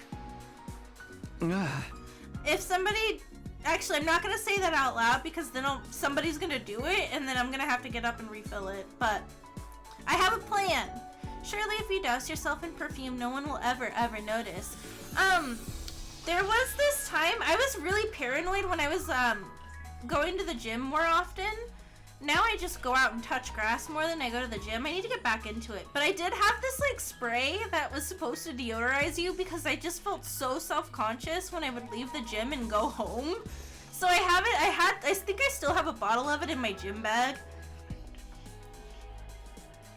If somebody... Actually, I'm not gonna say that out loud because then somebody's gonna do it and then I'm gonna have to get up and refill it. But I have a plan. Surely if you douse yourself in perfume, no one will ever notice. There was this time, I was really paranoid when I was going to the gym more often. Now I just go out and touch grass more than I go to the gym. I need to get back into it. But I did have this like spray that was supposed to deodorize you because I just felt so self-conscious when I would leave the gym and go home. So I have it, I think I still have a bottle of it in my gym bag.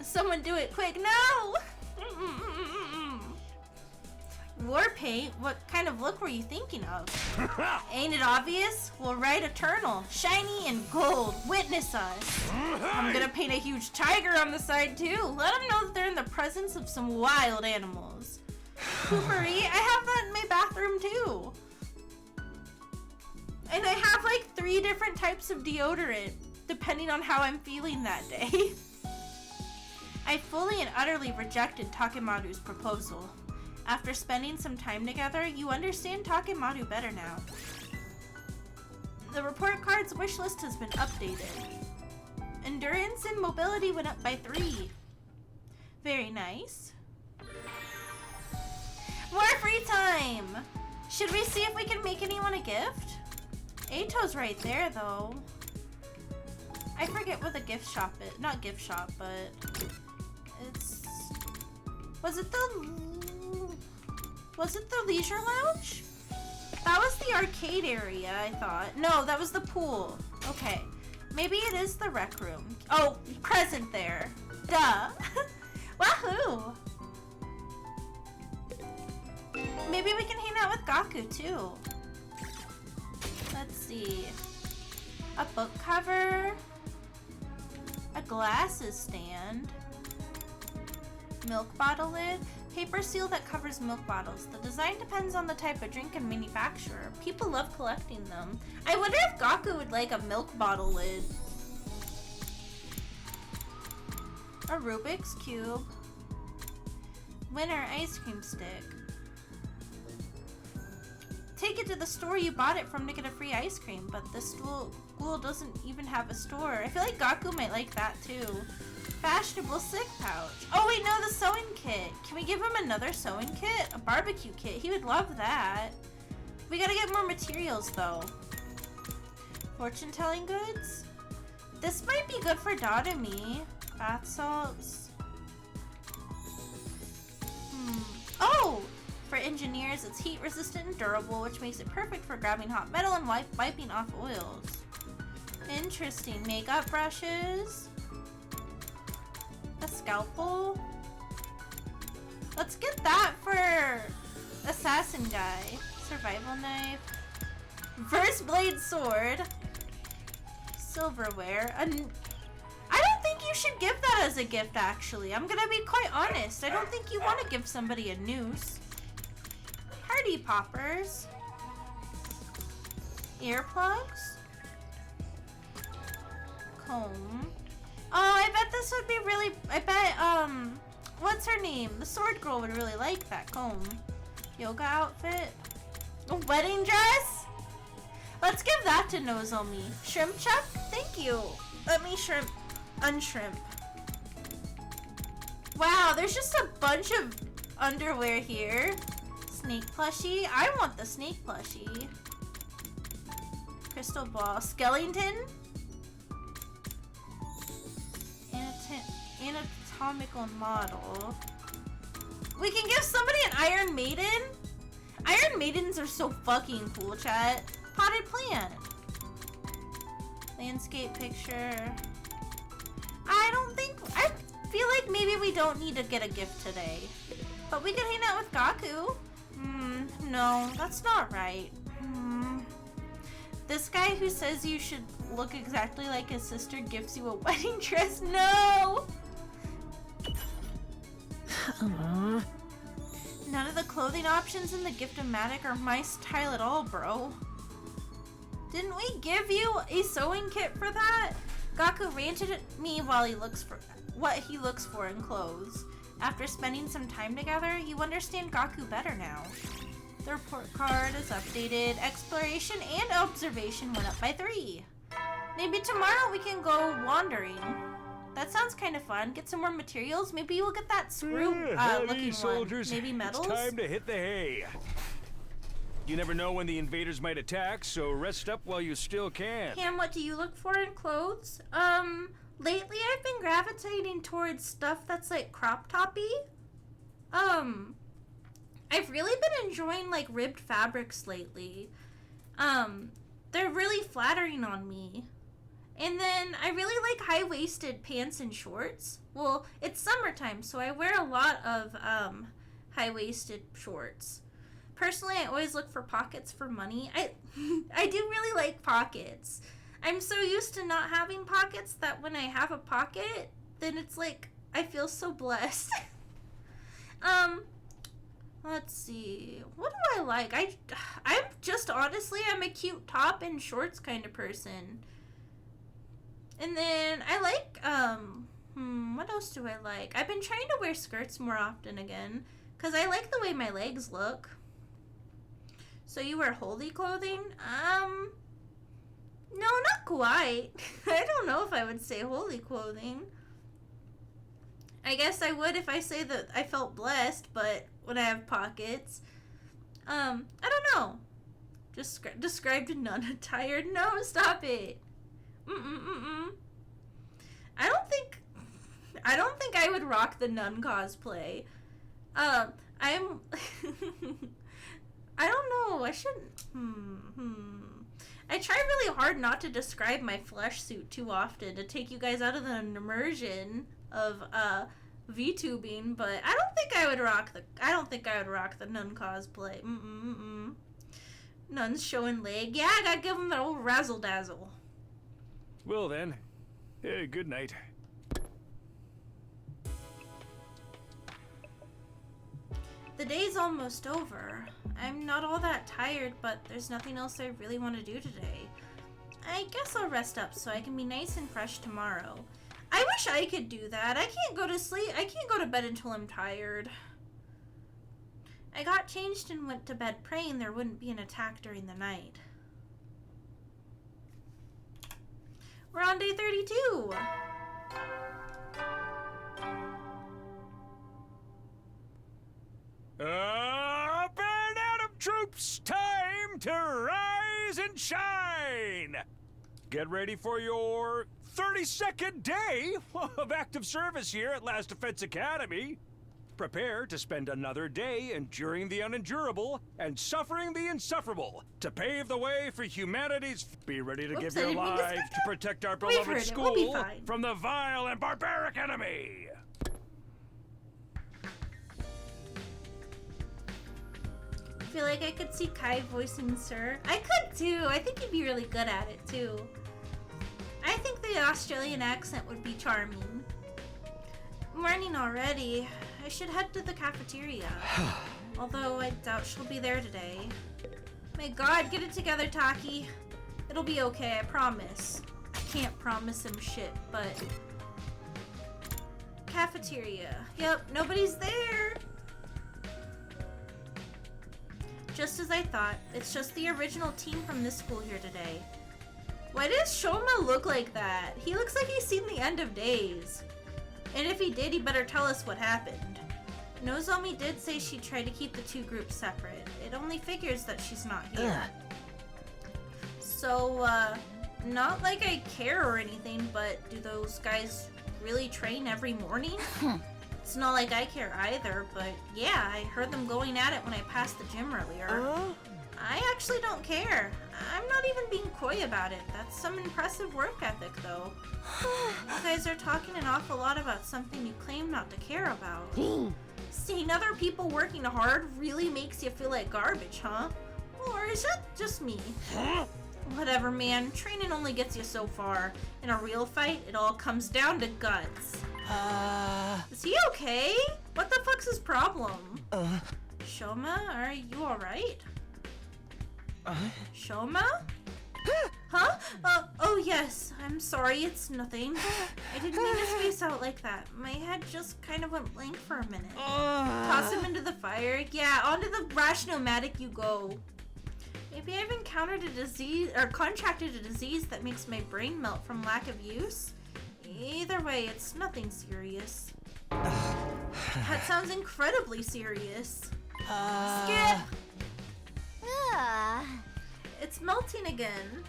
Someone do it quick, no! War paint? What kind of look were you thinking of? Ain't it obvious? We'll write eternal, shiny and gold. Witness us. I'm gonna paint a huge tiger on the side too. Let them know that they're in the presence of some wild animals. Poopery? I have that in my bathroom too. And I have like 3 different types of deodorant, depending on how I'm feeling that day. I fully and utterly rejected Takemaru's proposal. After spending some time together, you understand Takemaru better now. The report card's wish list has been updated. Endurance and mobility went up by 3. Very nice. More free time! Should we see if we can make anyone a gift? Eito's right there, though. I forget what the gift shop is. Not gift shop, but... It's... Was it the Leisure Lounge? That was the arcade area, I thought. No, that was the pool. Okay. Maybe it is the rec room. Oh, present there. Duh. Wahoo! Maybe we can hang out with Gaku too. Let's see. A book cover. A glasses stand. Milk bottle lid. Paper seal that covers milk bottles. The design depends on the type of drink and manufacturer. People love collecting them. I wonder if Gaku would like a milk bottle lid. A Rubik's Cube. Winner ice cream stick. Take it to the store you bought it from to get a free ice cream, but the school doesn't even have a store. I feel like Gaku might like that too. Fashionable sick pouch. Oh wait, no, the sewing kit. Can we give him another sewing kit? A barbecue kit. He would love that. We gotta get more materials though. Fortune telling goods. This might be good for Dodemy. Bath salts. Oh! For engineers, it's heat resistant and durable, which makes it perfect for grabbing hot metal and wiping off oils. Interesting. Makeup brushes. A scalpel. Let's get that for assassin guy. Survival knife. First blade sword. Silverware. I don't think you should give that as a gift, actually. I'm gonna be quite honest. I don't think you want to give somebody a noose. Party poppers. Earplugs. Comb. Oh, I bet this would be really... I bet, what's her name? The sword girl would really like that comb. Yoga outfit. A wedding dress? Let's give that to Nozomi. Shrimp chuck? Thank you. Let me unshrimp. Wow, there's just a bunch of underwear here. Snake plushie. I want the snake plushie. Crystal ball. Skellington? Anatomical model. We can give somebody an Iron Maiden? Iron Maidens are so fucking cool, chat. Potted plant. Landscape picture. I feel like maybe we don't need to get a gift today. But we can hang out with Gaku. No, that's not right. This guy who says you should look exactly like his sister gives you a wedding dress. No! None of the clothing options in the Gift-O-Matic are my style at all, bro. Didn't we give you a sewing kit for that? Gaku ranted at me while he looks for what he looks for in clothes. After spending some time together, you understand Gaku better now. The report card is updated. Exploration and observation went up by 3. Maybe tomorrow we can go wandering. That sounds kind of fun. Get some more materials. Maybe we'll get that screw looking soldiers, one. Maybe metals. It's time to hit the hay. You never know when the invaders might attack, so rest up while you still can. Cam, what do you look for in clothes? Lately I've been gravitating towards stuff that's like crop toppy. I've really been enjoying like ribbed fabrics lately. They're really flattering on me. And then I really like high-waisted pants and shorts. Well, it's summertime, so I wear a lot of high-waisted shorts. Personally, I always look for pockets for money. I do really like pockets. I'm so used to not having pockets that when I have a pocket, then it's like I feel so blessed. Let's see. What do I like? I'm just honestly, I'm a cute top and shorts kind of person. And then I like, what else do I like? I've been trying to wear skirts more often again, because I like the way my legs look. So you wear holy clothing? No, not quite. I don't know if I would say holy clothing. I guess I would if I say that I felt blessed, but when I have pockets. I don't know. Just described a nun attired. No, stop it. I don't think I would rock the nun cosplay. I don't know. I shouldn't. I try really hard not to describe my flesh suit too often to take you guys out of the immersion of VTubing, but I don't think I would rock the nun cosplay. Nuns showing leg. Yeah, I gotta give them an old razzle dazzle. Well then, good night. The day's almost over. I'm not all that tired, but there's nothing else I really want to do today. I guess I'll rest up so I can be nice and fresh tomorrow. I wish I could do that. I can't go to sleep. I can't go to bed until I'm tired. I got changed and went to bed praying there wouldn't be an attack during the night. We're on day 32. Up and Adam troops, time to rise and shine! Get ready for your 32nd day of active service here at Last Defense Academy. Prepare to spend another day enduring the unendurable and suffering the insufferable to pave the way for humanity's... Be ready to give your lives to protect our beloved school from the vile and barbaric enemy. I feel like I could see Kai voicing Sir. I could too. I think he'd be really good at it too. I think the Australian accent would be charming. Morning already. I should head to the cafeteria. Although I doubt she'll be there today. My god, get it together, Taki. It'll be okay, I promise. I can't promise him shit, but... Cafeteria. Yep, nobody's there. Just as I thought, it's just the original team from this school here today. Why does Shoma look like that? He looks like he's seen the end of days. And if he did, he better tell us what happened. Nozomi did say she tried to keep the two groups separate. It only figures that she's not here. So, not like I care or anything, but do those guys really train every morning? It's not like I care either, but yeah, I heard them going at it when I passed the gym earlier. I actually don't care. I'm not even being coy about it. That's some impressive work ethic, though. You guys are talking an awful lot about something you claim not to care about. Seeing other people working hard really makes you feel like garbage, huh? Or is that just me? Whatever, man. Training only gets you so far. In a real fight, it all comes down to guts. Is he okay? What the fuck's his problem? Shoma, are you alright? Shoma? Huh? Oh yes, I'm sorry, it's nothing. I didn't mean to space out like that. My head just kind of went blank for a minute. Toss him into the fire. Yeah, onto the rash-nomadic you go. Maybe I've encountered a disease, or contracted a disease that makes my brain melt from lack of use. Either way, it's nothing serious. That sounds incredibly serious. Skip! It's melting again.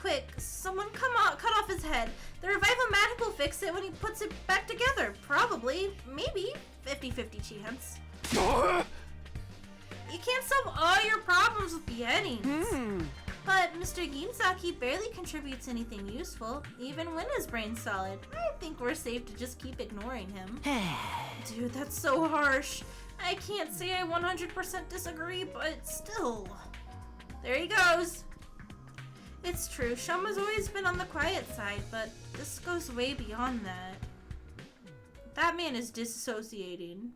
Quick, someone cut off his head. The Revival-matic will fix it when he puts it back together. Probably, maybe, 50-50 chance. You can't solve all your problems with beheadings. But Mr. Ginzaki barely contributes anything useful, even when his brain's solid. I think we're safe to just keep ignoring him. Dude, that's so harsh. I can't say I 100% disagree, but still. There he goes. It's true, Shoma's always been on the quiet side, but this goes way beyond that. That man is disassociating.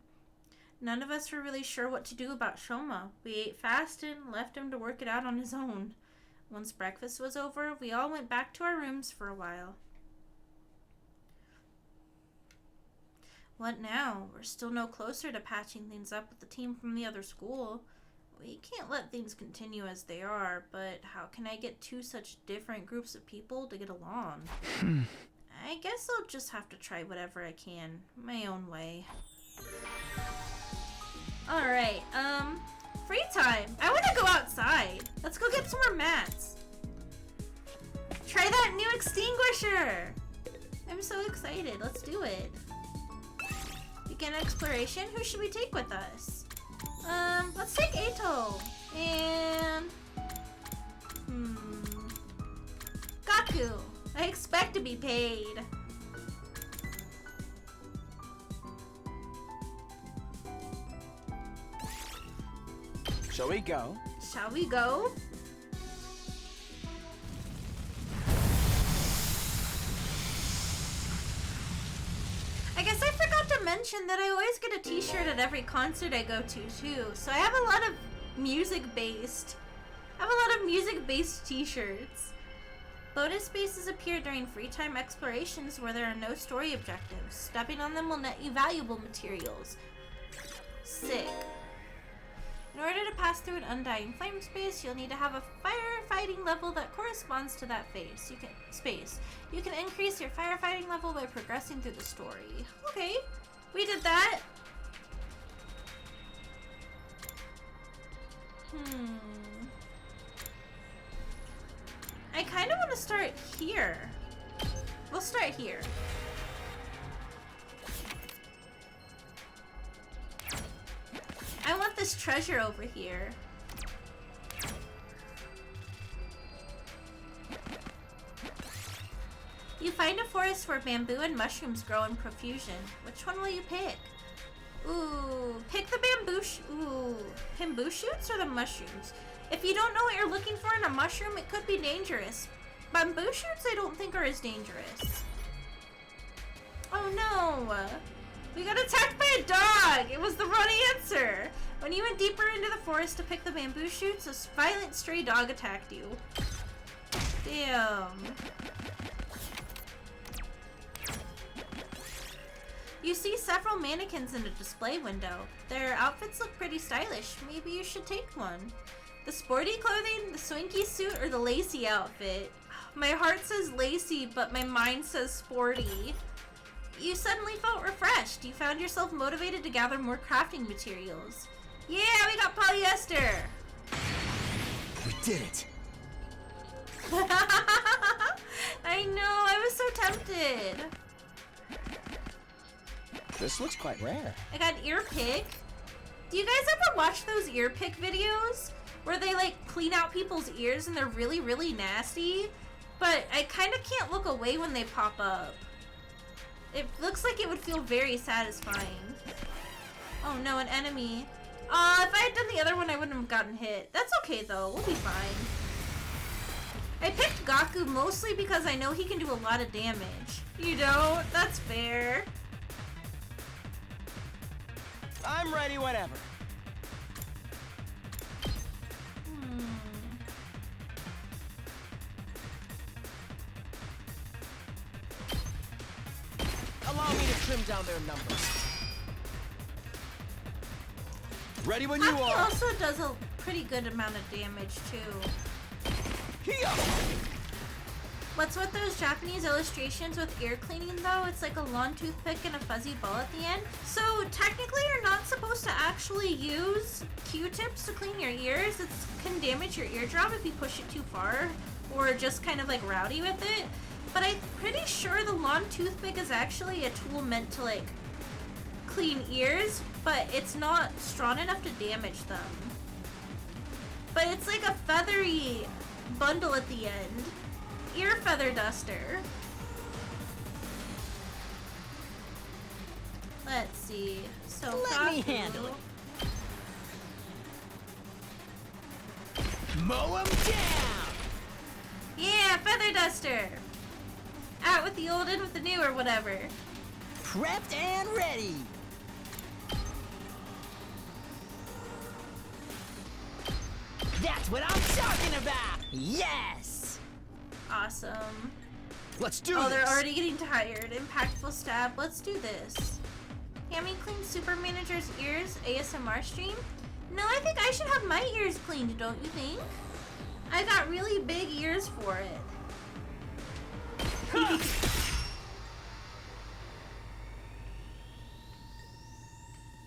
None of us were really sure what to do about Shoma. We ate fast and left him to work it out on his own. Once breakfast was over, we all went back to our rooms for a while. What now? We're still no closer to patching things up with the team from the other school. We can't let things continue as they are, but how can I get two such different groups of people to get along? I guess I'll just have to try whatever I can, my own way. Alright, free time. I want to go outside. Let's go get some more mats. Try that new extinguisher. I'm so excited. Let's do it. Begin exploration. Who should we take with us? Let's take Ato. And... Gaku. I expect to be paid. Shall we go? Shall we go? I guess I forgot to mention that I always get a t-shirt at every concert I go to too. So I have a lot of music-based t-shirts. Bonus spaces appear during free time explorations where there are no story objectives. Stepping on them will net you valuable materials. Sick. In order to pass through an undying flame space, you'll need to have a firefighting level that corresponds to that space. You can increase your firefighting level by progressing through the story. Okay, we did that. I kind of want to start here. We'll start here. I want this treasure over here. You find a forest where bamboo and mushrooms grow in profusion. Which one will you pick? Ooh, pick the bamboo shoots or the mushrooms? If you don't know what you're looking for in a mushroom, it could be dangerous. Bamboo shoots I don't think are as dangerous. Oh no! We got attacked by a dog! It was the wrong answer! When you went deeper into the forest to pick the bamboo shoots, a violent stray dog attacked you. Damn. You see several mannequins in a display window. Their outfits look pretty stylish. Maybe you should take one. The sporty clothing, the swanky suit, or the lacy outfit? My heart says lacy, but my mind says sporty. You suddenly felt refreshed. You found yourself motivated to gather more crafting materials. Yeah, we got polyester! We did it! I know, I was so tempted. This looks quite rare. I got an ear pick. Do you guys ever watch those ear pick videos? Where they like clean out people's ears and they're really, really nasty? But I kind of can't look away when they pop up. It looks like it would feel very satisfying. Oh no, an enemy. If I had done the other one, I wouldn't have gotten hit. That's okay though, we'll be fine. I picked Gaku mostly because I know he can do a lot of damage. You don't? That's fair. I'm ready whenever. Allow me to trim down their numbers. Ready when you Hammie are. also does a pretty good amount of damage too. Here. What's with those Japanese illustrations with ear cleaning though? It's like a long toothpick and a fuzzy ball at the end. So technically you're not supposed to actually use Q-tips to clean your ears. It can damage your eardrum if you push it too far or just kind of like rowdy with it. But I'm pretty sure the long toothpick is actually a tool meant to like clean ears, but it's not strong enough to damage them. But it's like a feathery bundle at the end. Ear feather duster. Let's see. So Let me handle it. Mow 'em down! Yeah, feather duster. Out with the old, in with the new, or whatever. Prepped and ready! That's what I'm talking about! Yes! Awesome. Let's do Oh, this. they're already getting tired. Impactful stab. Let's do this. Hammie cleans Super Manager's ears ASMR stream? No, I think I should have my ears cleaned, don't you think? I got really big ears for it.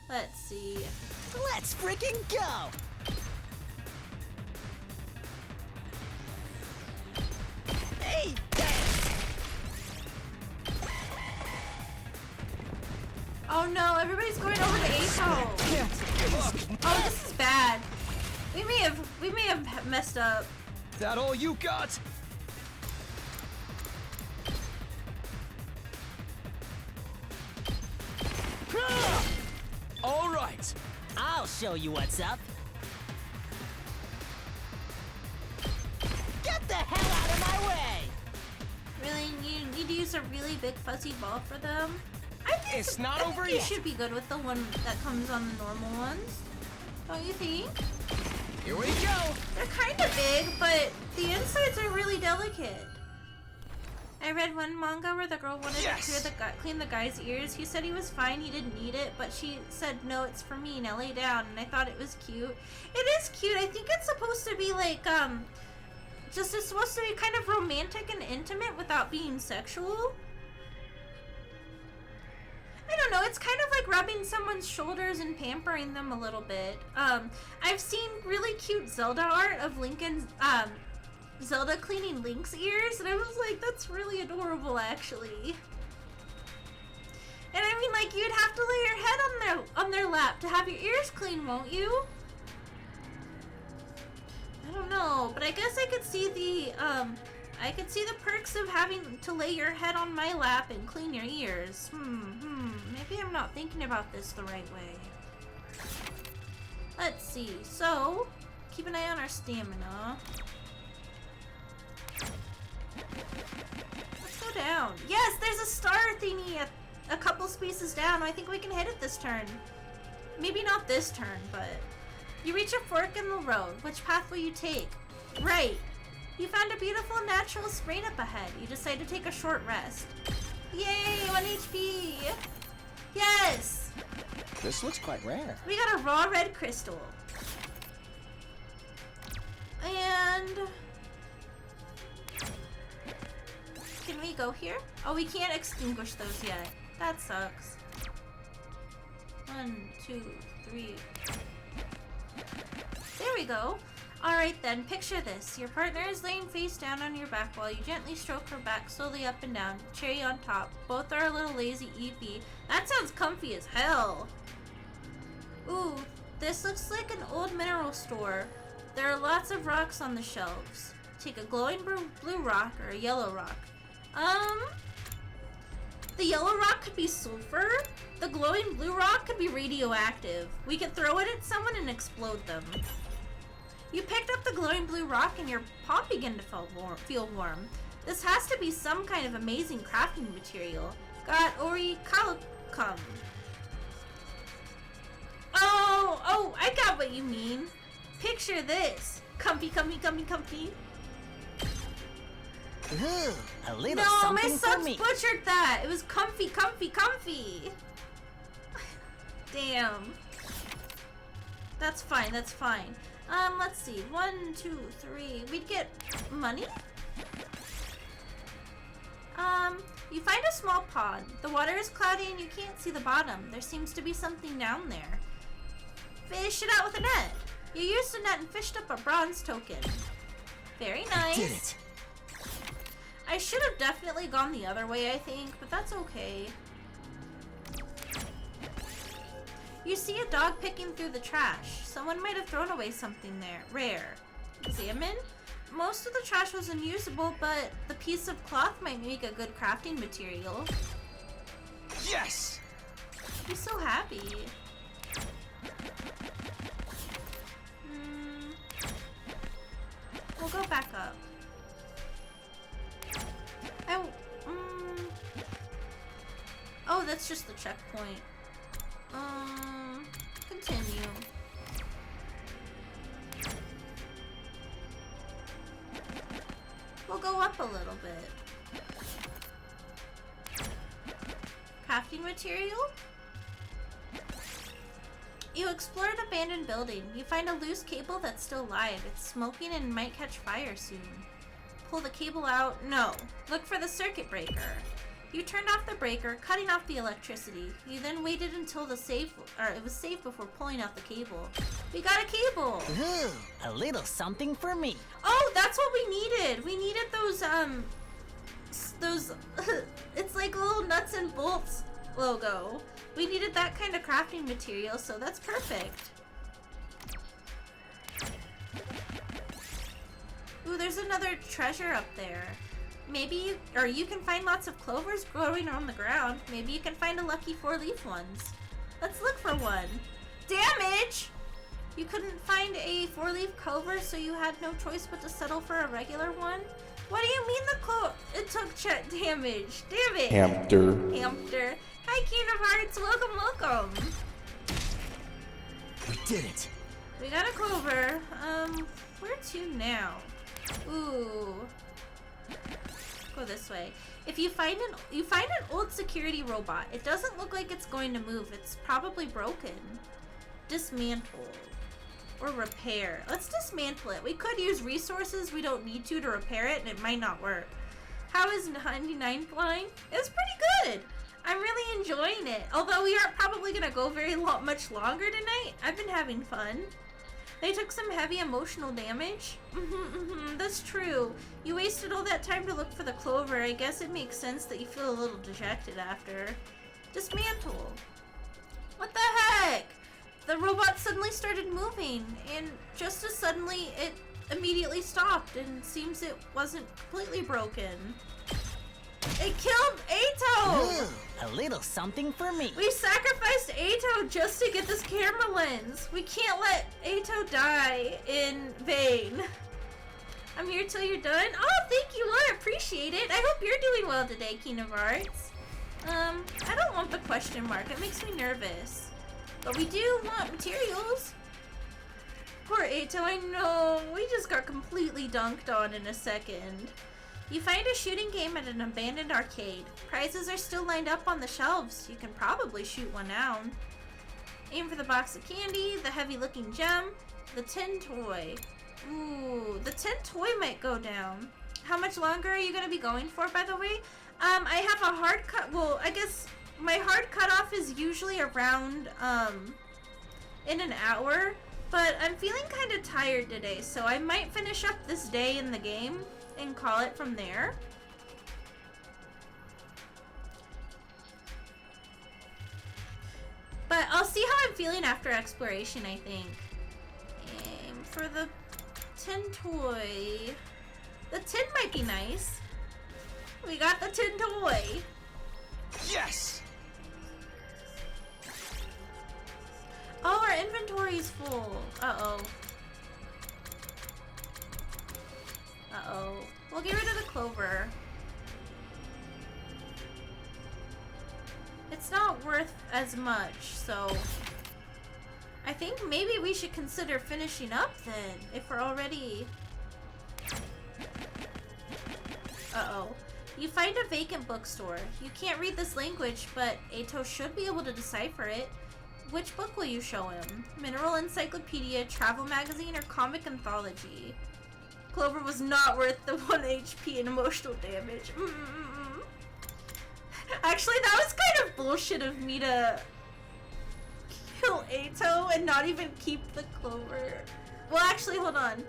Let's see. Let's freaking go! Hey, Oh no, everybody's going over to Ato. Oh, this is bad. We may have messed up. That all you got? All right. I'll show you what's up. Get the hell out of my way! Really, you need to use a really big fuzzy ball for them. I think It's not over you yet. should be good with the one that comes on the normal ones. Don't you think? Here we go. They're kind of big, but the insides are really delicate. I read one manga where the girl wanted to clean the guy's ears. He said he was fine, he didn't need it, but she said, no, it's for me, now lay down. And I thought it was cute. It is cute. I think it's supposed to be like, it's supposed to be kind of romantic and intimate without being sexual. I don't know, it's kind of like rubbing someone's shoulders and pampering them a little bit. I've seen really cute Zelda art of Lincoln's, Zelda cleaning Link's ears, and I was like, that's really adorable, actually. And I mean, like, you'd have to lay your head on their lap to have your ears clean, won't you? I don't know, but I guess I could see the perks of having to lay your head on my lap and clean your ears. Maybe I'm not thinking about this the right way. Let's see, so, keep an eye on our stamina. Let's go down. Yes, there's a star thingy a couple spaces down. I think we can hit it this turn. Maybe not this turn, but... You reach a fork in the road. Which path will you take? Right. You found a beautiful natural spring up ahead. You decide to take a short rest. Yay, 1 HP! Yes! This looks quite rare. We got a raw red crystal. And... Can we go here? Oh, we can't extinguish those yet. That sucks. 1, 2, 3. There we go. Alright then, picture this. Your partner is laying face down on your back while you gently stroke her back slowly up and down, cherry on top. Both are a little lazy EP. That sounds comfy as hell. Ooh, this looks like an old mineral store. There are lots of rocks on the shelves. Take a glowing blue rock or a yellow rock. The yellow rock could be sulfur. The glowing blue rock could be radioactive. We could throw it at someone and explode them. You picked up the glowing blue rock and your paw began to feel warm. This has to be some kind of amazing crafting material. Got orichalcum. Oh, I got what you mean. Picture this. Comfy, comfy, comfy, comfy. Ooh, a little No, my something for subs me. butchered that. It was comfy, comfy, comfy. Damn. That's fine, that's fine. Let's see. 1, 2, 3. We'd get money? You find a small pond. The water is cloudy and you can't see the bottom. There seems to be something down there. Fish it out with a net. You used a net and fished up a bronze token. Very nice. Did it. I should have definitely gone the other way, I think, but that's okay. You see a dog picking through the trash. Someone might have thrown away something there. Rare. Examine. Most of the trash was unusable, but the piece of cloth might make a good crafting material. Yes! I'm so happy. We'll go back up. Oh, that's just the checkpoint. Continue. We'll go up a little bit. Crafting material? You explore an abandoned building. You find a loose cable that's still live. It's smoking and might catch fire soon. Pull the cable out. No. Look for the circuit breaker. You turned off the breaker, cutting off the electricity. You then waited until it was safe before pulling out the cable. We got a cable! Ooh, a little something for me. Oh, that's what we needed! We needed those, it's like a little nuts and bolts logo. We needed that kind of crafting material, so that's perfect. Ooh, there's another treasure up there. Maybe, or you can find lots of clovers growing on the ground. Maybe you can find a lucky 4-leaf ones. Let's look for one. Damage! You couldn't find a 4-leaf clover, so you had no choice but to settle for a regular one? What do you mean it took damage? Damn it! Hampter. Hampter. Hi, King of Hearts. Welcome, welcome. We did it. We got a clover. Where to now? Ooh. Go this way. If you find an old security robot, it doesn't look like it's going to move. It's probably broken. Dismantle. Or repair. Let's dismantle it. We could use resources we don't need to repair it, and it might not work. How is 99 flying? It's pretty good. I'm really enjoying it. Although we aren't probably going to go much longer tonight. I've been having fun. They took some heavy emotional damage. That's true. You wasted all that time to look for the clover. I guess it makes sense that you feel a little dejected after. Dismantle. What the heck? The robot suddenly started moving, and just as suddenly, it immediately stopped, and seems it wasn't completely broken. It killed Ato! Ooh, a little something for me. We sacrificed Ato just to get this camera lens. We can't let Ato die in vain. I'm here till you're done. Oh, thank you, I appreciate it. I hope you're doing well today, King of Hearts. I don't want the question mark. It makes me nervous. But we do want materials. Poor Ato, I know. We just got completely dunked on in a second. You find a shooting game at an abandoned arcade. Prizes are still lined up on the shelves. You can probably shoot one down. Aim for the box of candy, the heavy-looking gem, the tin toy. Ooh, the tin toy might go down. How much longer are you going to be going for, by the way? I have a hard cut. Well, I guess my hard cutoff is usually around, in an hour. But I'm feeling kind of tired today, so I might finish up this day in the game and call it from there. But I'll see how I'm feeling after exploration, I think. Aim for the tin toy. The tin might be nice. We got the tin toy. Yes! Oh, our inventory's full. Uh-oh. Uh-oh. We'll get rid of the clover. It's not worth as much, so I think maybe we should consider finishing up then, if we're already... Uh-oh. You find a vacant bookstore. You can't read this language, but Ato should be able to decipher it. Which book will you show him? Mineral Encyclopedia, Travel Magazine, or Comic Anthology? Clover was not worth the 1 HP in emotional damage. Actually, that was kind of bullshit of me to kill Ato and not even keep the clover. Well, actually, hold on.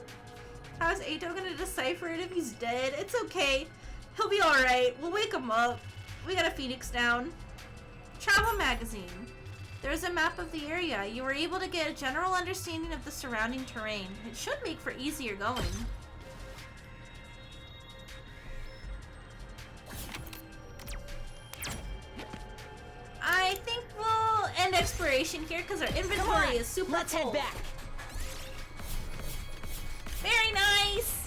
How is Ato gonna decipher it if he's dead? It's okay. He'll be alright. We'll wake him up. We got a Phoenix down. Travel Magazine. There's a map of the area. You were able to get a general understanding of the surrounding terrain. It should make for easier going. I think we'll end exploration here because our inventory is super Let's full. head back. Very nice.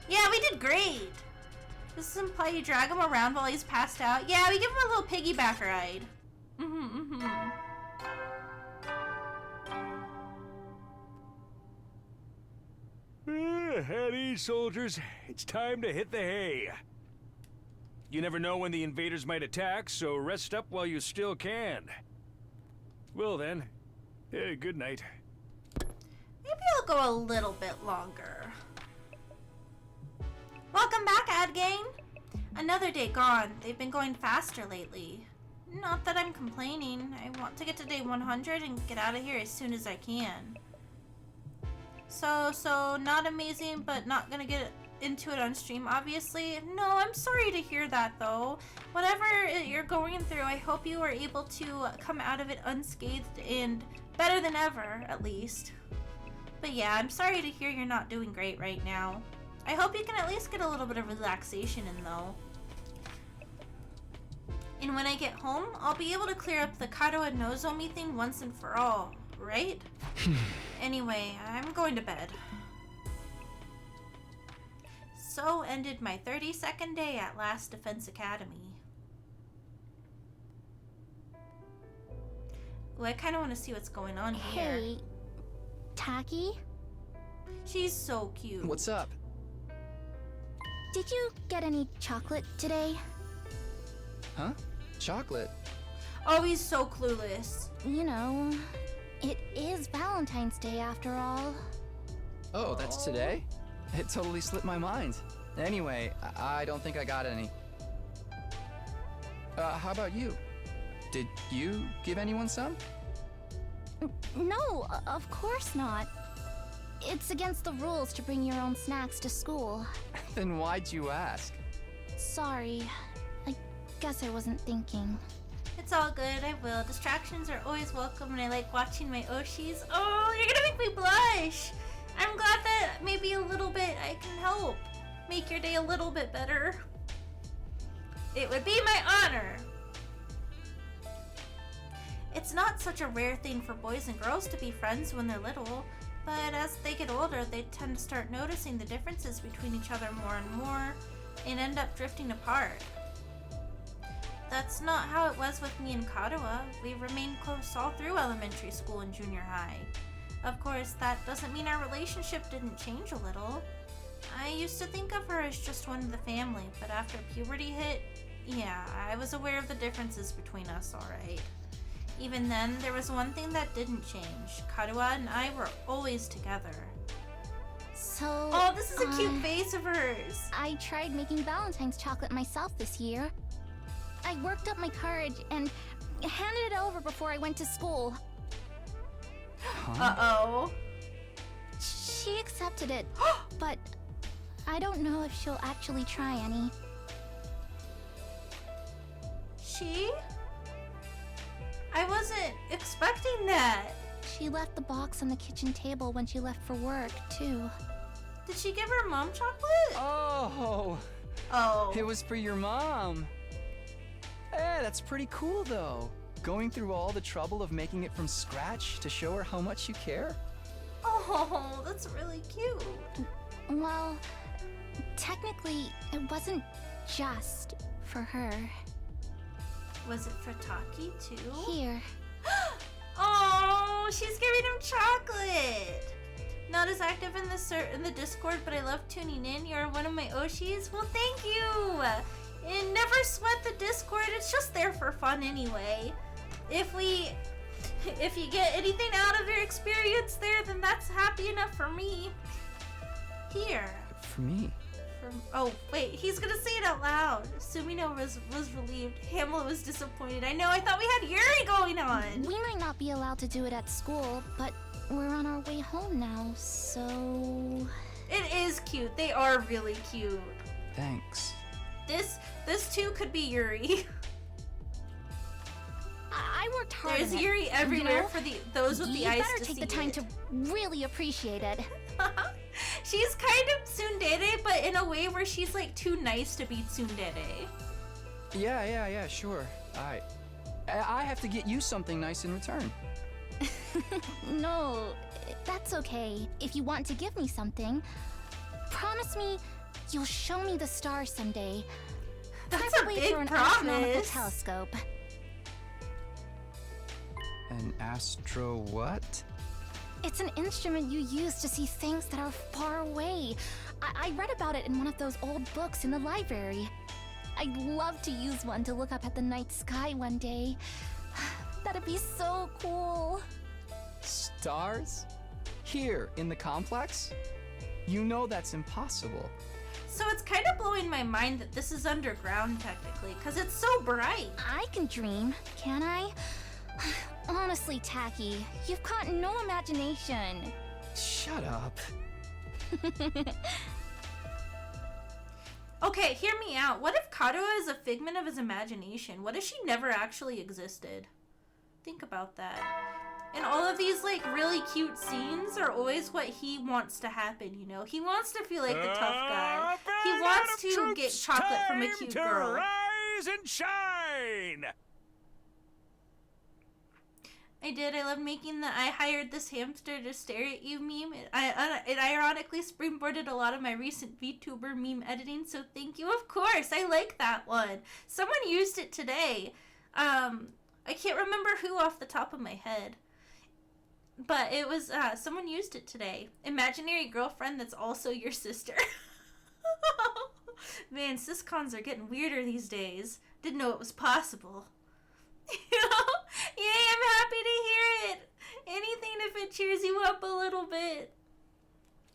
Yeah, we did great. Does this imply you drag him around while he's passed out? Yeah, we give him a little piggyback ride. At ease, soldiers. It's time to hit the hay. You never know when the invaders might attack, so rest up while you still can. Well then, good night. Maybe I'll go a little bit longer. Welcome back, Ad Gang. Another day gone. They've been going faster lately. Not that I'm complaining. I want to get to day 100 and get out of here as soon as I can. So not amazing, but not gonna get into it on stream, obviously. No, I'm sorry to hear that, though. Whatever you're going through, I hope you are able to come out of it unscathed and better than ever, at least. But yeah, I'm sorry to hear you're not doing great right now. I hope you can at least get a little bit of relaxation in, though. And when I get home, I'll be able to clear up the Kadoa Nozomi thing once and for all, right? Anyway, I'm going to bed. So ended my 32nd day at Last Defense Academy. Ooh, I kind of want to see what's going on here. Hey, Taki? She's so cute. What's up? Did you get any chocolate today? Huh? Chocolate? Oh, he's so clueless. You know, it is Valentine's Day after all. Oh, that's today? It totally slipped my mind. Anyway, I don't think I got any. How about you? Did you give anyone some? No, of course not. It's against the rules to bring your own snacks to school. Then why'd you ask? Sorry. I guess I wasn't thinking. It's all good, I will. Distractions are always welcome and I like watching my Oshis. Oh, you're gonna make me blush! I'm glad that maybe a little bit I can help make your day a little bit better. It would be my honor. It's not such a rare thing for boys and girls to be friends when they're little, but as they get older, they tend to start noticing the differences between each other more and more and end up drifting apart. That's not how it was with me and Kadoa. We remained close all through elementary school and junior high. Of course, that doesn't mean our relationship didn't change a little. I used to think of her as just one of the family, but after puberty hit, yeah, I was aware of the differences between us, alright. Even then, there was one thing that didn't change. Kadoa and I were always together. So... Oh, this is a cute face of hers! I tried making Valentine's chocolate myself this year. I worked up my courage and handed it over before I went to school. Huh? Uh-oh. She accepted it, but I don't know if she'll actually try any. She? I wasn't expecting that. She left the box on the kitchen table when she left for work, too. Did she give her mom chocolate? Oh! Oh. It was for your mom. Eh, that's pretty cool, though. Going through all the trouble of making it from scratch to show her how much you care. Oh, that's really cute. Well, technically, it wasn't just for her. Was it for Taki, too? Here. Oh, she's giving him chocolate. Not as active in the Discord, but I love tuning in. You're one of my Oshis. Well, thank you. And never sweat the Discord. It's just there for fun anyway. If you get anything out of your experience there, then that's happy enough for me. Here. For me? Oh, wait, he's gonna say it out loud. Sumino was relieved. Hamela was disappointed. I know, I thought we had Yuri going on. We might not be allowed to do it at school, but we're on our way home now, so... It is cute. They are really cute. Thanks. This too could be Yuri. I worked hard. There's Yuri everywhere, for those with the eyes to see it. You better take the time to really appreciate it. She's kind of tsundere, but in a way where she's like too nice to be tsundere. Yeah, sure. Alright. I have to get you something nice in return. No, that's okay. If you want to give me something, promise me you'll show me the stars someday. That's Preferably a big through an astronomical promise. telescope. An astro what? It's an instrument you use to see things that are far away. I read about it in one of those old books in the library. I'd love to use one to look up at the night sky one day. That'd be so cool. Stars? Here, in the complex? You know that's impossible. So it's kind of blowing my mind that this is underground technically, because it's so bright. I can dream, can I? Honestly, Taki, you've got no imagination. Shut up. Okay, hear me out. What if Kadoa is a figment of his imagination? What if she never actually existed? Think about that. And all of these, like, really cute scenes are always what he wants to happen, you know? He wants to feel like the tough guy. He wants to get chocolate from a cute girl. Rise and shine! I did. I love making the "I hired this hamster to stare at you" meme. It ironically springboarded a lot of my recent VTuber meme editing, so thank you. Of course, I like that one. Someone used it today. I can't remember who off the top of my head. But it was, someone used it today. Imaginary girlfriend that's also your sister. Man, siscons are getting weirder these days. Didn't know it was possible. You know? Yay, I'm happy to hear it. Anything if it cheers you up a little bit.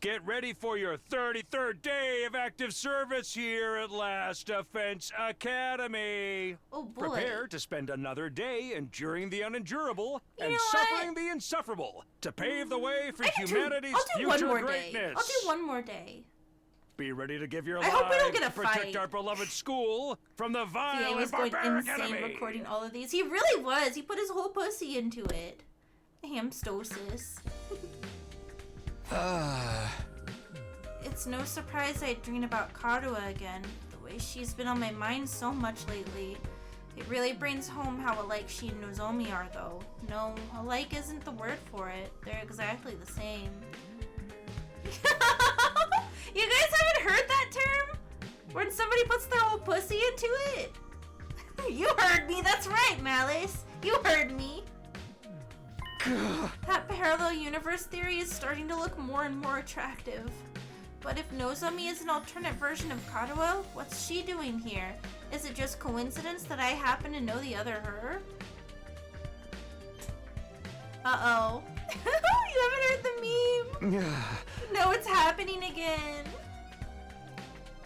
Get ready for your 33rd day of active service here at Last Defense Academy. Oh boy. Prepare to spend another day enduring the unendurable and know suffering the insufferable to pave the way for humanity's I'll do one future more greatness. day. I'll do one more day. Be ready to give your I lives hope we don't get a to protect fight. our beloved school from the vile Yeah, he was and going barbaric insane enemy. recording all of these. He really was. He put his whole pussy into it. Hamstosis. It's no surprise I dream about Kadoa again. The way she's been on my mind so much lately. It really brings home how alike she and Nozomi are, though. No, alike isn't the word for it. They're exactly the same. You guys haven't heard that term? When somebody puts their whole pussy into it? You heard me, that's right, Malice. You heard me. That parallel universe theory is starting to look more and more attractive. But if Nozomi is an alternate version of Kadoa, what's she doing here? Is it just coincidence that I happen to know the other her? Uh-oh. You haven't heard the meme? No, it's happening again.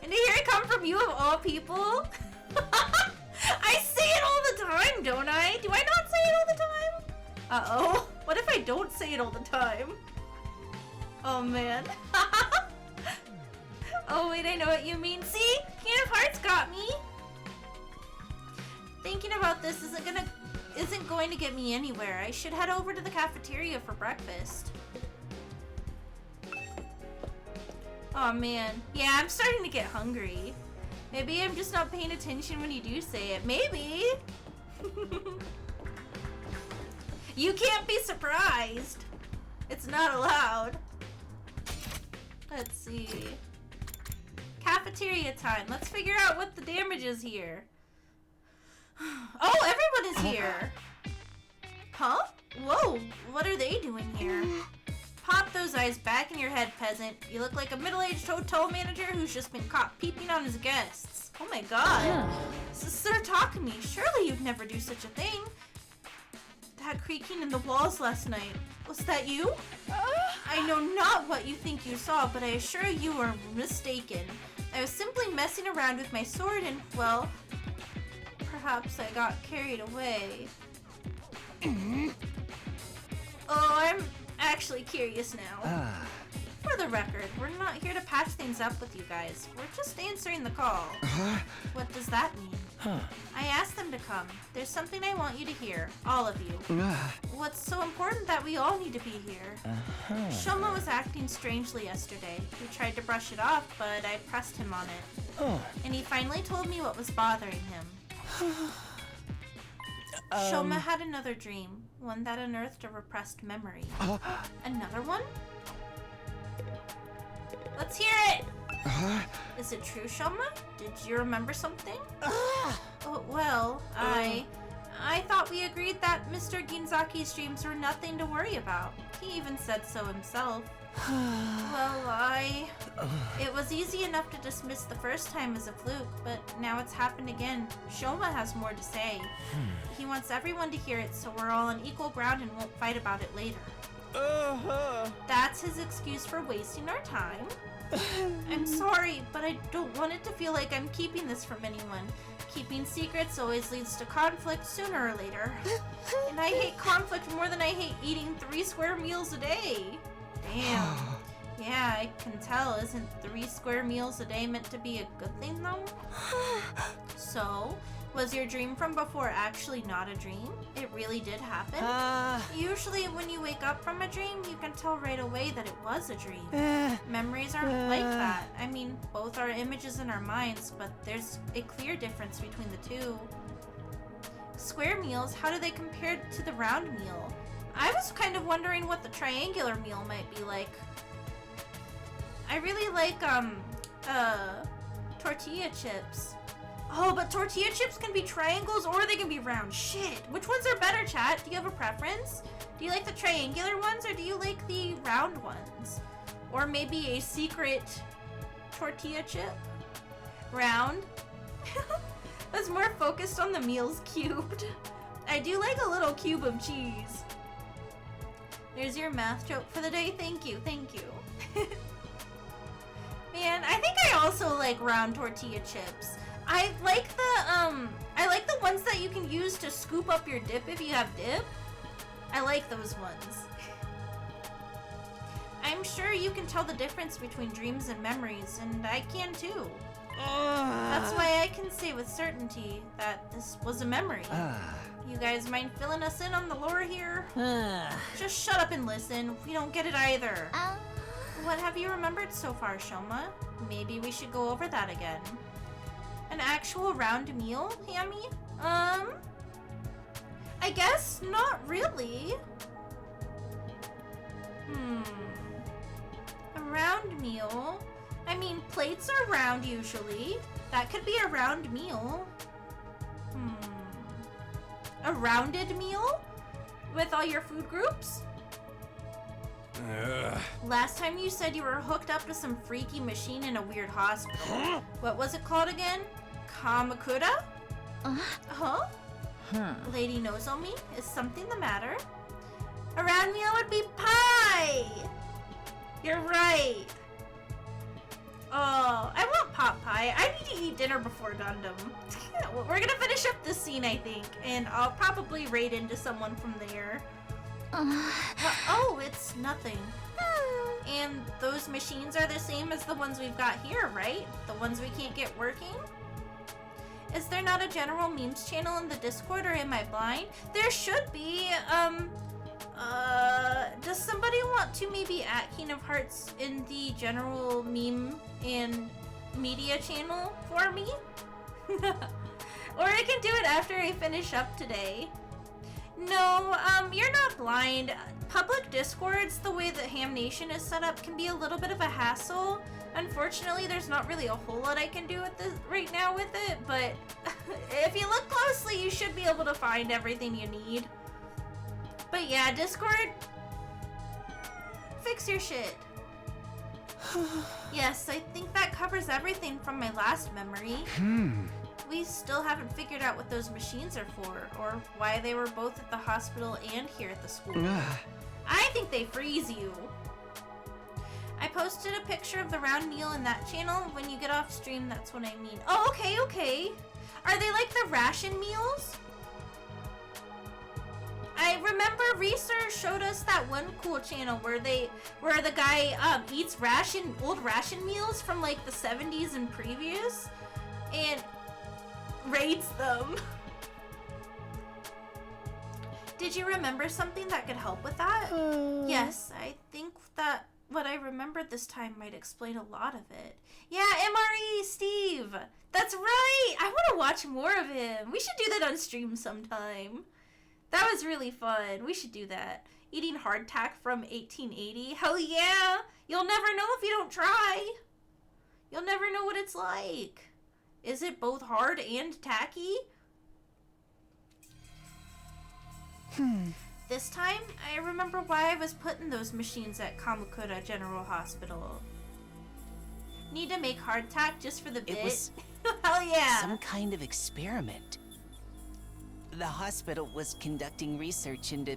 And to hear it come from you of all people? I say it all the time, don't I? Do I not say it all the time? Uh-oh. What if I don't say it all the time? Oh, man. Oh, wait, I know what you mean. See? King of Hearts got me. Thinking about this isn't going to get me anywhere. I should head over to the cafeteria for breakfast. Oh, man. Yeah, I'm starting to get hungry. Maybe I'm just not paying attention when you do say it. Maybe. You can't be surprised. It's not allowed. Let's see. Cafeteria time. Let's figure out what the damage is here. Oh, everyone is here. Huh? Whoa, what are they doing here? Pop those eyes back in your head, peasant. You look like a middle-aged hotel manager who's just been caught peeping on his guests. Oh my god. Sir Takumi, surely you'd never do such a thing. That creaking in the walls last night. Was that you? I know not what you think you saw, but I assure you are mistaken. I was simply messing around with my sword and, well, perhaps I got carried away. Oh, I'm actually curious now. For the record, we're not here to patch things up with you guys. We're just answering the call. What does that mean? I asked them to come. There's something I want you to hear, all of you. What's so important that we all need to be here? Shoma was acting strangely yesterday. We tried to brush it off, but I pressed him on it. And he finally told me what was bothering him. Shoma had another dream, one that unearthed a repressed memory. Another one? Let's hear it! Is it true, Shoma? Did you remember something? Oh, well, I thought we agreed that Mr. Ginzaki's dreams were nothing to worry about. He even said so himself. Well, it was easy enough to dismiss the first time as a fluke, but now it's happened again. Shoma has more to say. He wants everyone to hear it so we're all on equal ground and won't fight about it later. That's his excuse for wasting our time. I'm sorry, but I don't want it to feel like I'm keeping this from anyone. Keeping secrets always leads to conflict sooner or later. And I hate conflict more than I hate eating 3 square meals a day. Damn. Yeah, I can tell. Isn't 3 square meals a day meant to be a good thing, though? So, was your dream from before actually not a dream? It really did happen? Usually when you wake up from a dream, you can tell right away that it was a dream. Memories aren't like that. I mean, both are images in our minds, but there's a clear difference between the two. Square meals, how do they compare to the round meal? I was kind of wondering what the triangular meal might be like. I really like, tortilla chips. Oh, but tortilla chips can be triangles or they can be round. Shit. Which ones are better, chat? Do you have a preference? Do you like the triangular ones or do you like the round ones? Or maybe a secret tortilla chip? Round? I was more focused on the meals cubed. I do like a little cube of cheese. There's your math joke for the day. Thank you, thank you. Man, I think I also like round tortilla chips. I like the ones that you can use to scoop up your dip if you have dip. I like those ones. I'm sure you can tell the difference between dreams and memories, and I can too. That's why I can say with certainty that this was a memory. You guys mind filling us in on the lore here? Just shut up and listen. We don't get it either. What have you remembered so far, Shoma? Maybe we should go over that again. An actual round meal, Hammie? I guess not really. A round meal? I mean, plates are round usually. That could be a round meal. A rounded meal? With all your food groups? Last time you said you were hooked up to some freaky machine in a weird hospital. What was it called again? Kamakura? Lady Nozomi, is something the matter? A round meal would be pie! You're right. Oh, I want pot pie. I need to eat dinner before Gundam. We're gonna finish up this scene, I think, and I'll probably raid into someone from there. Oh, it's nothing. And those machines are the same as the ones we've got here, right? The ones we can't get working? Is there not a general memes channel in the Discord, or am I blind? There should be. Does somebody want to maybe add King of Hearts in the general meme and media channel for me? Or I can do it after I finish up today. No, you're not blind. Public Discords, the way that Ham Nation is set up, can be a little bit of a hassle. Unfortunately, there's not really a whole lot I can do with this right now with it, but if you look closely, you should be able to find everything you need. But yeah, Discord, fix your shit. Yes, I think that covers everything from my last memory. We still haven't figured out what those machines are for, or why they were both at the hospital and here at the school. I think they freeze you. I posted a picture of the round meal in that channel. When you get off stream, that's what I mean. Oh, okay, okay. Are they like the ration meals? I remember Research showed us that one cool channel where the guy eats old ration meals from like the 70s and previous and rates them. Did you remember something that could help with that? Yes, I think that what I remembered this time might explain a lot of it. Yeah, MRE, Steve! That's right! I want to watch more of him. We should do that on stream sometime. That was really fun. We should do that. Eating hardtack from 1880. Hell yeah! You'll never know if you don't try. You'll never know what it's like. Is it both hard and tacky? This time, I remember why I was putting those machines at Kamakura General Hospital. Need to make hardtack just for the bit? It was hell yeah! some kind of experiment. The hospital was conducting research into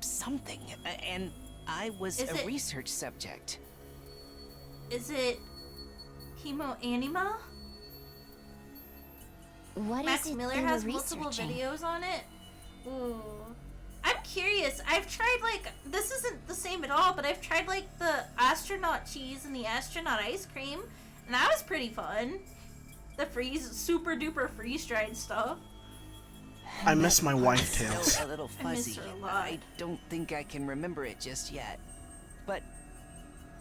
something, and I was a research subject. Is it hemoanima? What Max is it Miller they has were multiple researching? videos on it. Ooh. I'm curious. I've tried, like, this isn't the same at all, but I've tried, like, the astronaut cheese and the astronaut ice cream, and that was pretty fun. The super duper freeze-dried stuff. I miss my wife tales. Still a little fuzzy. I miss her a lot. I don't think I can remember it just yet. But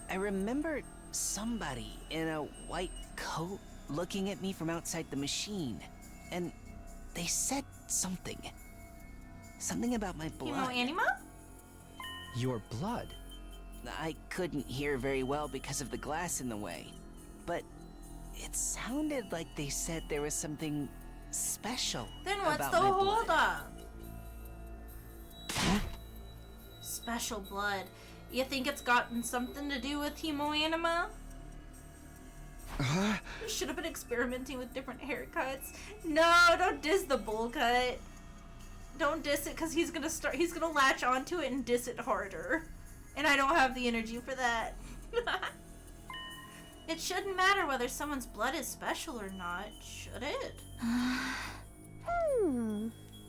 I remember somebody in a white coat looking at me from outside the machine. And they said something. Something about my blood. You know Anima? Your blood? I couldn't hear very well because of the glass in the way. But it sounded like they said there was something special. Then what's about the my blood. hold up? Special blood. You think it's gotten something to do with hemoanima? You should have been experimenting with different haircuts. No, don't diss the bowl cut. Don't diss it, because he's gonna latch onto it and diss it harder. And I don't have the energy for that. It shouldn't matter whether someone's blood is special or not, should it?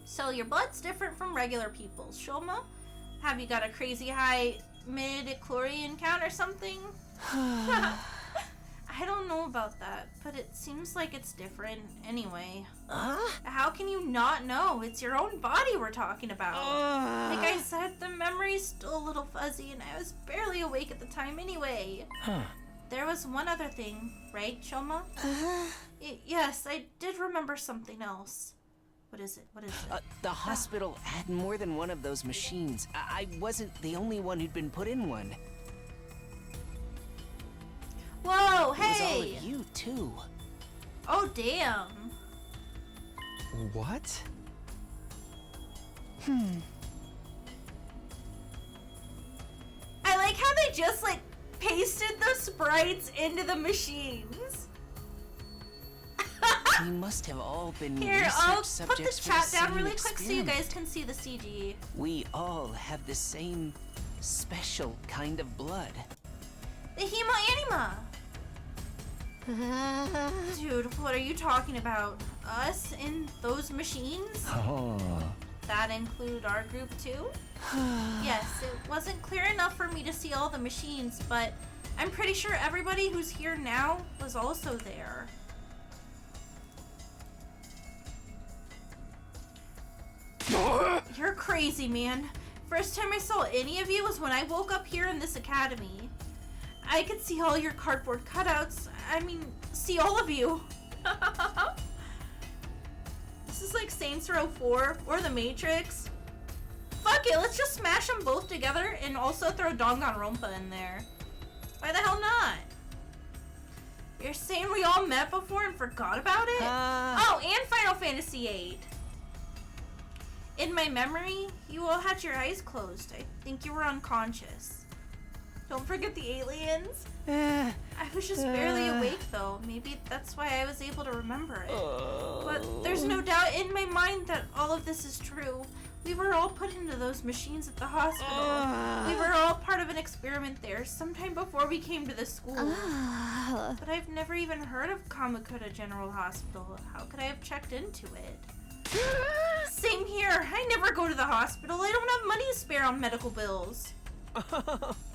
So your blood's different from regular people's, Shoma? Have you got a crazy high midi-chlorian count or something? I don't know about that, but it seems like it's different anyway. How can you not know? It's your own body we're talking about. Like I said, the memory's still a little fuzzy and I was barely awake at the time anyway. There was one other thing, right, Shoma? Yes, I did remember something else. What is it? What is it? The hospital had more than one of those machines. I wasn't the only one who'd been put in one. Whoa, It was all hey! of you, too. Oh, damn. What? I like how they just, like, pasted the sprites into the machines. We must have all been Here, research I'll put subjects this for chat the down same really quick so you experiment. guys can see the CG. We all have the same special kind of blood. The hemoanima. Dude, what are you talking about? Us in those machines? Oh. That included our group too? Yes, it wasn't clear enough for me to see all the machines, but I'm pretty sure everybody who's here now was also there. You're crazy, man. First time I saw any of you was when I woke up here in this academy. I could see all your cardboard cutouts. I mean, see all of you. This is like Saints Row 4 or The Matrix. Fuck it, let's just smash them both together and also throw Danganronpa in there. Why the hell not? You're saying we all met before and forgot about it? Oh, and Final Fantasy VIII. In my memory, you all had your eyes closed. I think you were unconscious. Don't forget the aliens. I was just barely awake though. Maybe that's why I was able to remember it. But there's no doubt in my mind that all of this is true. We were all put into those machines at the hospital. We were all part of an experiment there sometime before we came to the school. But I've never even heard of Kamakura General Hospital. How could I have checked into it? Same here. I never go to the hospital. I don't have money to spare on medical bills.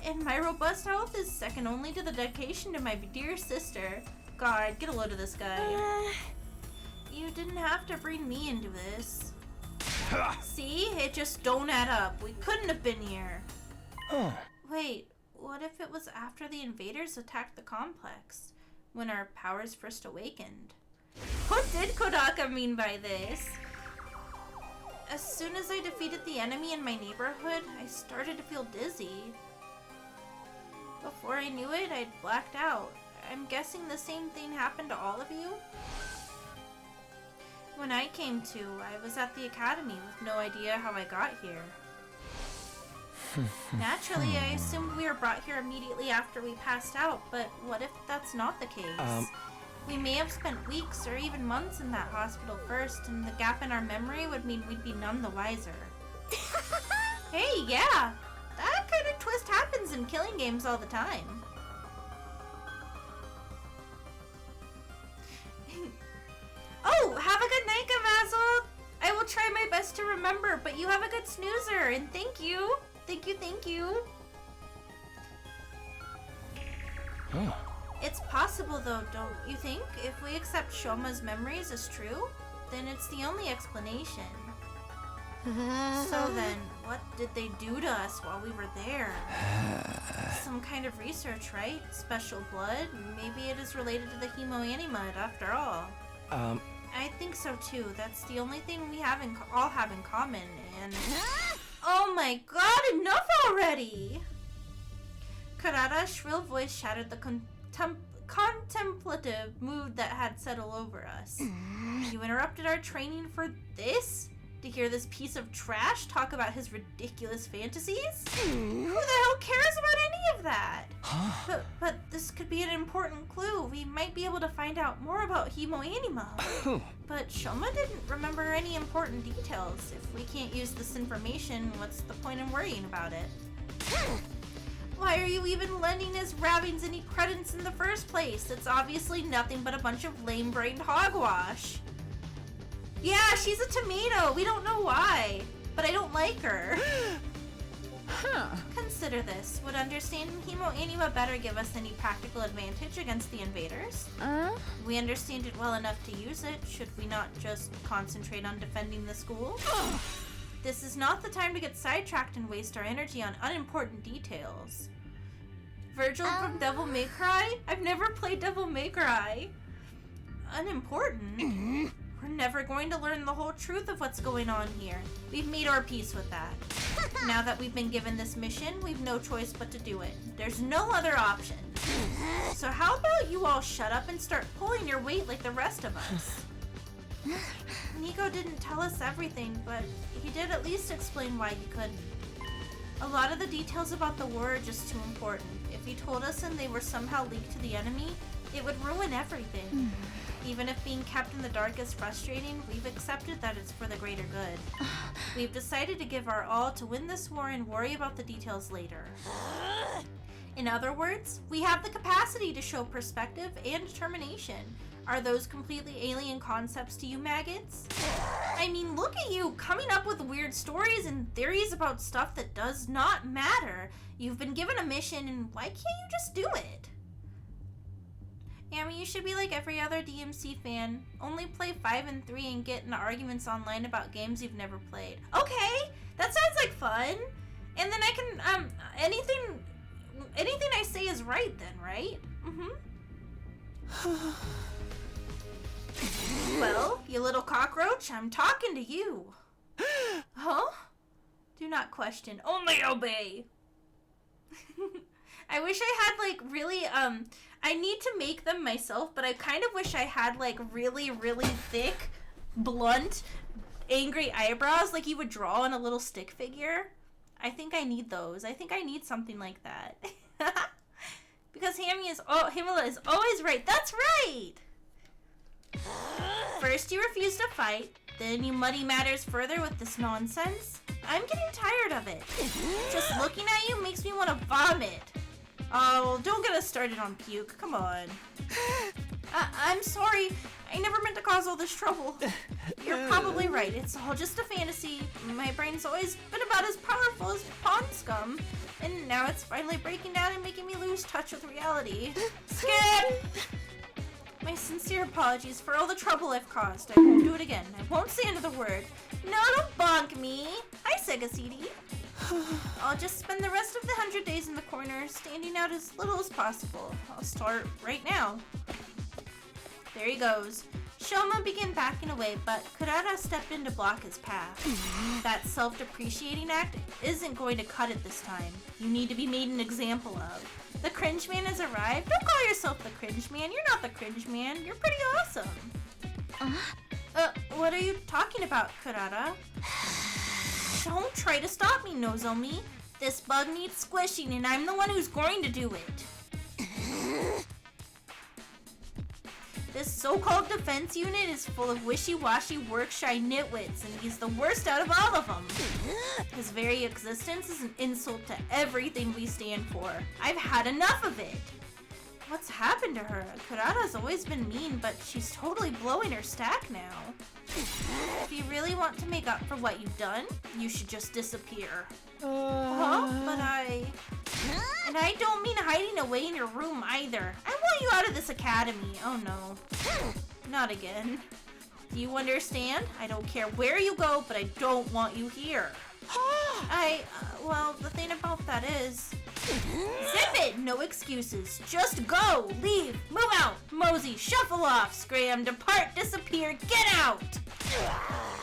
And my robust health is second only to the dedication to my dear sister. God, get a load of this guy. You didn't have to bring me into this. See? It just don't add up. We couldn't have been here. Wait, what if it was after the invaders attacked the complex? When our powers first awakened? What did Kodaka mean by this? As soon as I defeated the enemy in my neighborhood, I started to feel dizzy. Before I knew it, I'd blacked out. I'm guessing the same thing happened to all of you? When I came to, I was at the academy with no idea how I got here. Naturally, I assumed we were brought here immediately after we passed out, but what if that's not the case? We may have spent weeks or even months in that hospital first, and the gap in our memory would mean we'd be none the wiser. Hey, yeah! That kind of twist happens in killing games all the time. Oh, have a good night, Gavazzle! I will try my best to remember, but you have a good snoozer, and thank you. Thank you. Huh. It's possible though, don't you think? If we accept Shoma's memories as true, then it's the only explanation. So then, what did they do to us while we were there? Some kind of research, right? Special blood? Maybe it is related to the hemoanimate after all. I think so too. That's the only thing we all have in common, and... Oh my god, enough already! Kurata's shrill voice shattered the contemplative mood that had settled over us. You interrupted our training for this? To hear this piece of trash talk about his ridiculous fantasies? Who the hell cares about any of that? But this could be an important clue. We might be able to find out more about hemoanima. But Shoma didn't remember any important details. If we can't use this information, what's the point in worrying about it? Why are you even lending his ravings any credence in the first place? It's obviously nothing but a bunch of lame-brained hogwash. Yeah, she's a tomato. We don't know why. But I don't like her. Consider this. Would understanding hemoanima better give us any practical advantage against the invaders? We understand it well enough to use it. Should we not just concentrate on defending the school? This is not the time to get sidetracked and waste our energy on unimportant details. Virgil from Devil May Cry? I've never played Devil May Cry. Unimportant? We're never going to learn the whole truth of what's going on here. We've made our peace with that. Now that we've been given this mission, we've no choice but to do it. There's no other option. So how about you all shut up and start pulling your weight like the rest of us? Nico didn't tell us everything, but he did at least explain why he couldn't. A lot of the details about the war are just too important. If he told us and they were somehow leaked to the enemy, it would ruin everything. Even if being kept in the dark is frustrating, we've accepted that it's for the greater good. We've decided to give our all to win this war and worry about the details later. In other words, we have the capacity to show perspective and determination. Are those completely alien concepts to you maggots? I mean, look at you, coming up with weird stories and theories about stuff that does not matter. You've been given a mission, and why can't you just do it? Hammy, you should be like every other DMC fan. Only play 5 and 3 and get into arguments online about games you've never played. Okay, that sounds like fun. And then I can, anything I say is right then, right? Well, you little cockroach, I'm talking to you. Huh? Do not question, only obey. I wish I had like really, I need to make them myself, but I kind of wish I had like really, really thick, blunt, angry eyebrows like you would draw on a little stick figure. I think I need those. I think I need something like that. Because Hamela is always right. That's right! First you refuse to fight, then you muddy matters further with this nonsense. I'm getting tired of it. Just looking at you makes me want to vomit. Oh, don't get us started on puke. Come on. I'm sorry. I never meant to cause all this trouble. You're probably right. It's all just a fantasy. My brain's always been about as powerful as pond scum. And now it's finally breaking down and making me lose touch with reality. Skip! My sincere apologies for all the trouble I've caused. I won't do it again. I won't say another word. No, don't bonk me. Hi, Sega CD. I'll just spend the rest of the 100 days in the corner, standing out as little as possible. I'll start right now. There he goes. Shoma began backing away, but Kurata stepped in to block his path. That self-depreciating act isn't going to cut it this time. You need to be made an example of. The cringe man has arrived. Don't call yourself the cringe man. You're not the cringe man. You're pretty awesome. What are you talking about, Kurata? Don't try to stop me, Nozomi. This bug needs squishing, and I'm the one who's going to do it. This so-called defense unit is full of wishy-washy work-shy nitwits, and he's the worst out of all of them. His very existence is an insult to everything we stand for. I've had enough of it. What's happened to her? Kurata's always been mean, but she's totally blowing her stack now. If you really want to make up for what you've done, you should just disappear. Huh? But And I don't mean hiding away in your room either. I want you out of this academy. Oh no. Not again. Do you understand? I don't care where you go, but I don't want you here. Well, the thing about that is... Zip it! No excuses. Just go! Leave! Move out! Mosey! Shuffle off! Scram! Depart! Disappear! Get out!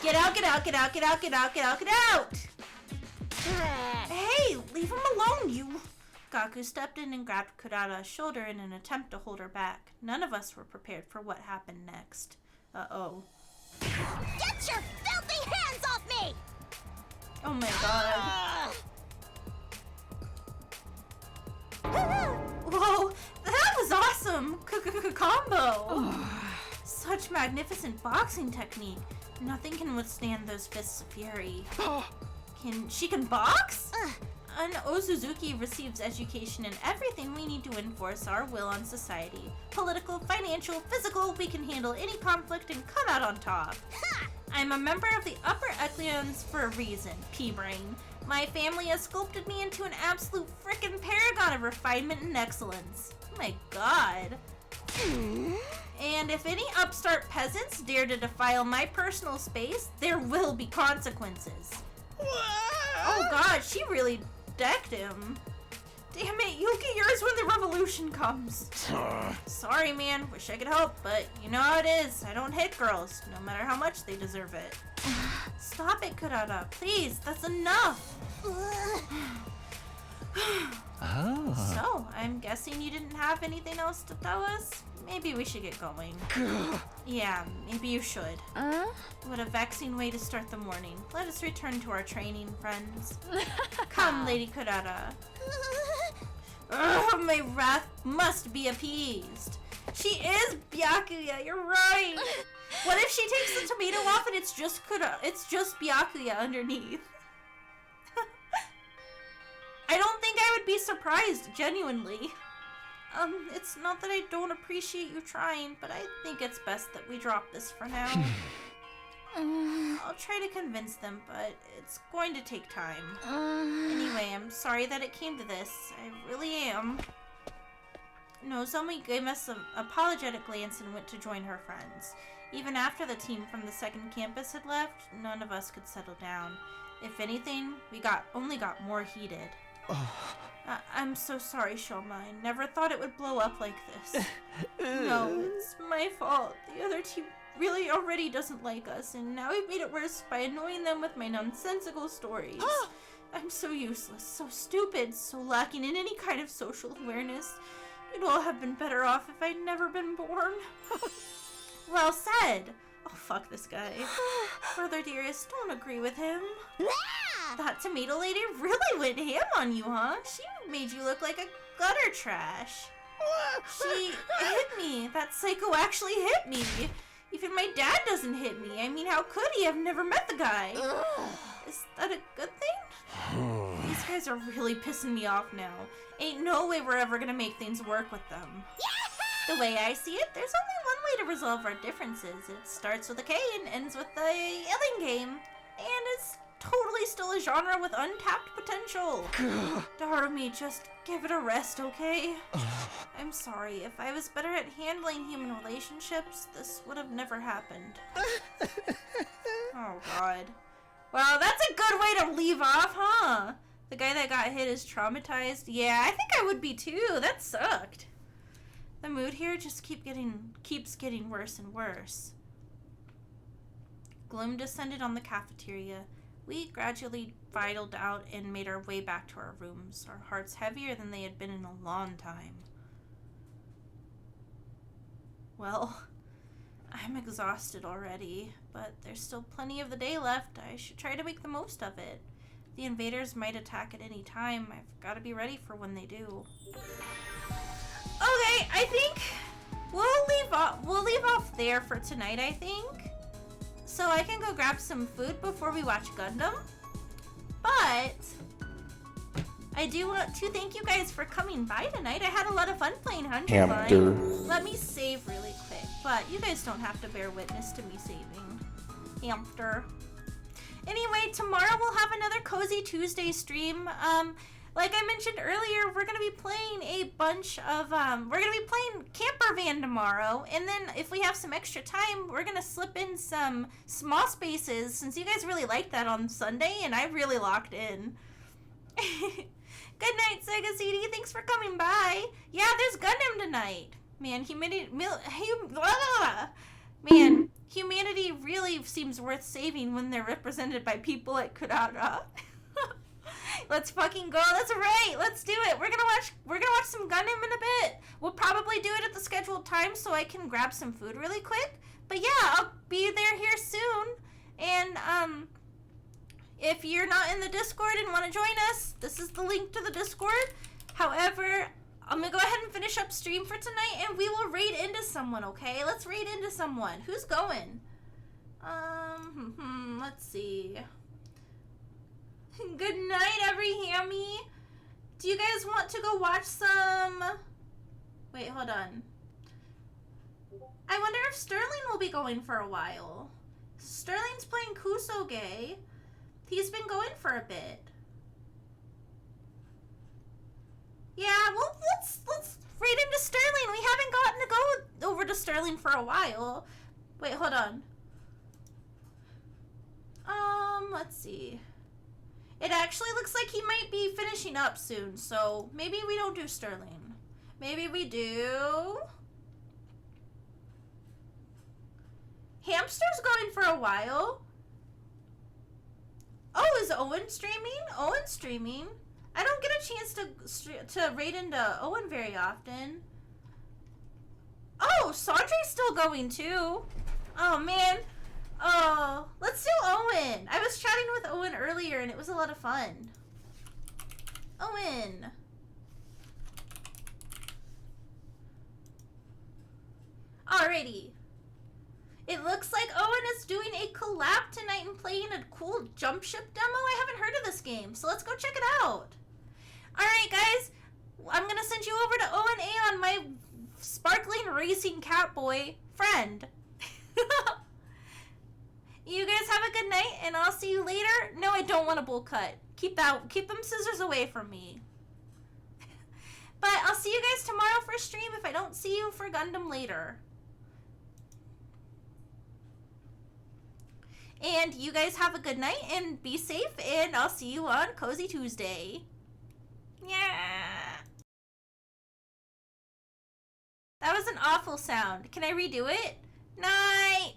Get out! Get out! Get out! Get out! Get out! Get out! Get out! Hey! Leave him alone, you... Gaku stepped in and grabbed Kurata's shoulder in an attempt to hold her back. None of us were prepared for what happened next. Uh-oh. Get your filthy hands off me! Oh my god. Whoa, that was awesome! Combo! Such magnificent boxing technique. Nothing can withstand those fists of fury. She can box? An Osuzuki receives education in everything we need to enforce our will on society. Political, financial, physical, we can handle any conflict and come out on top. I'm a member of the upper echelons for a reason, P-Brain. My family has sculpted me into an absolute frickin' paragon of refinement and excellence. Oh my god. And if any upstart peasants dare to defile my personal space, there will be consequences. Oh god, she really decked him. Damn it, you'll get yours when the revolution comes. Sorry, man. Wish I could help, but you know how it is. I don't hit girls, no matter how much they deserve it. Stop it, Kurata. Please, that's enough. So, I'm guessing you didn't have anything else to tell us? Maybe we should get going. Yeah, maybe you should. What a vexing way to start the morning. Let us return to our training, friends. Come, Lady Kurata. Ugh, my wrath must be appeased. She is Byakuya, you're right. What if she takes the tomato off and it's just Byakuya underneath? I don't think I would be surprised, genuinely. It's not that I don't appreciate you trying, but I think it's best that we drop this for now. I'll try to convince them, but it's going to take time. Anyway, I'm sorry that it came to this. I really am. Nozomi gave us an apologetic glance and went to join her friends. Even after the team from the second campus had left, none of us could settle down. If anything, we only got more heated. I'm so sorry, Shoma. I never thought it would blow up like this. No, it's my fault. The other team really already doesn't like us, and now we've made it worse by annoying them with my nonsensical stories. I'm so useless, so stupid, so lacking in any kind of social awareness. You'd all have been better off if I'd never been born. Well said. Oh, fuck this guy. Brother dearest, don't agree with him. That tomato lady really went ham on you, huh? She made you look like a gutter trash. She hit me. That psycho actually hit me. Even my dad doesn't hit me. I mean, how could he? I've never met the guy. Is that a good thing? These guys are really pissing me off now. Ain't no way we're ever gonna make things work with them. The way I see it, there's only one way to resolve our differences. It starts with a K and ends with the yelling game. And it's totally still a genre with untapped potential. Darumi, just give it a rest, okay? I'm sorry. If I was better at handling human relationships, this would have never happened. Oh, God. Well, that's a good way to leave off, huh? The guy that got hit is traumatized. Yeah, I think I would be too. That sucked. The mood here just keeps getting worse and worse. Gloom descended on the cafeteria. We gradually filed out and made our way back to our rooms, our hearts heavier than they had been in a long time. Well, I'm exhausted already, but there's still plenty of the day left. I should try to make the most of it. The invaders might attack at any time. I've got to be ready for when they do. Okay, I think we'll leave off there for tonight, I think. So I can go grab some food before we watch Gundam. But I do want to thank you guys for coming by tonight. I had a lot of fun playing Hamster. Let me save really quick, but you guys don't have to bear witness to me saving. Hamster. Anyway, tomorrow we'll have another Cozy Tuesday stream. Like I mentioned earlier, we're gonna be playing a bunch of, we're gonna be playing Camper Van tomorrow, and then if we have some extra time, we're gonna slip in some Small Spaces, since you guys really liked that on Sunday, and I really locked in. Good night, Sega CD. Thanks for coming by. Yeah, there's Gundam tonight. Man, humanity really seems worth saving when they're represented by people like Kurara. Let's fucking go. That's right. Let's do it. We're gonna watch some Gundam in a bit. We'll probably do it at the scheduled time so I can grab some food really quick. But yeah, I'll be there here soon. And if you're not in the Discord and want to join us, this is the link to the Discord. However, I'm gonna go ahead and finish up stream for tonight, and we will raid into someone. Okay, let's raid into someone. Who's going? Let's see. Good night, every Hammie. Do you guys want to go watch some... Wait, hold on. I wonder if Sterling will be going for a while. Sterling's playing Kusoge. He's been going for a bit. Yeah, well, let's raid into Sterling. We haven't gotten to go over to Sterling for a while. Wait, hold on. Let's see. It actually looks like he might be finishing up soon, so maybe we don't do Sterling. Maybe we do... Hamster's going for a while. Oh, is Owen streaming? Owen's streaming. I don't get a chance to raid into Owen very often. Oh, Sandre's still going too. Oh, man. Oh, let's do Owen. I was chatting with Owen earlier and it was a lot of fun. Owen. Alrighty. It looks like Owen is doing a collab tonight and playing a cool jump ship demo. I haven't heard of this game, so let's go check it out. Alright, guys. I'm going to send you over to Owen Aeon, my sparkling racing catboy friend. You guys have a good night, and I'll see you later. No, I don't want a bowl cut. Keep them scissors away from me. But I'll see you guys tomorrow for stream if I don't see you for Gundam later. And you guys have a good night and be safe, and I'll see you on Cozy Tuesday. Yeah. That was an awful sound. Can I redo it? Night.